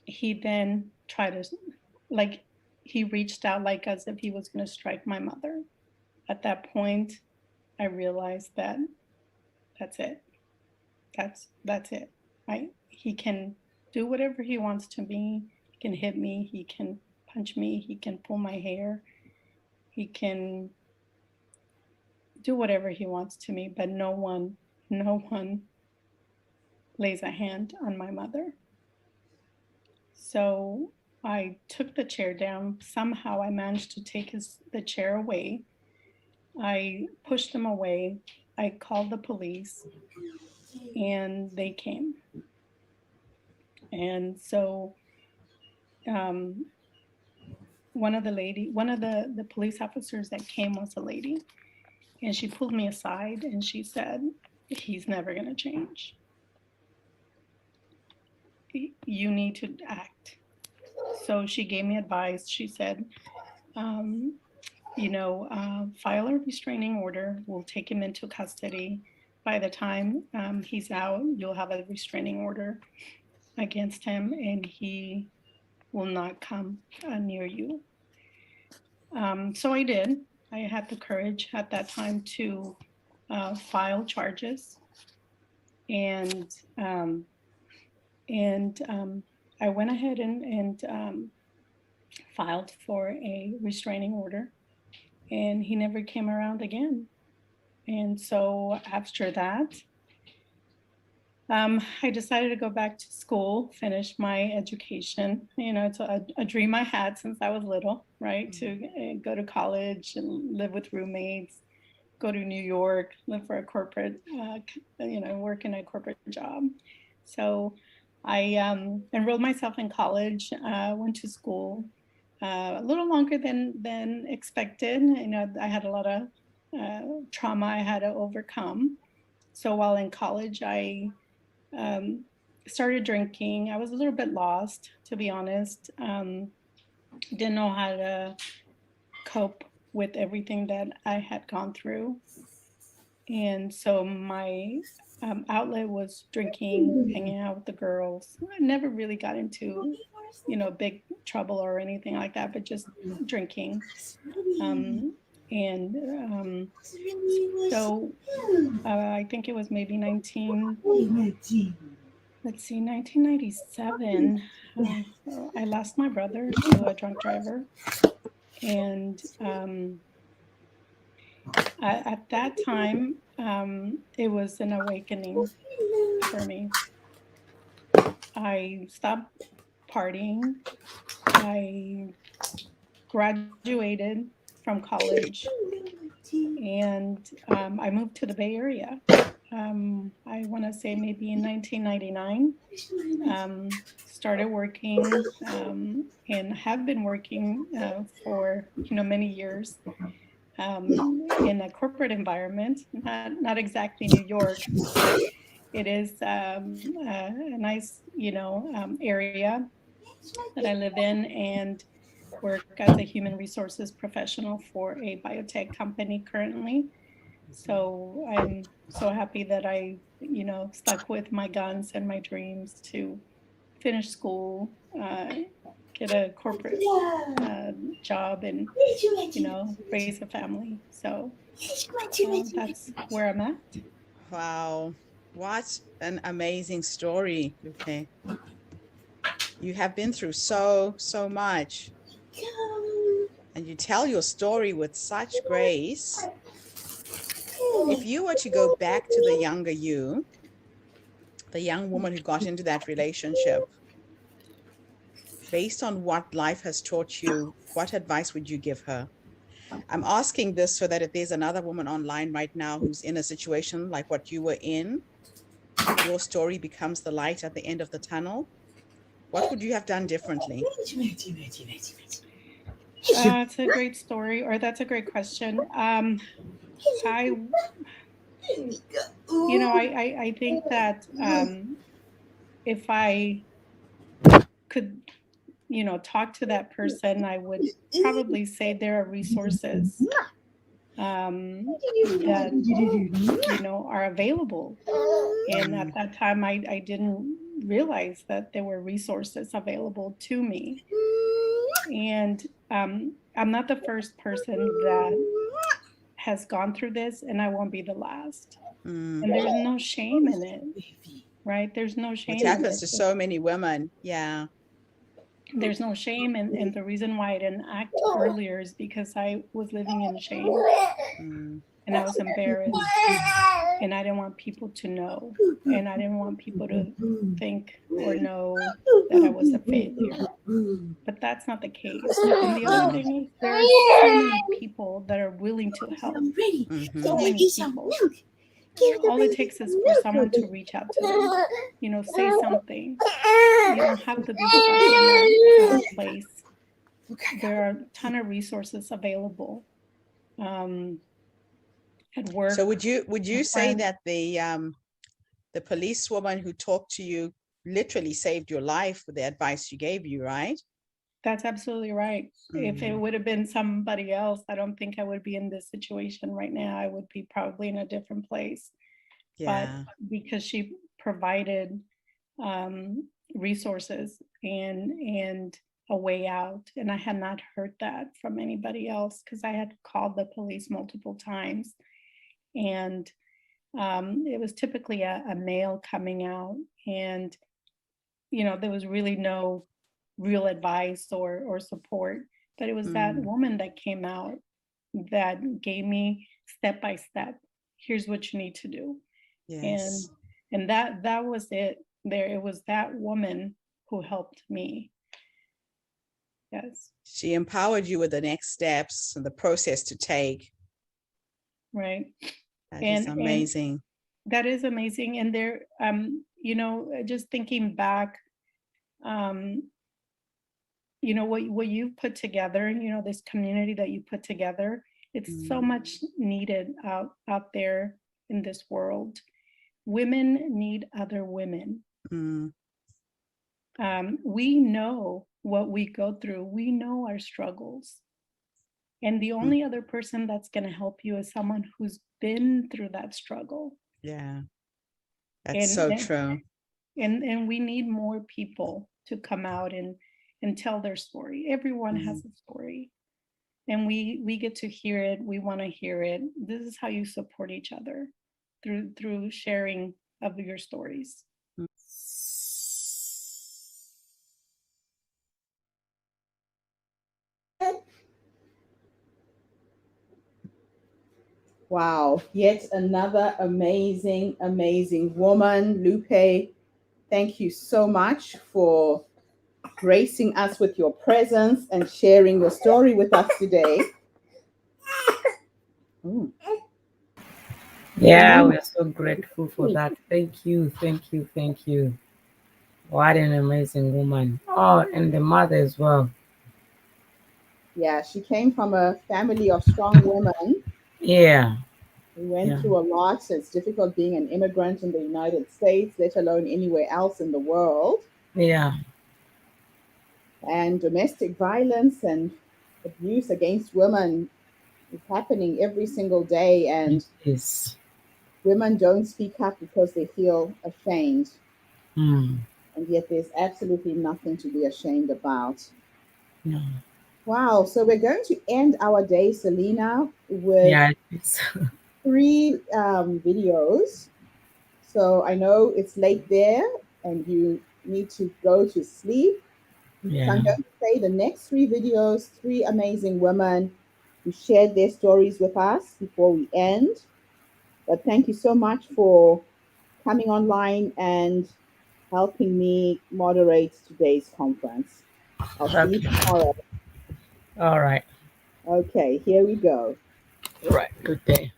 He then tried to, like, he reached out like as if he was going to strike my mother. At that point, I realized that that's it. That's it. Right? He can do whatever he wants to me. He can hit me. He can punch me. He can pull my hair. He can do whatever he wants to me, but no one lays a hand on my mother. So I took the chair down. Somehow I managed to take the chair away. I pushed him away. I called the police, and they came. And so one of the police officers that came was a lady, and she pulled me aside, and she said, "He's never going to change. You need to act." So she gave me advice. She said, file a restraining order. We'll take him into custody. By the time he's out, you'll have a restraining order against him, and he will not come near you. So I did. I had the courage at that time to file charges, and I went ahead and filed for a restraining order, and he never came around again. And so after that, I decided to go back to school, finish my education. It's a dream I had since I was little, right? To go to college and live with roommates, go to New York, live for a corporate, work in a corporate job. So I enrolled myself in college, went to school a little longer than expected. You know, I had a lot of trauma I had to overcome. So while in college, I started drinking. I was a little bit lost, to be honest. Didn't know how to cope with everything that I had gone through. And so my outlet was drinking, hanging out with the girls. I never really got into, you know, big trouble or anything like that, but just drinking. And so I think it was maybe 1997. I lost my brother to a drunk driver. And at that time, it was an awakening for me. I stopped partying. I graduated from college and I moved to the Bay Area. I want to say maybe in 1999. Started working and have been working for, you know, many years in a corporate environment, not exactly New York, but it is a nice, you know, area that I live in, and work as a human resources professional for a biotech company currently. So I'm so happy that I, you know, stuck with my guns and my dreams to finish school, get a corporate job, and, you know, raise a family. So that's where I'm at. Wow, what an amazing story, Lupe. You have been through so much, and you tell your story with such grace. If you were to go back to the younger you, the young woman who got into that relationship, based on what life has taught you, what advice would you give her? I'm asking this so that if there's another woman online right now who's in a situation like what you were in, your story becomes the light at the end of the tunnel. What would you have done differently? It's a great story, or that's a great question. I think that if I could, you know, talk to that person, I would probably say there are resources that, you know, are available. And at that time, I didn't realize that there were resources available to me. And I'm not the first person that has gone through this, and I won't be the last. And there's no shame in it, right? There's no shame. It happens to so many women. Yeah. There's no shame. And the reason why I didn't act earlier is because I was living in shame. And I was embarrassed. And I didn't want people to know. And I didn't want people to think or know that I was a failure. But that's not the case. And the other thing is, there are so many people that are willing to help. So many people. All it takes is for someone to reach out to them, you know, say something. You don't have to be stuck in that place. There are a ton of resources available at work. So would you say that the policewoman who talked to you literally saved your life with the advice she gave you, right? That's absolutely right. If it would have been somebody else, I don't think I would be in this situation right now. I would be probably in a different place. Yeah. But because she provided resources and a way out, and I had not heard that from anybody else because I had called the police multiple times, and it was typically a male coming out, and, you know, there was really no real advice or support, but it was that woman that came out that gave me step by step, here's what you need to do. Yes. And that was it there. It was that woman who helped me. Yes. She empowered you with the next steps and the process to take. Right. That is amazing. that is amazing. And there, you know, just thinking back, you know, what you've put together, you know, this community that you put together, it's so much needed out there in this world. Women need other women. We know what we go through. We know our struggles. And the only other person that's going to help you is someone who's been through that struggle. Yeah, that's so true. And we need more people to come out and tell their story. Everyone has a story. And we get to hear it. We want to hear it. This is how you support each other, through sharing of your stories. Wow, yet another amazing, amazing woman. Lupe, thank you so much for gracing us with your presence and sharing your story with us today. Ooh. Yeah, we're so grateful for that. Thank you, thank you, thank you. What an amazing woman. Oh, and the mother as well. Yeah, she came from a family of strong women. Yeah. We went through a lot. It's difficult being an immigrant in the United States, let alone anywhere else in the world. Yeah. And domestic violence and abuse against women is happening every single day. And women don't speak up because they feel ashamed. And yet there's absolutely nothing to be ashamed about. No. Wow. So we're going to end our day, Selena, with 3 videos. So I know it's late there and you need to go to sleep. Yeah. So I'm going to play the next 3 videos, 3 amazing women who shared their stories with us before we end. But thank you so much for coming online and helping me moderate today's conference. I'll see you tomorrow. All right. Okay, here we go. All right. Good day.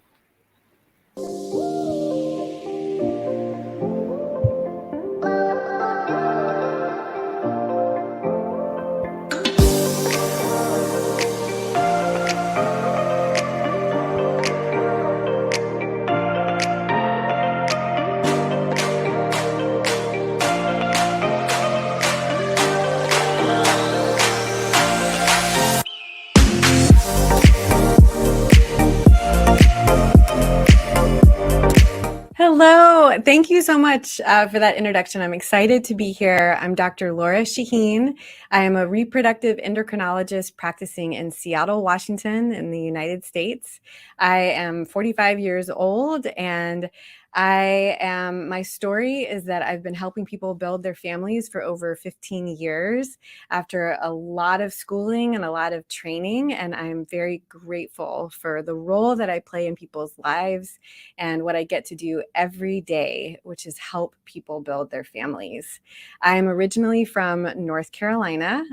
Hello. Thank you so much for that introduction. I'm excited to be here. I'm Dr. Laura Shaheen. I am a reproductive endocrinologist practicing in Seattle, Washington, in the United States. I am 45 years old, and my story is that I've been helping people build their families for over 15 years after a lot of schooling and a lot of training. And I'm very grateful for the role that I play in people's lives and what I get to do every day, which is help people build their families. I'm originally from North Carolina,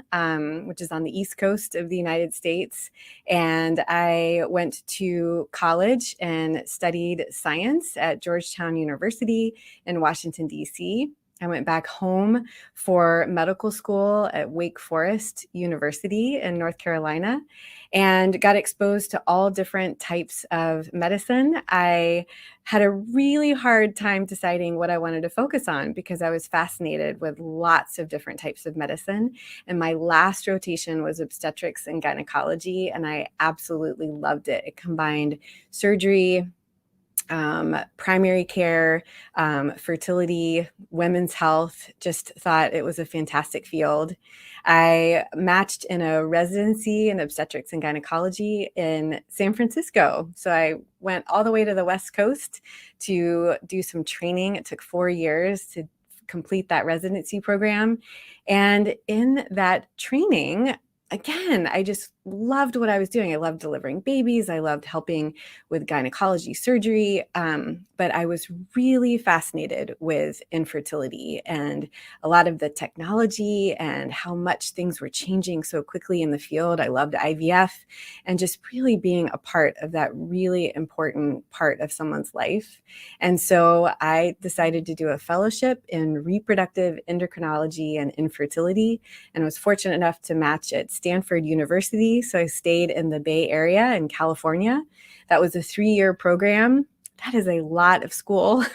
which is on the East Coast of the United States. And I went to college and studied science at Georgetown University in Washington, D.C. I went back home for medical school at Wake Forest University in North Carolina and got exposed to all different types of medicine. I had a really hard time deciding what I wanted to focus on because I was fascinated with lots of different types of medicine. And my last rotation was obstetrics and gynecology, and I absolutely loved it. It combined surgery, primary care, fertility, women's health. Just thought it was a fantastic field. I matched in a residency in obstetrics and gynecology in San Francisco. So I went all the way to the West Coast to do some training. It took 4 years to complete that residency program. And in that training, again, I just loved what I was doing. I loved delivering babies. I loved helping with gynecology surgery. But I was really fascinated with infertility and a lot of the technology and how much things were changing so quickly in the field. I loved IVF and just really being a part of that really important part of someone's life. And so I decided to do a fellowship in reproductive endocrinology and infertility, and was fortunate enough to match at Stanford University. So I stayed in the Bay Area in California. That was a 3-year program. That is a lot of school.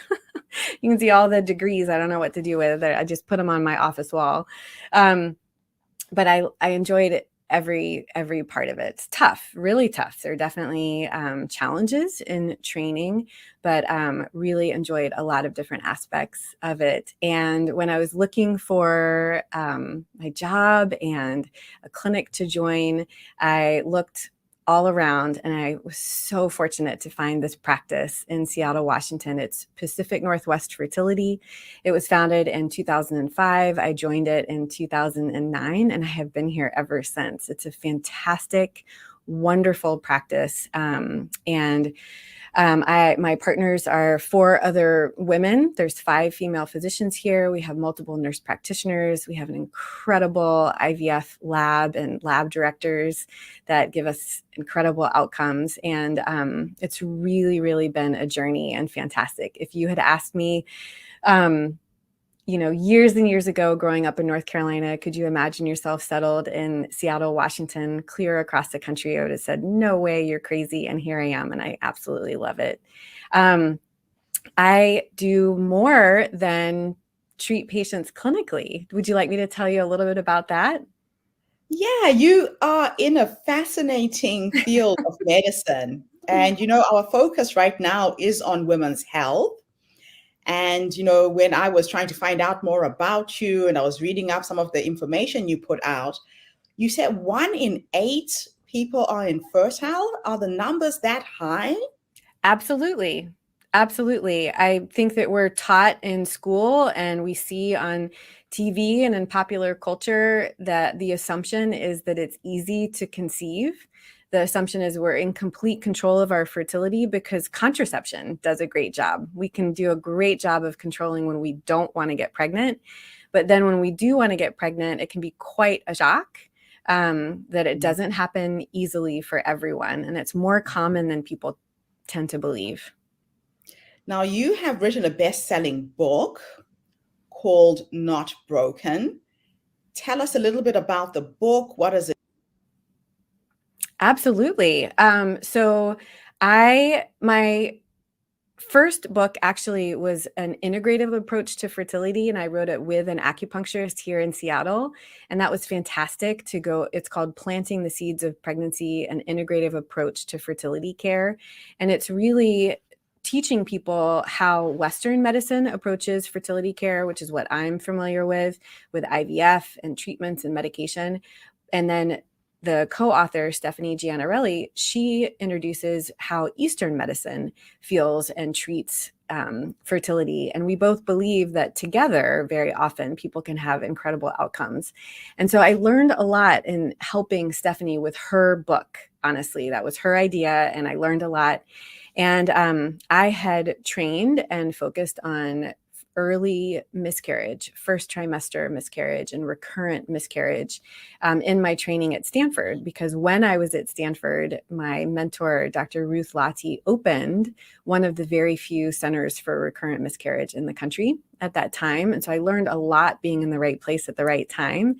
You can see all the degrees. I don't know what to do with it. I just put them on my office wall. But I enjoyed it. Every part of it. It's tough, really tough. There are definitely challenges in training, but really enjoyed a lot of different aspects of it. And when I was looking for my job and a clinic to join, I looked all around, and I was so fortunate to find this practice in Seattle, Washington. It's Pacific Northwest Fertility. It was founded in 2005. I joined it in 2009, and I have been here ever since. It's a fantastic, wonderful practice. My partners are 4 other women. There's 5 female physicians here. We have multiple nurse practitioners. We have an incredible IVF lab and lab directors that give us incredible outcomes. And it's really, really been a journey and fantastic. If you had asked me, years and years ago, growing up in North Carolina, could you imagine yourself settled in Seattle, Washington, clear across the country? I would have said, no way, you're crazy. And here I am, and I absolutely love it. I do more than treat patients clinically. Would you like me to tell you a little bit about that? Yeah, you are in a fascinating field of medicine. And, our focus right now is on women's health. And, when I was trying to find out more about you and I was reading up some of the information you put out, you said 1 in 8 people are infertile. Are the numbers that high? Absolutely. Absolutely. I think that we're taught in school and we see on TV and in popular culture that the assumption is that it's easy to conceive. The assumption is we're in complete control of our fertility because contraception does a great job. We can do a great job of controlling when we don't want to get pregnant. But then when we do want to get pregnant, it can be quite a shock that it doesn't happen easily for everyone. And it's more common than people tend to believe. Now, you have written a best-selling book called Not Broken. Tell us a little bit about the book. What is it? Absolutely. So my first book actually was an integrative approach to fertility, and I wrote it with an acupuncturist here in Seattle, and that was fantastic to go. It's called Planting the Seeds of Pregnancy, an integrative approach to fertility care. And it's really teaching people how Western medicine approaches fertility care, which is what I'm familiar with IVF and treatments and medication. And then the co-author, Stephanie Giannarelli, she introduces how Eastern medicine feels and treats fertility. And we both believe that together, very often, people can have incredible outcomes. And so I learned a lot in helping Stephanie with her book. Honestly, that was her idea, and I learned a lot. And I had trained and focused on early miscarriage, first trimester miscarriage, and recurrent miscarriage in my training at Stanford. Because when I was at Stanford, my mentor, Dr. Ruth Lottie, opened one of the very few centers for recurrent miscarriage in the country at that time. And so I learned a lot being in the right place at the right time,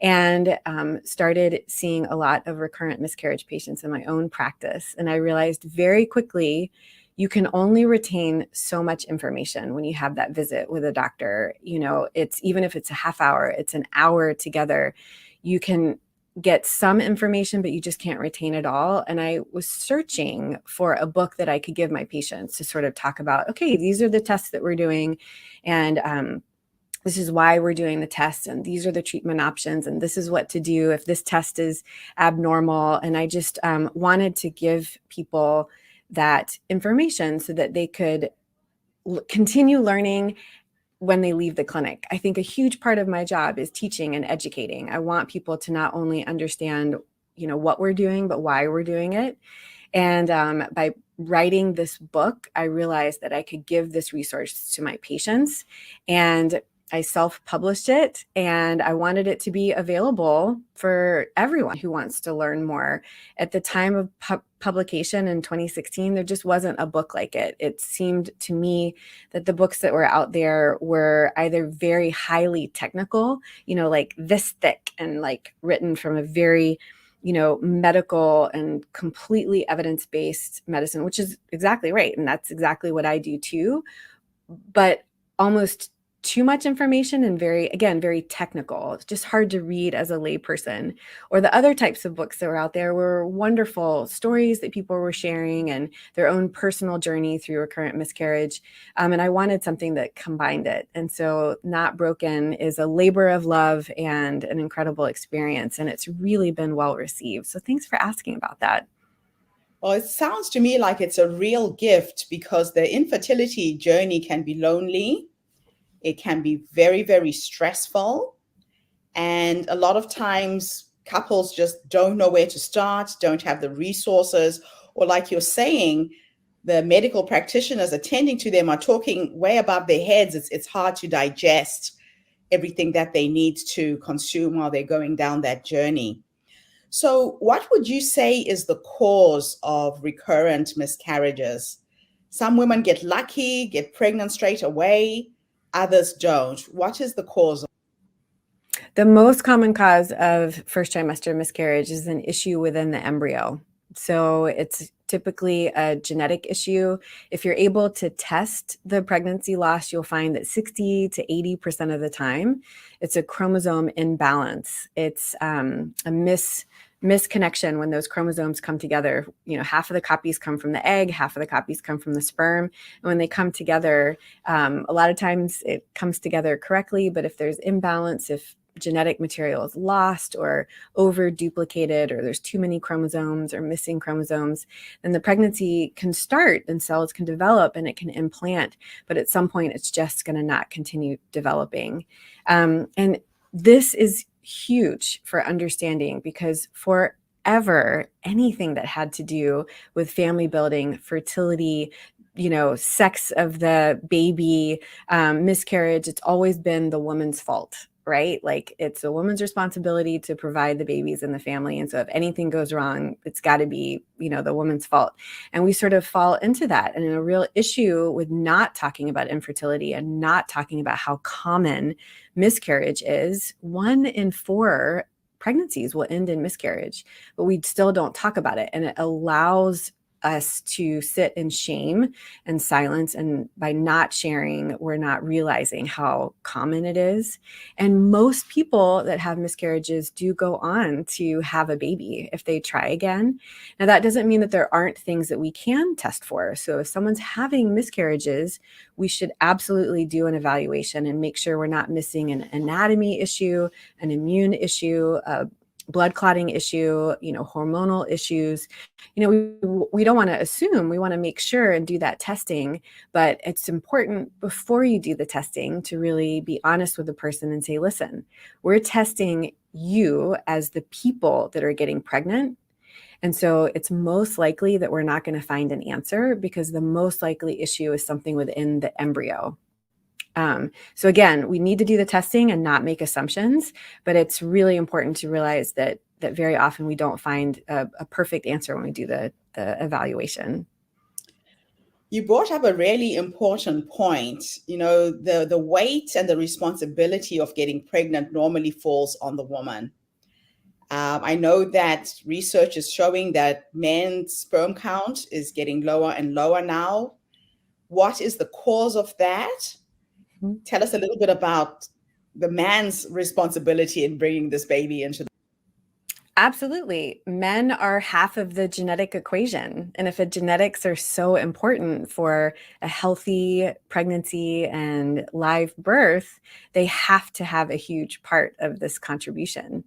and started seeing a lot of recurrent miscarriage patients in my own practice. And I realized very quickly, you can only retain so much information when you have that visit with a doctor. It's even if it's a half hour, it's an hour together, you can get some information, but you just can't retain it all. And I was searching for a book that I could give my patients to sort of talk about, okay, these are the tests that we're doing. And this is why we're doing the tests, and these are the treatment options, and this is what to do if this test is abnormal. And I just wanted to give people that information so that they could continue learning when they leave the clinic. I think a huge part of my job is teaching and educating. I want people to not only understand what we're doing, but why we're doing it. And by writing this book, I realized that I could give this resource to my patients, and I self-published it, and I wanted it to be available for everyone who wants to learn more. At the time of publication in 2016, there just wasn't a book like it. It seemed to me that the books that were out there were either very highly technical, like this thick and like written from a very medical and completely evidence-based medicine, which is exactly right. And that's exactly what I do too. But almost too much information and very technical. It's just hard to read as a layperson. Or the other types of books that were out there were wonderful stories that people were sharing and their own personal journey through recurrent miscarriage. And I wanted something that combined it. And so Not Broken is a labor of love and an incredible experience. And it's really been well received. So thanks for asking about that. Well, it sounds to me like it's a real gift, because the infertility journey can be lonely. It can be very, very stressful. And a lot of times couples just don't know where to start, don't have the resources, or like you're saying, the medical practitioners attending to them are talking way above their heads. It's hard to digest everything that they need to consume while they're going down that journey. So what would you say is the cause of recurrent miscarriages? Some women get lucky, get pregnant straight away. Others don't. What is the cause? The most common cause of first trimester miscarriage is an issue within the embryo. So it's typically a genetic issue. If you're able to test the pregnancy loss, you'll find that 60 to 80% of the time, it's a chromosome imbalance. It's a misconnection when those chromosomes come together. Half of the copies come from the egg, half of the copies come from the sperm. And when they come together, a lot of times it comes together correctly, but if there's imbalance, if genetic material is lost or over duplicated, or there's too many chromosomes or missing chromosomes, then the pregnancy can start and cells can develop and it can implant, but at some point it's just going to not continue developing. And this is huge for understanding, because forever, anything that had to do with family building, fertility, sex of the baby, miscarriage, it's always been the woman's fault, right? Like, it's a woman's responsibility to provide the babies in the family. And so if anything goes wrong, it's got to be, the woman's fault. And we sort of fall into that. And a real issue with not talking about infertility and not talking about how common miscarriage is, 1 in 4 pregnancies will end in miscarriage, but we still don't talk about it. And it allows us to sit in shame and silence. And by not sharing, we're not realizing how common it is. And most people that have miscarriages do go on to have a baby if they try again. Now, that doesn't mean that there aren't things that we can test for. So if someone's having miscarriages, we should absolutely do an evaluation and make sure we're not missing an anatomy issue, an immune issue, a blood clotting issue, hormonal issues. We don't want to assume, we want to make sure and do that testing, but it's important before you do the testing to really be honest with the person and say, listen, we're testing you as the people that are getting pregnant. And so it's most likely that we're not going to find an answer, because the most likely issue is something within the embryo. So again, we need to do the testing and not make assumptions, but it's really important to realize that very often we don't find a perfect answer when we do the evaluation. You brought up a really important point. The weight and the responsibility of getting pregnant normally falls on the woman. I know that research is showing that men's sperm count is getting lower and lower now. What is the cause of that? Tell us a little bit about the man's responsibility in bringing this baby into the— Absolutely. Men are half of the genetic equation. And if genetics are so important for a healthy pregnancy and live birth, they have to have a huge part of this contribution.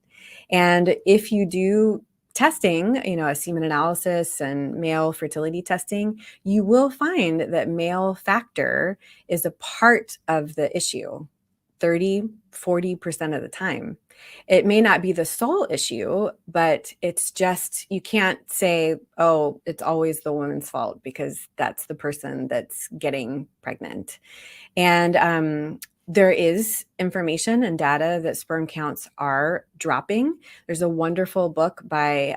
And if you do testing, a semen analysis and male fertility testing, you will find that male factor is a part of the issue. 30-40% of the time. It may not be the sole issue, but it's just, you can't say, oh, it's always the woman's fault because that's the person that's getting pregnant. And there is information and data that sperm counts are dropping. There's a wonderful book by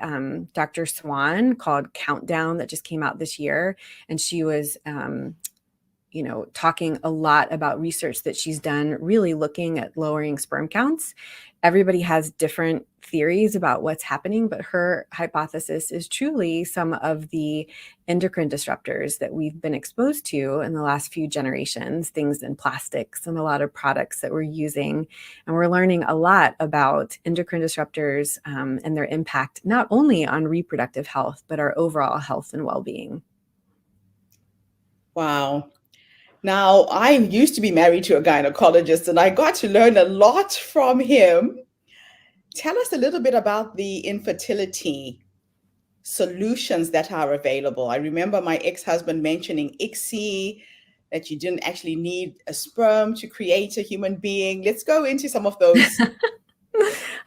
Dr. Swan called Countdown that just came out this year. And she was talking a lot about research that she's done, really looking at lowering sperm counts. Everybody has different theories about what's happening, but her hypothesis is truly some of the endocrine disruptors that we've been exposed to in the last few generations, things in plastics and a lot of products that we're using. And we're learning a lot about endocrine disruptors and their impact, not only on reproductive health, but our overall health and well-being. Wow. Now, I used to be married to a gynecologist and I got to learn a lot from him. Tell us a little bit about the infertility solutions that are available. I remember my ex-husband mentioning ICSI, that you didn't actually need a sperm to create a human being. Let's go into some of those.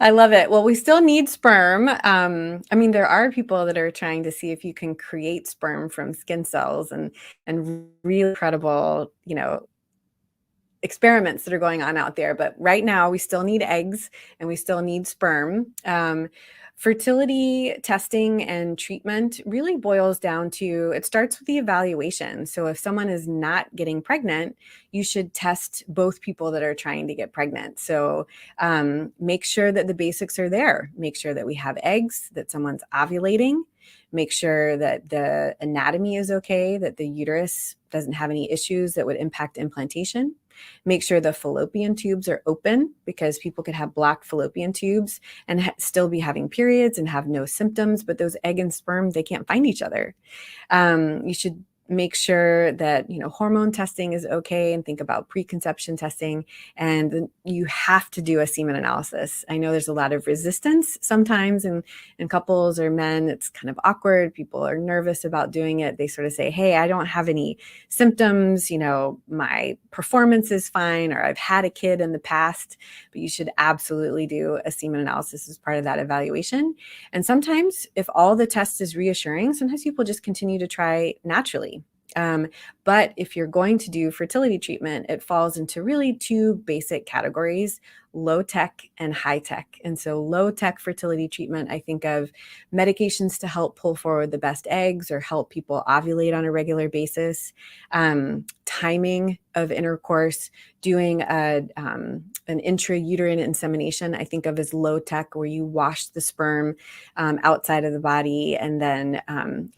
I love it. Well, we still need sperm. I mean, there are people that are trying to see if you can create sperm from skin cells and really incredible, experiments that are going on out there. But right now we still need eggs and we still need sperm. Fertility testing and treatment really boils down to, it starts with the evaluation. So if someone is not getting pregnant, you should test both people that are trying to get pregnant. So make sure that the basics are there. Make sure that we have eggs, that someone's ovulating. Make sure that the anatomy is okay, that the uterus doesn't have any issues that would impact implantation. Make sure the fallopian tubes are open, because people could have blocked fallopian tubes and still be having periods and have no symptoms, but those egg and sperm, they can't find each other. You should make sure that hormone testing is okay, and think about preconception testing. And you have to do a semen analysis. I know there's a lot of resistance sometimes in couples or men. It's kind of awkward. People are nervous about doing it. They sort of say, hey, I don't have any symptoms, my performance is fine, or I've had a kid in the past. But you should absolutely do a semen analysis as part of that evaluation. And sometimes if all the test is reassuring, sometimes people just continue to try naturally. But if you're going to do fertility treatment, it falls into really two basic categories: low tech and high tech. And so low tech fertility treatment, I think of medications to help pull forward the best eggs or help people ovulate on a regular basis, timing of intercourse, doing an intrauterine insemination, I think of as low tech, where you wash the sperm outside of the body and then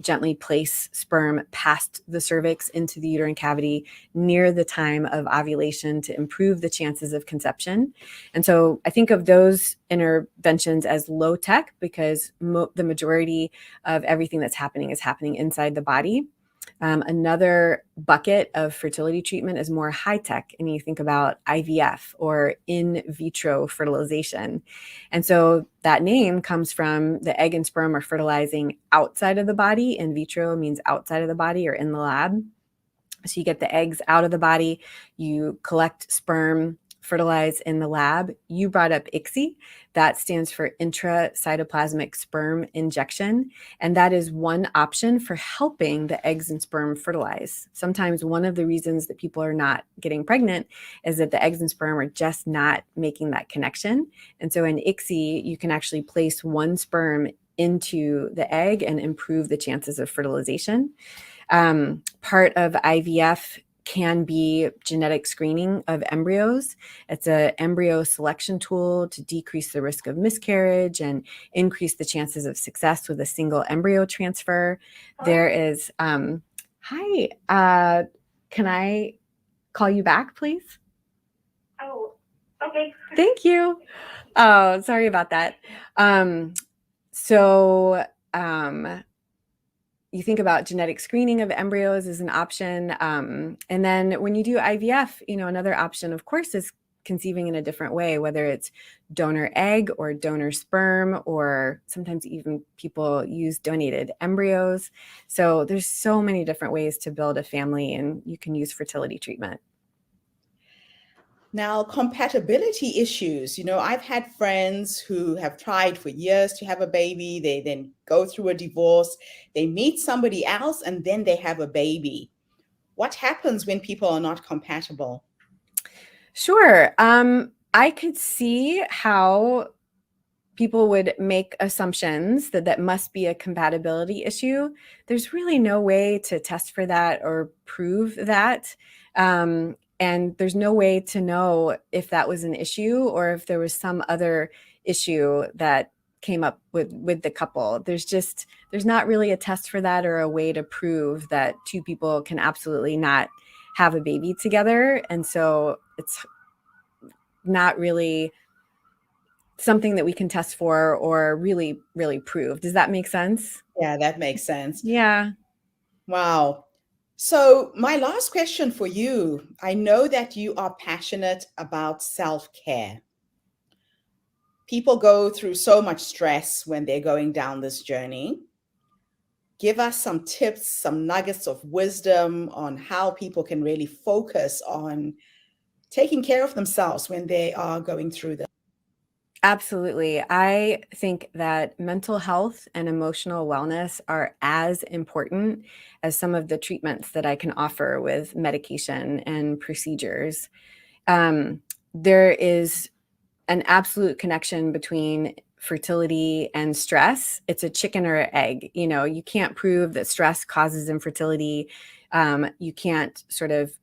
gently place sperm past the cervix into the uterine cavity near the time of ovulation to improve the chances of conception. And so I think of those interventions as low tech, because the majority of everything that's happening is happening inside the body. Another bucket of fertility treatment is more high tech, and you think about IVF or in vitro fertilization. And so that name comes from the egg and sperm are fertilizing outside of the body. In vitro means outside of the body or in the lab. So you get the eggs out of the body, you collect sperm, fertilize in the lab. You brought up ICSI. That stands for intracytoplasmic sperm injection. And that is one option for helping the eggs and sperm fertilize. Sometimes one of the reasons that people are not getting pregnant is that the eggs and sperm are just not making that connection. And so in ICSI, you can actually place one sperm into the egg and improve the chances of fertilization. Part of IVF can be genetic screening of embryos. It's an embryo selection tool to decrease the risk of miscarriage and increase the chances of success with a single embryo transfer. There is, hi, can I call you back, please? Oh, okay. Thank you. Oh, sorry about that. You think about genetic screening of embryos as an option. And then when you do IVF, another option, of course, is conceiving in a different way, whether it's donor egg or donor sperm, or sometimes even people use donated embryos. So there's so many different ways to build a family, and you can use fertility treatment. Now, compatibility issues. I've had friends who have tried for years to have a baby. They then go through a divorce, they meet somebody else, and then they have a baby. What happens when people are not compatible? Sure. I could see how people would make assumptions that must be a compatibility issue. There's really no way to test for that or prove that. And there's no way to know if that was an issue or if there was some other issue that came up with the couple. There's not really a test for that or a way to prove that two people can absolutely not have a baby together. And so it's not really something that we can test for or really, really prove. Does that make sense? Yeah, that makes sense. Yeah. Wow. So, my last question for you, I know that you are passionate about self-care. People go through so much stress when they're going down this journey. Give us some tips, some nuggets of wisdom on how people can really focus on taking care of themselves when they are going through this. Absolutely. I think that mental health and emotional wellness are as important as some of the treatments that I can offer with medication and procedures. There is an absolute connection between fertility and stress. It's a chicken or egg. You can't prove that stress causes infertility. You can't sort of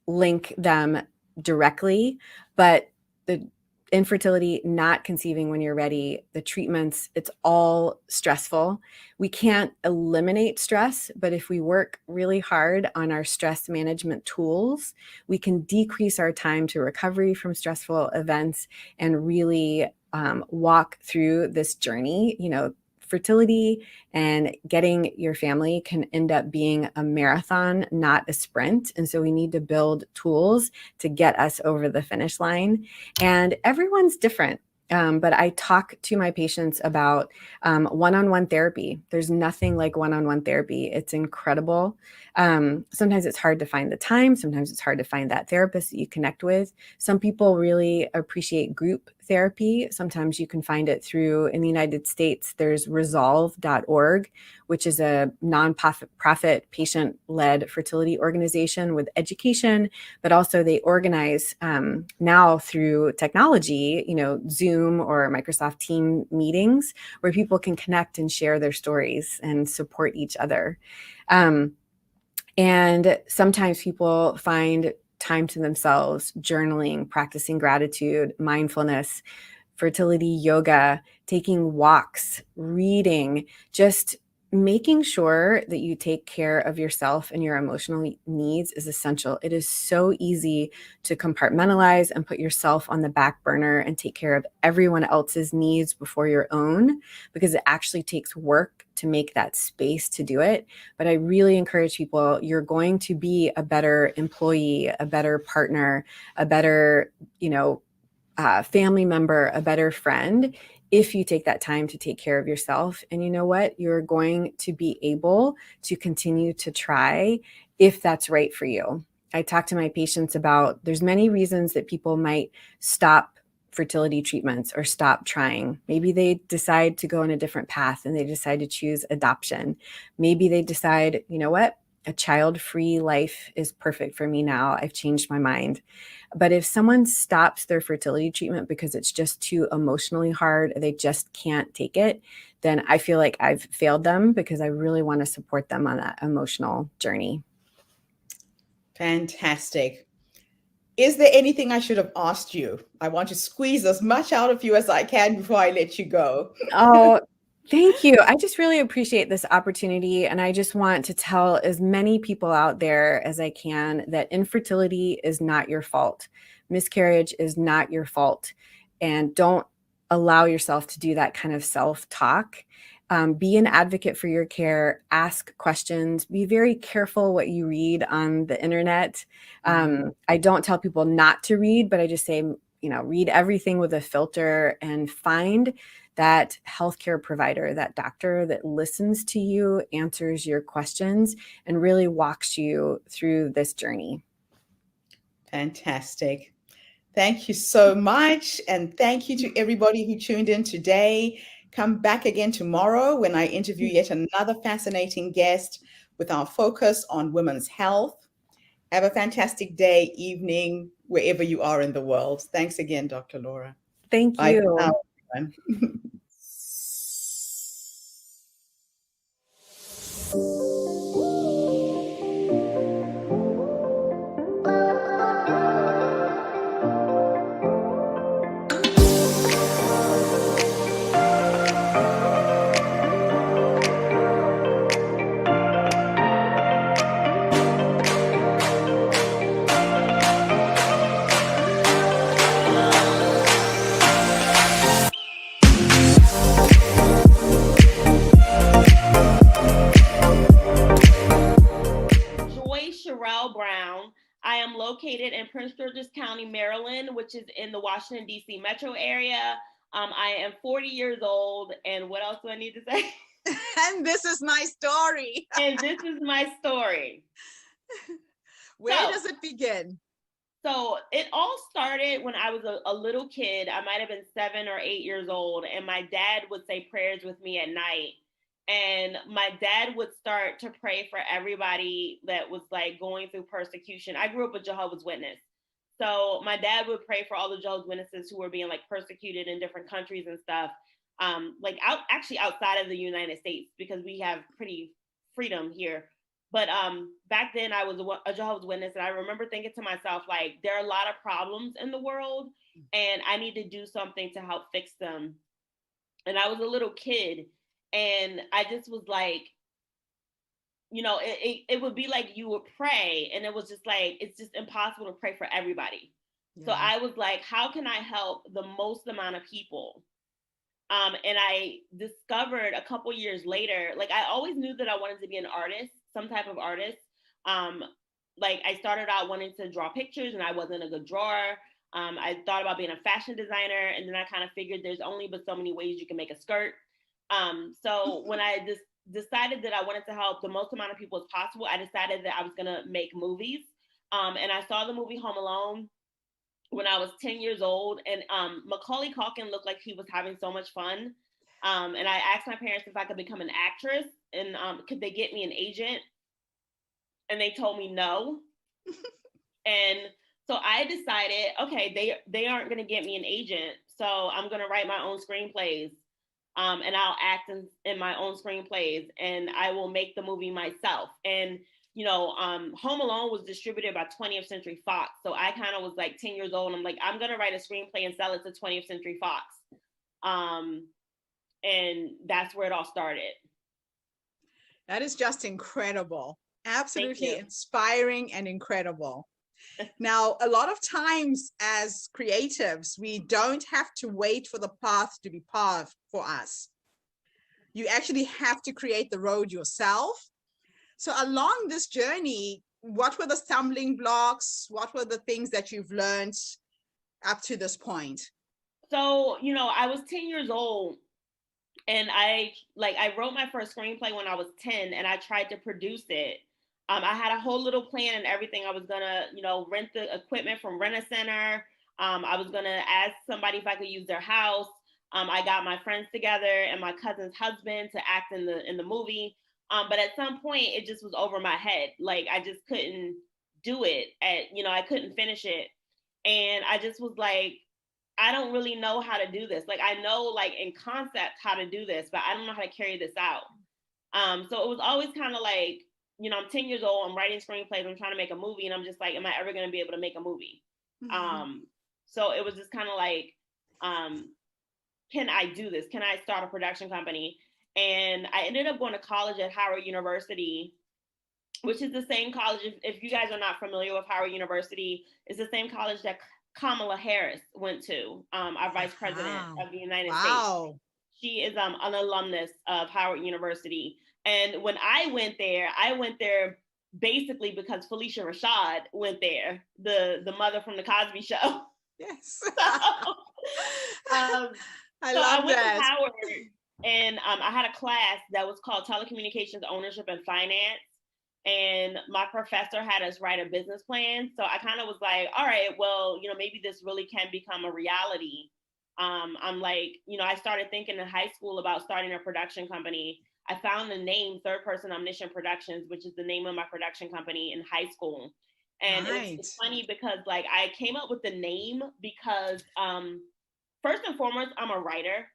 link them directly, but the infertility, not conceiving when you're ready, the treatments, it's all stressful. We can't eliminate stress, but if we work really hard on our stress management tools, we can decrease our time to recovery from stressful events and really walk through this journey. Fertility and getting your family can end up being a marathon, not a sprint. And so we need to build tools to get us over the finish line. And everyone's different. But I talk to my patients about one-on-one therapy. There's nothing like one-on-one therapy. It's incredible. Sometimes it's hard to find the time. Sometimes it's hard to find that therapist that you connect with. Some people really appreciate group therapy. Sometimes you can find it through, in the United States, there's resolve.org, which is a nonprofit patient-led fertility organization with education, but also they organize now through technology, Zoom or Microsoft Team meetings where people can connect and share their stories and support each other. And sometimes people find time to themselves, journaling, practicing gratitude, mindfulness, fertility yoga, taking walks, reading, just making sure that you take care of yourself and your emotional needs is essential. It is so easy to compartmentalize and put yourself on the back burner and take care of everyone else's needs before your own, because it actually takes work to make that space to do it. But I really encourage people, you're going to be a better employee, a better partner, a better, family member, a better friend, if you take that time to take care of yourself. And you know what? You're going to be able to continue to try if that's right for you. I talk to my patients about there's many reasons that people might stop fertility treatments or stop trying. Maybe they decide to go in a different path and they decide to choose adoption. Maybe they decide, you know what? A child-free life is perfect for me now. I've changed my mind. But if someone stops their fertility treatment because it's just too emotionally hard, they just can't take it, then I feel like I've failed them, because I really want to support them on that emotional journey. Fantastic. Is there anything I should have asked you? I want to squeeze as much out of you as I can before I let you go. Oh, thank you. I just really appreciate this opportunity. And I just want to tell as many people out there as I can that infertility is not your fault. Miscarriage is not your fault. And don't allow yourself to do that kind of self-talk. Be an advocate for your care, ask questions, be very careful what you read on the internet. I don't tell people not to read, but I just say, read everything with a filter and find that healthcare provider, that doctor that listens to you, answers your questions, and really walks you through this journey. Fantastic. Thank you so much. And thank you to everybody who tuned in today. Come back again tomorrow when I interview yet another fascinating guest with our focus on women's health. Have a fantastic day, evening, wherever you are in the world. Thanks again, Dr. Laura. Thank Bye for you. now, everyone. Brown. I am located in Prince George's County, Maryland, which is in the Washington, D.C. metro area. I am 40 years old. And what else do I need to say? And this is my story. And this is my story. Where does it begin? So it all started when I was a little kid. I might have been 7 or 8 years old. And my dad would say prayers with me at night. And my dad would start to pray for everybody that was like going through persecution. I grew up a Jehovah's Witness. So my dad would pray for all the Jehovah's Witnesses who were being like persecuted in different countries and stuff. Like actually outside of the United States, because we have pretty freedom here. But back then I was a Jehovah's Witness, and I remember thinking to myself, like, there are a lot of problems in the world and I need to do something to help fix them. And I was a little kid. And I just was like, you know, it would be like you would pray, and it was just like, it's just impossible to pray for everybody. Yeah. So I was like, how can I help the most amount of people? And I discovered a couple years later, like I always knew that I wanted to be an artist, some type of artist. Like I started out wanting to draw pictures, and I wasn't a good drawer. I thought about being a fashion designer, and then I kind of figured there's only but so many ways you can make a skirt. So when I decided that I wanted to help the most amount of people as possible, I decided that I was going to make movies. And I saw the movie Home Alone when I was 10 years old, and Macaulay Culkin looked like he was having so much fun. And I asked my parents if I could become an actress, and could they get me an agent? And they told me no. And so I decided, okay, they aren't going to get me an agent, so I'm going to write my own screenplays. And I'll act in my own screenplays, and I will make the movie myself. And, you know, Home Alone was distributed by 20th Century Fox. So I kind of was like 10 years old, and I'm like, I'm going to write a screenplay and sell it to 20th Century Fox. And that's where it all started. That is just incredible. Absolutely inspiring and incredible. Now, a lot of times as creatives, we don't have to wait for the path to be paved for us. You actually have to create the road yourself. So along this journey, what were the stumbling blocks? What were the things that you've learned up to this point? So, you know, I was 10 years old, and I wrote my first screenplay when I was 10, and I tried to produce it. I had a whole little plan and everything. I was gonna, you know, rent the equipment from Rent-A-Center. I was gonna ask somebody if I could use their house. I got my friends together and my cousin's husband to act in the movie. But at some point, it just was over my head. Like I just couldn't do it. I couldn't finish it, and I just was like, I don't really know how to do this. Like I know, like in concept, how to do this, but I don't know how to carry this out. So it was always kind of like, you know, I'm 10 years old, I'm writing screenplays, I'm trying to make a movie, and I'm just like, am I ever going to be able to make a movie? Mm-hmm. So it was just kind of like, can I do this? Can I start a production company? And I ended up going to college at Howard University, which is the same college, if you guys are not familiar with Howard University, it's the same college that Kamala Harris went to, our vice president of the United States. She is an alumnus of Howard University. And when I went there basically because Felicia Rashad went there, the mother from the Cosby Show. Yes. I went that. to Howard, and I had a class that was called Telecommunications Ownership and Finance. and my professor had us write a business plan. So I kind of was like, all right, well, maybe this really can become a reality. I'm like, I started thinking in high school about starting a production company. I found the name Third Person Omniscient Productions, which is the name of my production company, in high school. And it's funny because like I came up with the name because first and foremost, I'm a writer.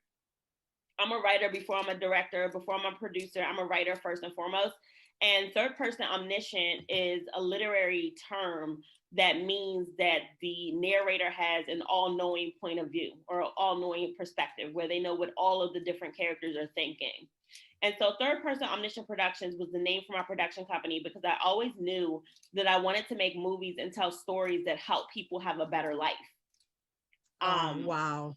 I'm a writer before I'm a director, before I'm a producer. I'm a writer first and foremost. And third person omniscient is a literary term that means that the narrator has an all-knowing point of view or all-knowing perspective where they know what all of the different characters are thinking. And so Third Person Omniscient Productions was the name for my production company because I always knew that I wanted to make movies and tell stories that help people have a better life. Wow.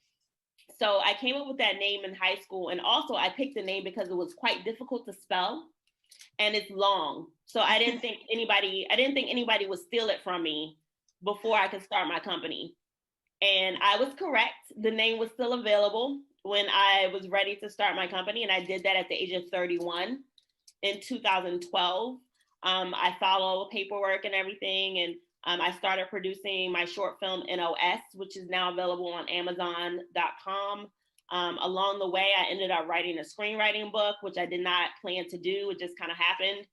So I came up with that name in high school. And also I picked the name because it was quite difficult to spell and it's long. So I didn't think anybody would steal it from me before I could start my company. And I was correct. The name was still available when I was ready to start my company. And I did that at the age of 31 in 2012. I filed all the paperwork and everything. And I started producing my short film NOS, which is now available on Amazon.com. Along the way, I ended up writing a screenwriting book, which I did not plan to do. It just kind of happened.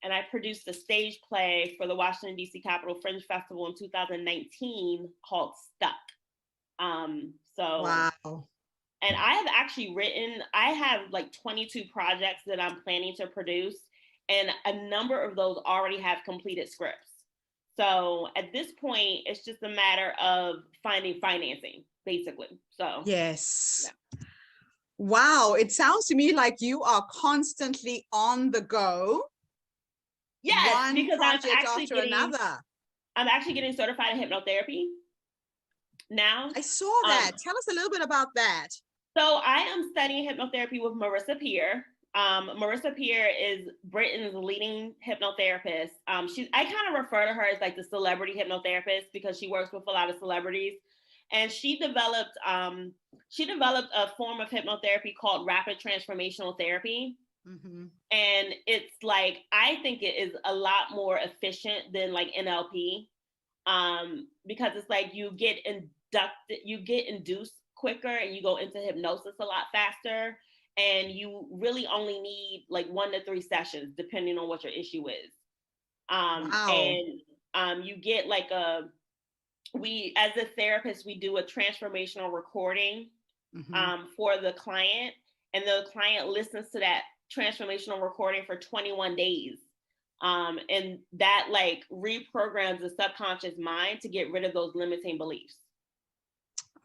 And I produced a stage play for the Washington, D.C. Capitol Fringe Festival in 2019 called Stuck. Wow. And I have actually I have like 22 projects that I'm planning to produce. And a number of those already have completed scripts. So at this point, it's just a matter of finding financing, basically. So yes. Yeah. Wow. It sounds to me like you are constantly on the go. Yes, one because project after another. I'm actually getting certified in hypnotherapy now. I saw that. Tell us a little bit about that. So I am studying hypnotherapy with Marissa Peer. Marissa Peer is Britain's leading hypnotherapist. I kind of refer to her as like the celebrity hypnotherapist because she works with a lot of celebrities. And she developed a form of hypnotherapy called rapid transformational therapy. Mm-hmm. And it's like, I think it is a lot more efficient than like NLP, because it's like you get induced quicker and you go into hypnosis a lot faster. And you really only need like 1 to 3 sessions, depending on what your issue is. Wow. And you get like as a therapist, we do a transformational recording for the client. And the client listens to that transformational recording for 21 days. And that like reprograms the subconscious mind to get rid of those limiting beliefs.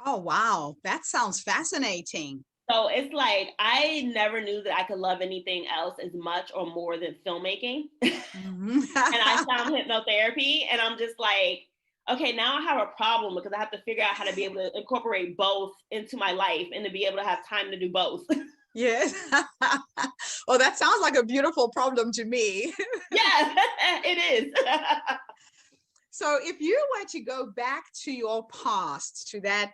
Oh, wow. That sounds fascinating. So it's like, I never knew that I could love anything else as much or more than filmmaking. Mm-hmm. And I found hypnotherapy and I'm just like, okay, now I have a problem because I have to figure out how to be able to incorporate both into my life and to be able to have time to do both. Yes. Well, that sounds like a beautiful problem to me. Yeah, it is. So if you were to go back to your past, to that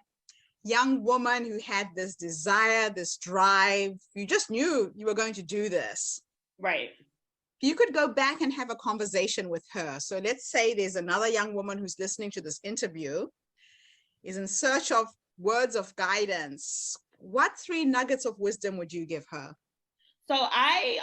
young woman who had this desire, this drive, you just knew you were going to do this. Right. If you could go back and have a conversation with her. So let's say there's another young woman who's listening to this interview, is in search of words of guidance. What 3 nuggets of wisdom would you give her? So I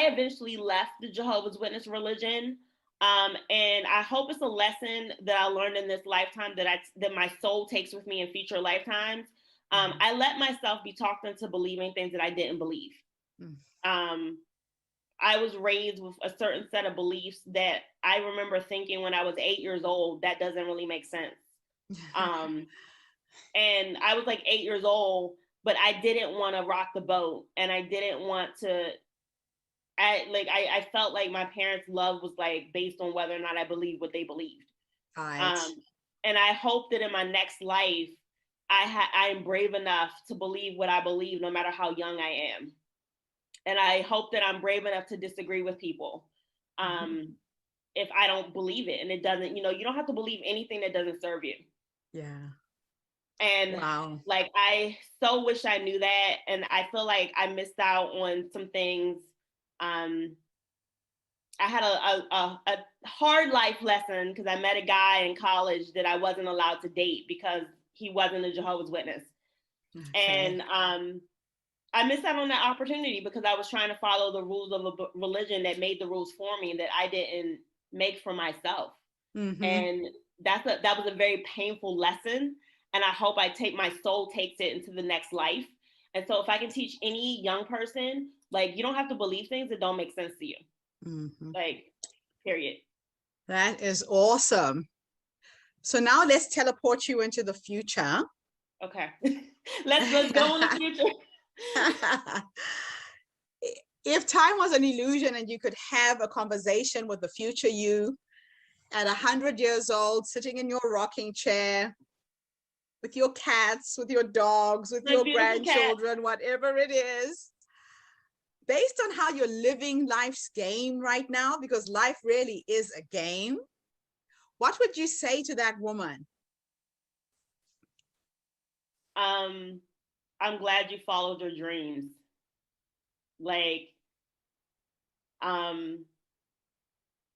eventually left the Jehovah's Witness religion. And I hope it's a lesson that I learned in this lifetime that my soul takes with me in future lifetimes. I let myself be talked into believing things that I didn't believe. I was raised with a certain set of beliefs that I remember thinking when I was 8 years old, that doesn't really make sense. And I was like 8 years old, but I didn't want to rock the boat. And I didn't want to, I felt like my parents' love was like based on whether or not I believed what they believed. Right. And I hope that in my next life, I'm brave enough to believe what I believe, no matter how young I am. And I hope that I'm brave enough to disagree with people if I don't believe it. And it doesn't, you don't have to believe anything that doesn't serve you. Yeah. And wow. Like, I so wish I knew that. And I feel like I missed out on some things I had a hard life lesson because I met a guy in college that I wasn't allowed to date because he wasn't a Jehovah's Witness. Okay. And I missed out on that opportunity because I was trying to follow the rules of a religion that made the rules for me that I didn't make for myself. Mm-hmm. And that was a very painful lesson. And I hope my soul takes it into the next life. And so if I can teach any young person, like, you don't have to believe things that don't make sense to you. Mm-hmm. Like, period. That is awesome. So now let's teleport you into the future. Okay. let's go in the future. If time was an illusion and you could have a conversation with the future you at 100 years old, sitting in your rocking chair with your cats, with your dogs, with your grandchildren, cat. Whatever it is, based on how you're living life's game right now, because life really is a game, what would you say to that woman? I'm glad you followed your dreams. Like,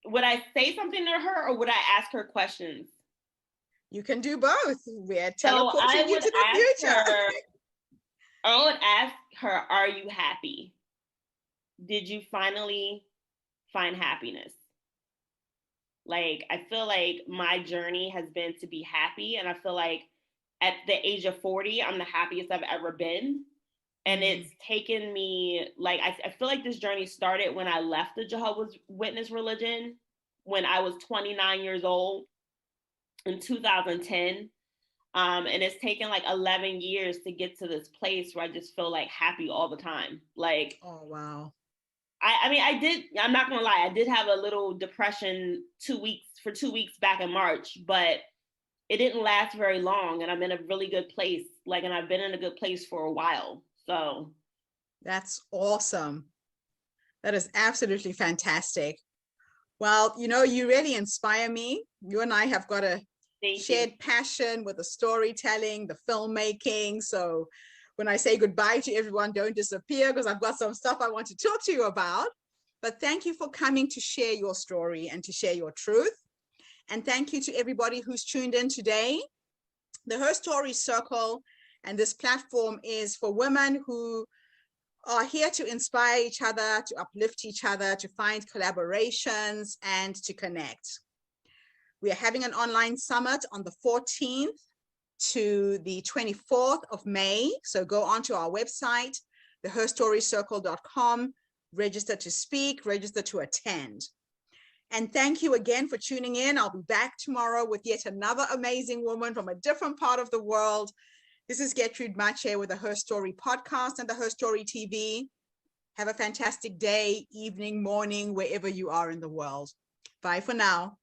would I say something to her or would I ask her questions? You can do both. We're teleporting you to the future. I would ask her, are you happy? Did you finally find happiness? Like, I feel like my journey has been to be happy. And I feel like at the age of 40, I'm the happiest I've ever been. And it's taken me, like, I feel like this journey started when I left the Jehovah's Witness religion, when I was 29 years old in 2010. And it's taken like 11 years to get to this place where I just feel like happy all the time. Like, oh, wow. I mean, I'm not gonna lie, I did have a little depression 2 weeks back in March, but it didn't last very long. And I'm in a really good place. Like, and I've been in a good place for a while. So that's awesome. That is absolutely fantastic. Well, you know, you really inspire me. You and I have got a shared passion with the storytelling, the filmmaking. So when I say goodbye to everyone, don't disappear because I've got some stuff I want to talk to you about. But thank you for coming to share your story and to share your truth. And thank you to everybody who's tuned in today. The HerStory Circle and this platform is for women who are here to inspire each other, to uplift each other, to find collaborations and to connect. We are having an online summit on the 14th to the 24th of May. So go onto our website, theherstorycircle.com, register to speak, register to attend. And thank you again for tuning in. I'll be back tomorrow with yet another amazing woman from a different part of the world. This is Gertrude Mache with the HerStory podcast and the HerStory TV. Have a fantastic day, evening, morning, wherever you are in the world. Bye for now.